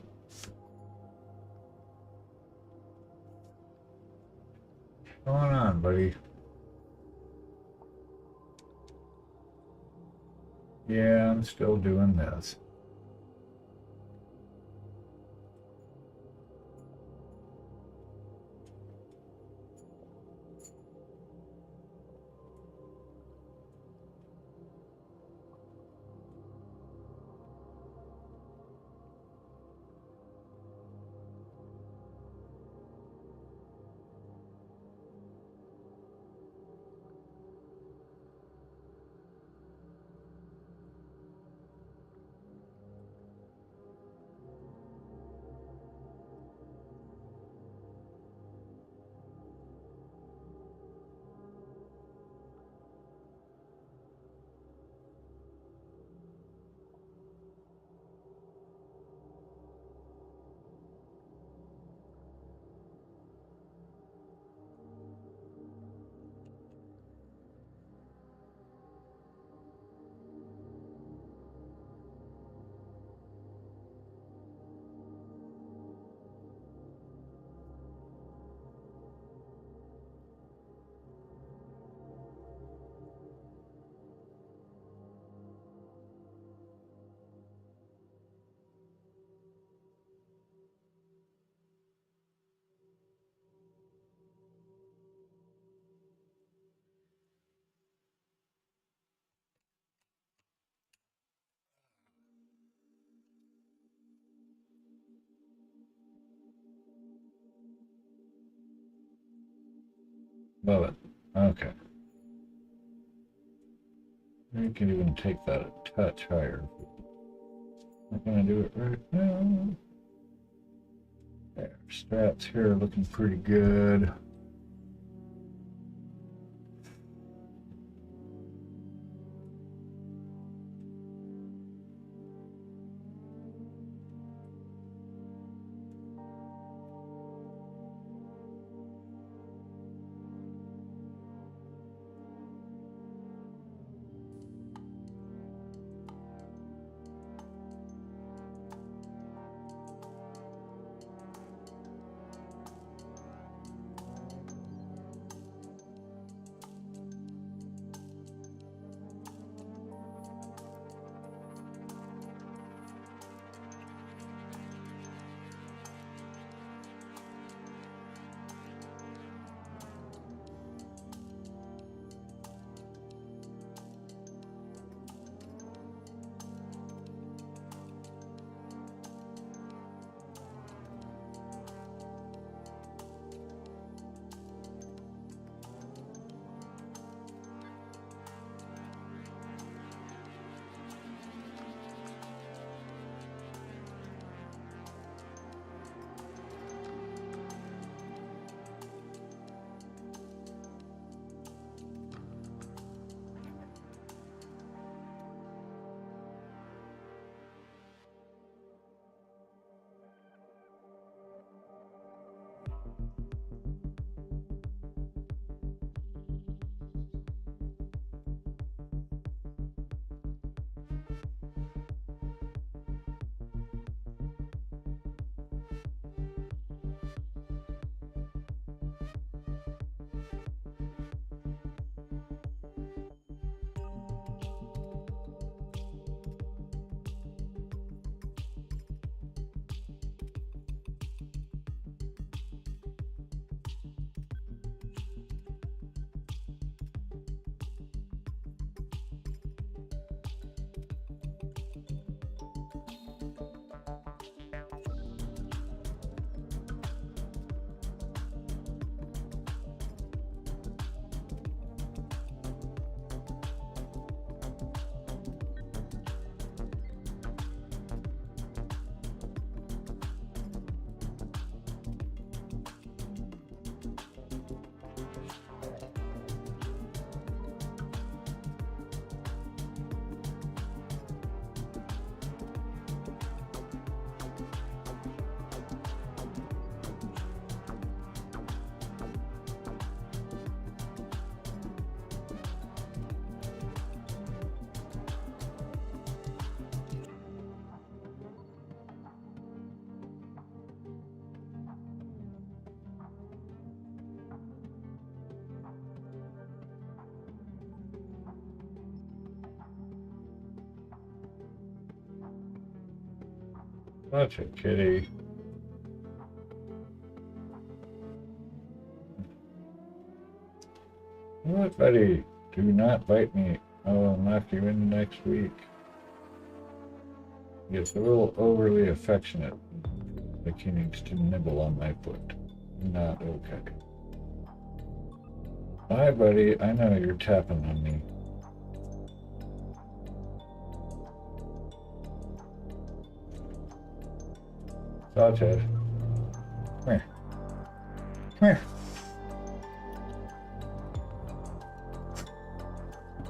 Speaker 1: What's going on, buddy? Yeah, I'm still doing this. Love it. Okay. You can even take that a touch higher. Not gonna do it right now. There, straps here are looking pretty good. Such a kitty. What, buddy? Do not bite me. I'll knock you in next week. He gets a little overly affectionate. Like he needs to nibble on my foot. Not okay. Bye, buddy. I know you're tapping on me. Sawtooth. Come here. Come here.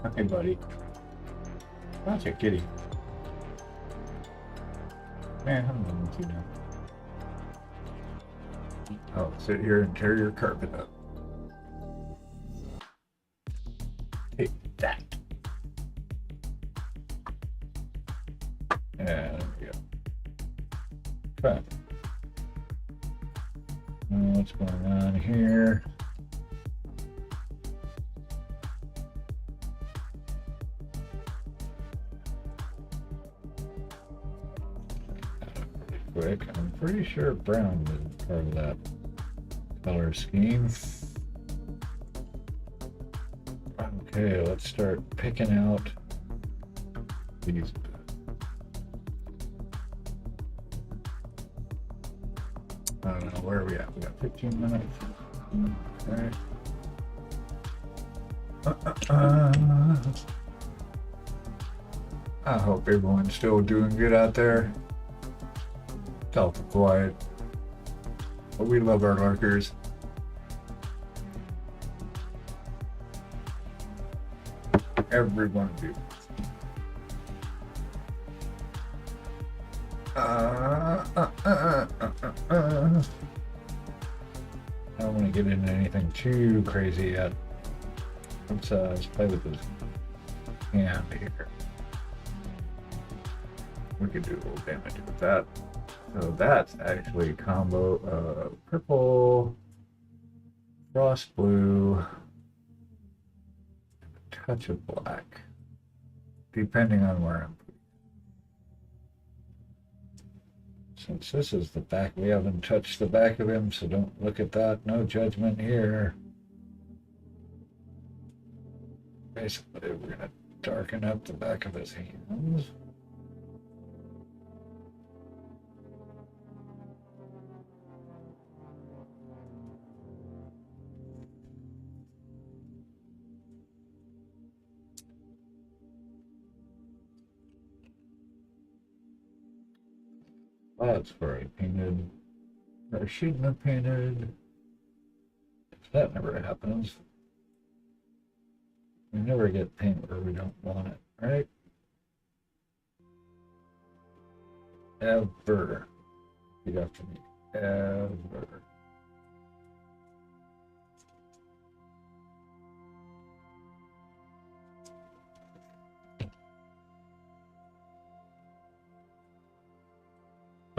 Speaker 1: Hi, buddy. That's a kitty. Man, I'm done with you now. I'll sit here and tear your carpet up. Take that. And there we go. Fine. What's going on here? Really quick, I'm pretty sure brown is part of that color scheme. Okay, let's start picking out these. I don't know, where are we at? We got 15 minutes. Okay. I hope everyone's still doing good out there. It's awful quiet. But we love our lurkers. Every one of you. I don't want to get into anything too crazy yet. Let's play with this hand here. We could do a little damage with that. So that's actually a combo of purple, frost blue, a touch of black, depending on where I'm putting. Since this is the back, we haven't touched the back of him, so don't look at that. No judgment here. Basically, we're going to darken up the back of his hands. That's where I painted, or shouldn't have painted. That never happens. We never get paint where we don't want it, right? Ever. Repeat after me. Ever.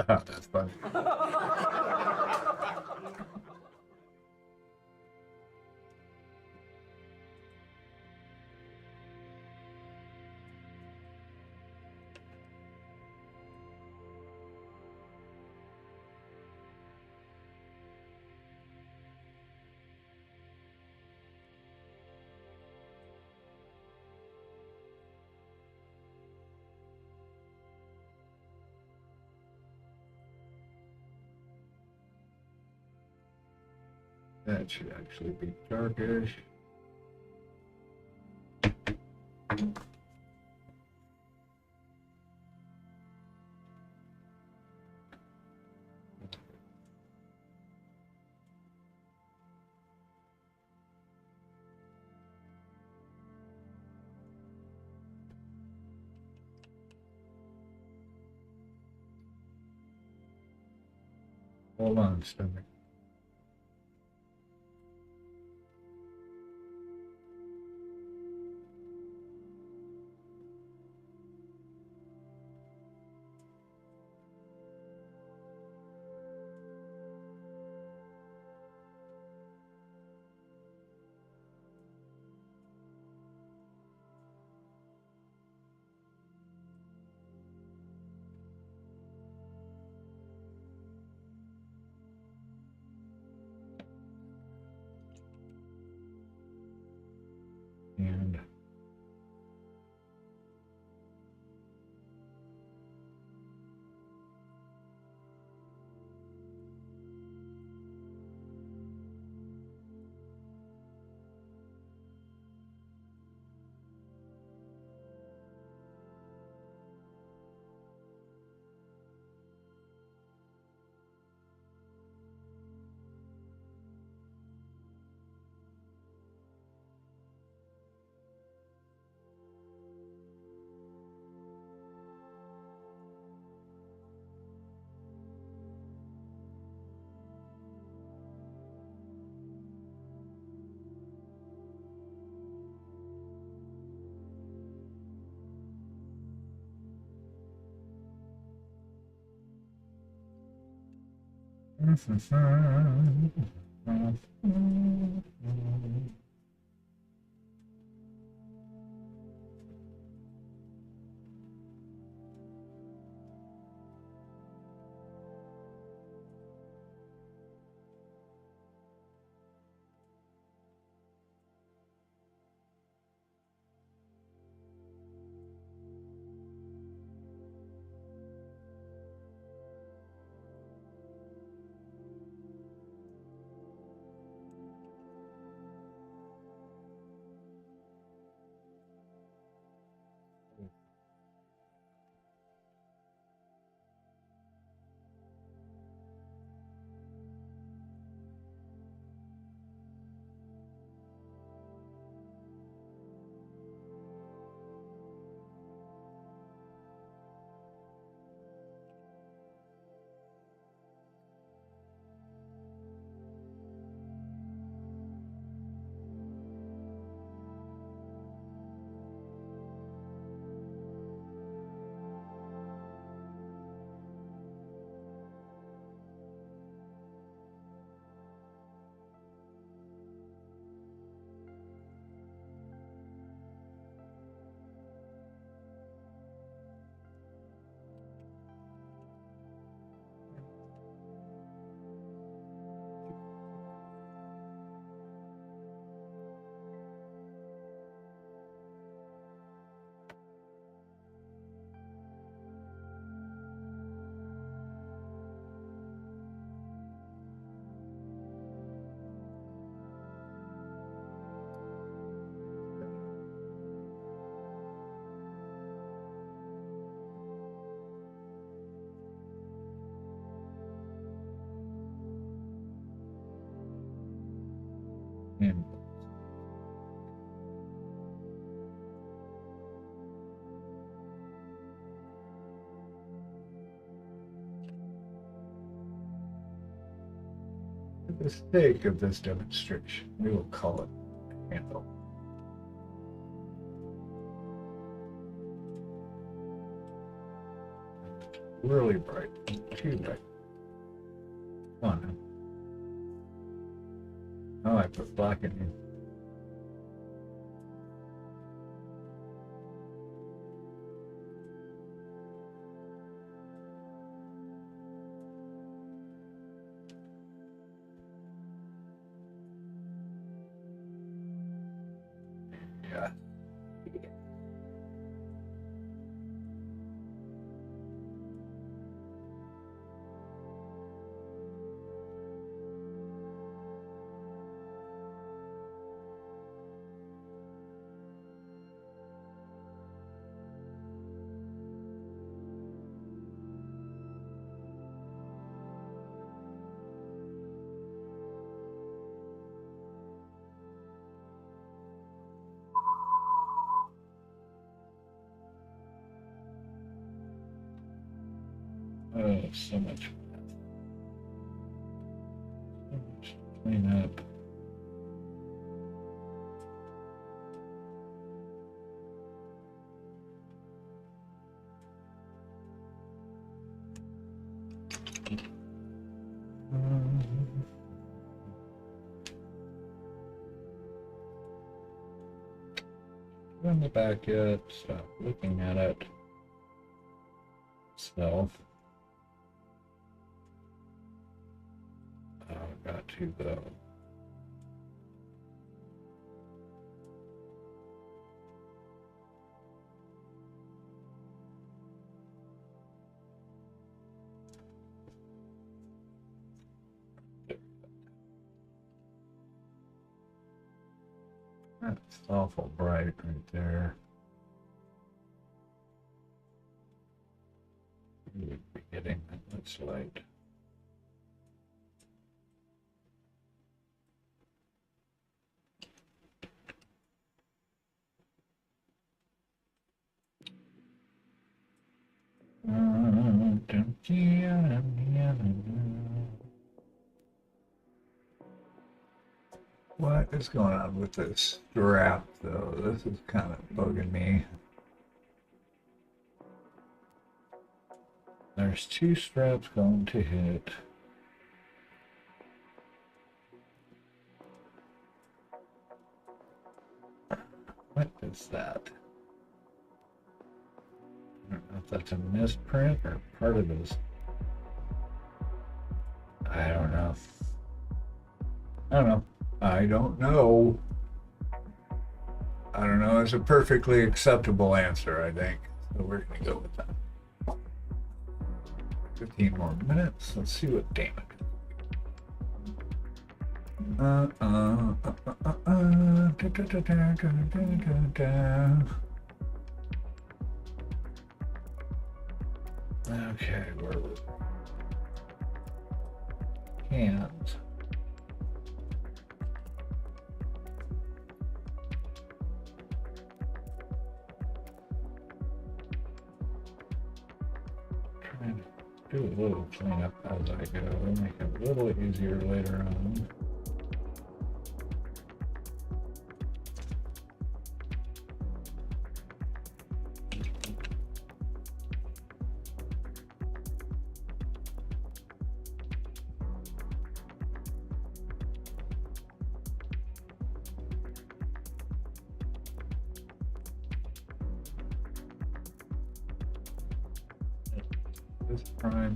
Speaker 1: That's funny. That should actually be darkish. Hold on, stomach. And for the sake of this demonstration, we will call it a handle. Really bright, too bright. Come on now. Oh, I put black in here. Yeah. Oh, so much. So much to clean up. On the back yet, stop looking at it. Self. Oh, got to though. That's awful bright right there. You would be getting that much light. What is going on with this strap, though? This is kind of bugging me. There's two straps going to hit. is that? I don't know if that's a misprint or part of this. I don't know. I don't know. I don't know. I don't know. It's a perfectly acceptable answer, I think. So we're going to go with that. 15 more minutes. Let's see what damage. Okay, where were we? Hands. Trying to do a little cleanup as I go, make it a little easier later on. This prime.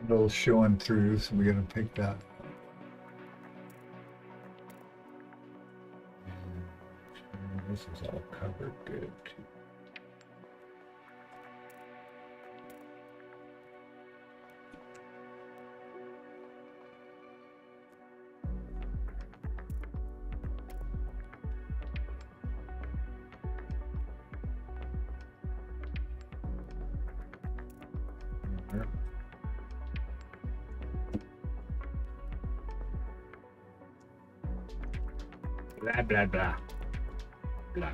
Speaker 1: Handle's showing through, so we're gonna pick that. This is all covered good too. Blah blah blah blah.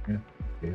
Speaker 1: Yeah, yeah.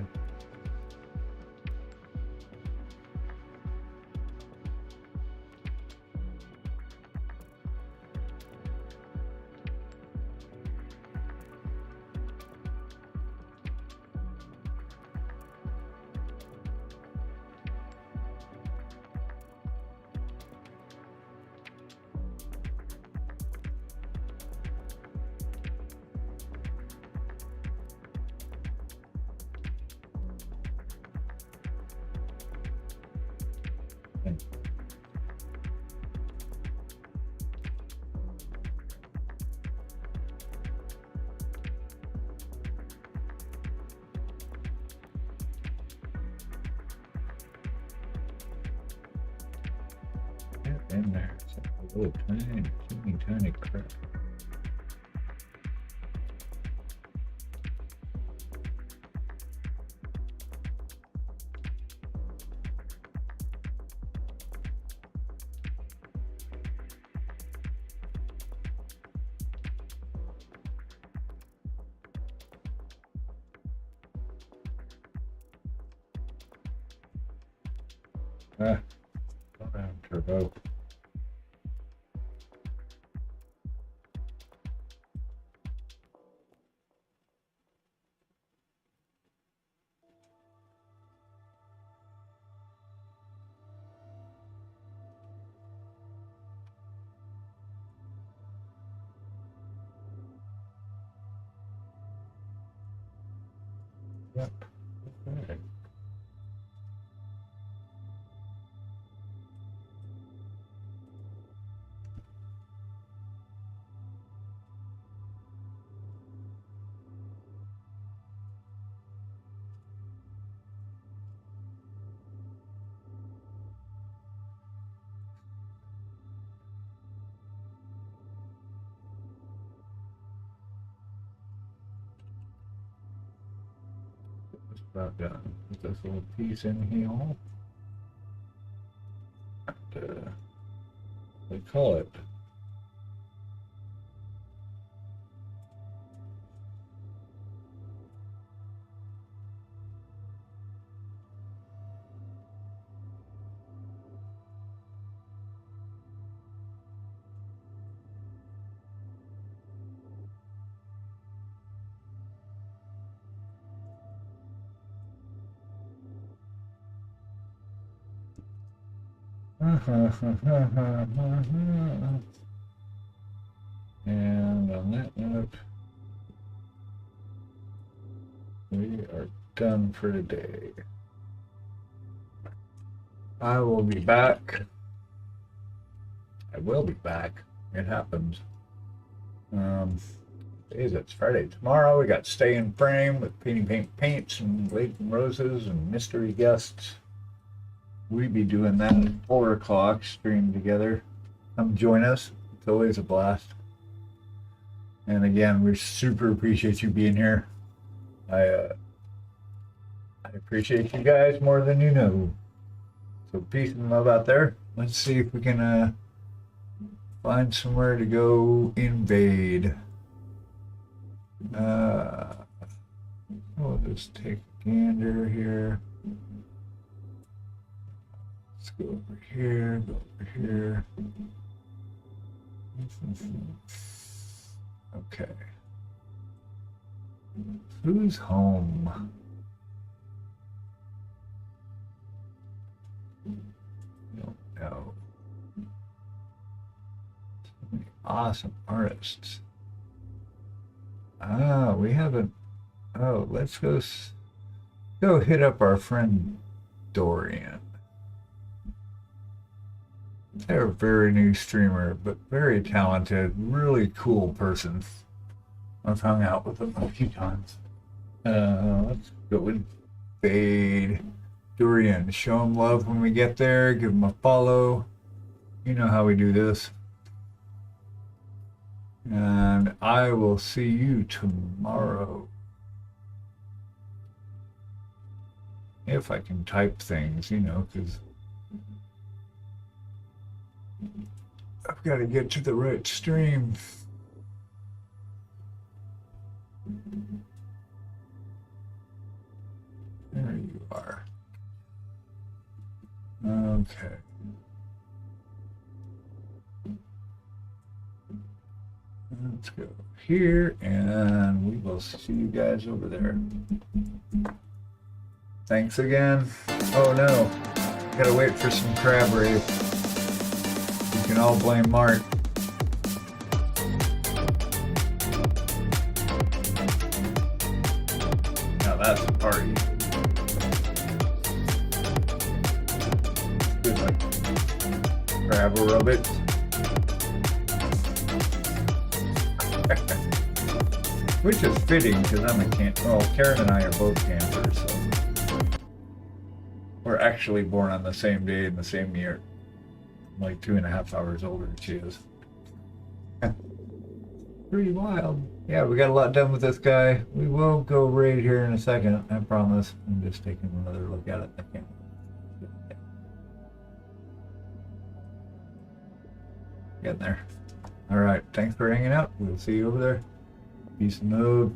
Speaker 1: in there? It's like a little tiny crack. Ah, turbo. Yep. Okay. Just about done with this little piece in here. They call it and on that note, we are done for today. I will be back. I will be back. It happens. It's Friday. Tomorrow we got Stay in Frame with Painting Paints and Laden Roses and mystery guests. We be doing that at 4 o'clock, stream together. Come join us. It's always a blast. And again, we super appreciate you being here. I appreciate you guys more than you know. So peace and love out there. Let's see if we can find somewhere to go invade. We'll just take a gander here. Let's go over here, go over here. Okay. Who's home? I don't know. So many awesome artists. We haven't. Oh, let's go hit up our friend Dorian. They're a very new streamer, but very talented, really cool person. I've hung out with them a few times. Let's go with Fade. Dorian, show him love when we get there. Give him a follow. You know how we do this. And I will see you tomorrow. If I can type things, you know, because I've got to get to the right stream. There you are. Okay. Let's go here, and we will see you guys over there. Thanks again. Oh no, gotta wait for some crab rave. You can all blame Mark. Now that's a party. Good, like crab aerobics. Which is fitting because I'm a cancer. Well, Karen and I are both cancers, so we're actually born on the same day in the same year. like 2.5 hours older than she is. Pretty wild. Yeah, we got a lot done with this guy. We will go raid here in a second, I promise. I'm just taking another look at it. I can't. Getting there. Alright, thanks for hanging out. We'll see you over there. Peace and love.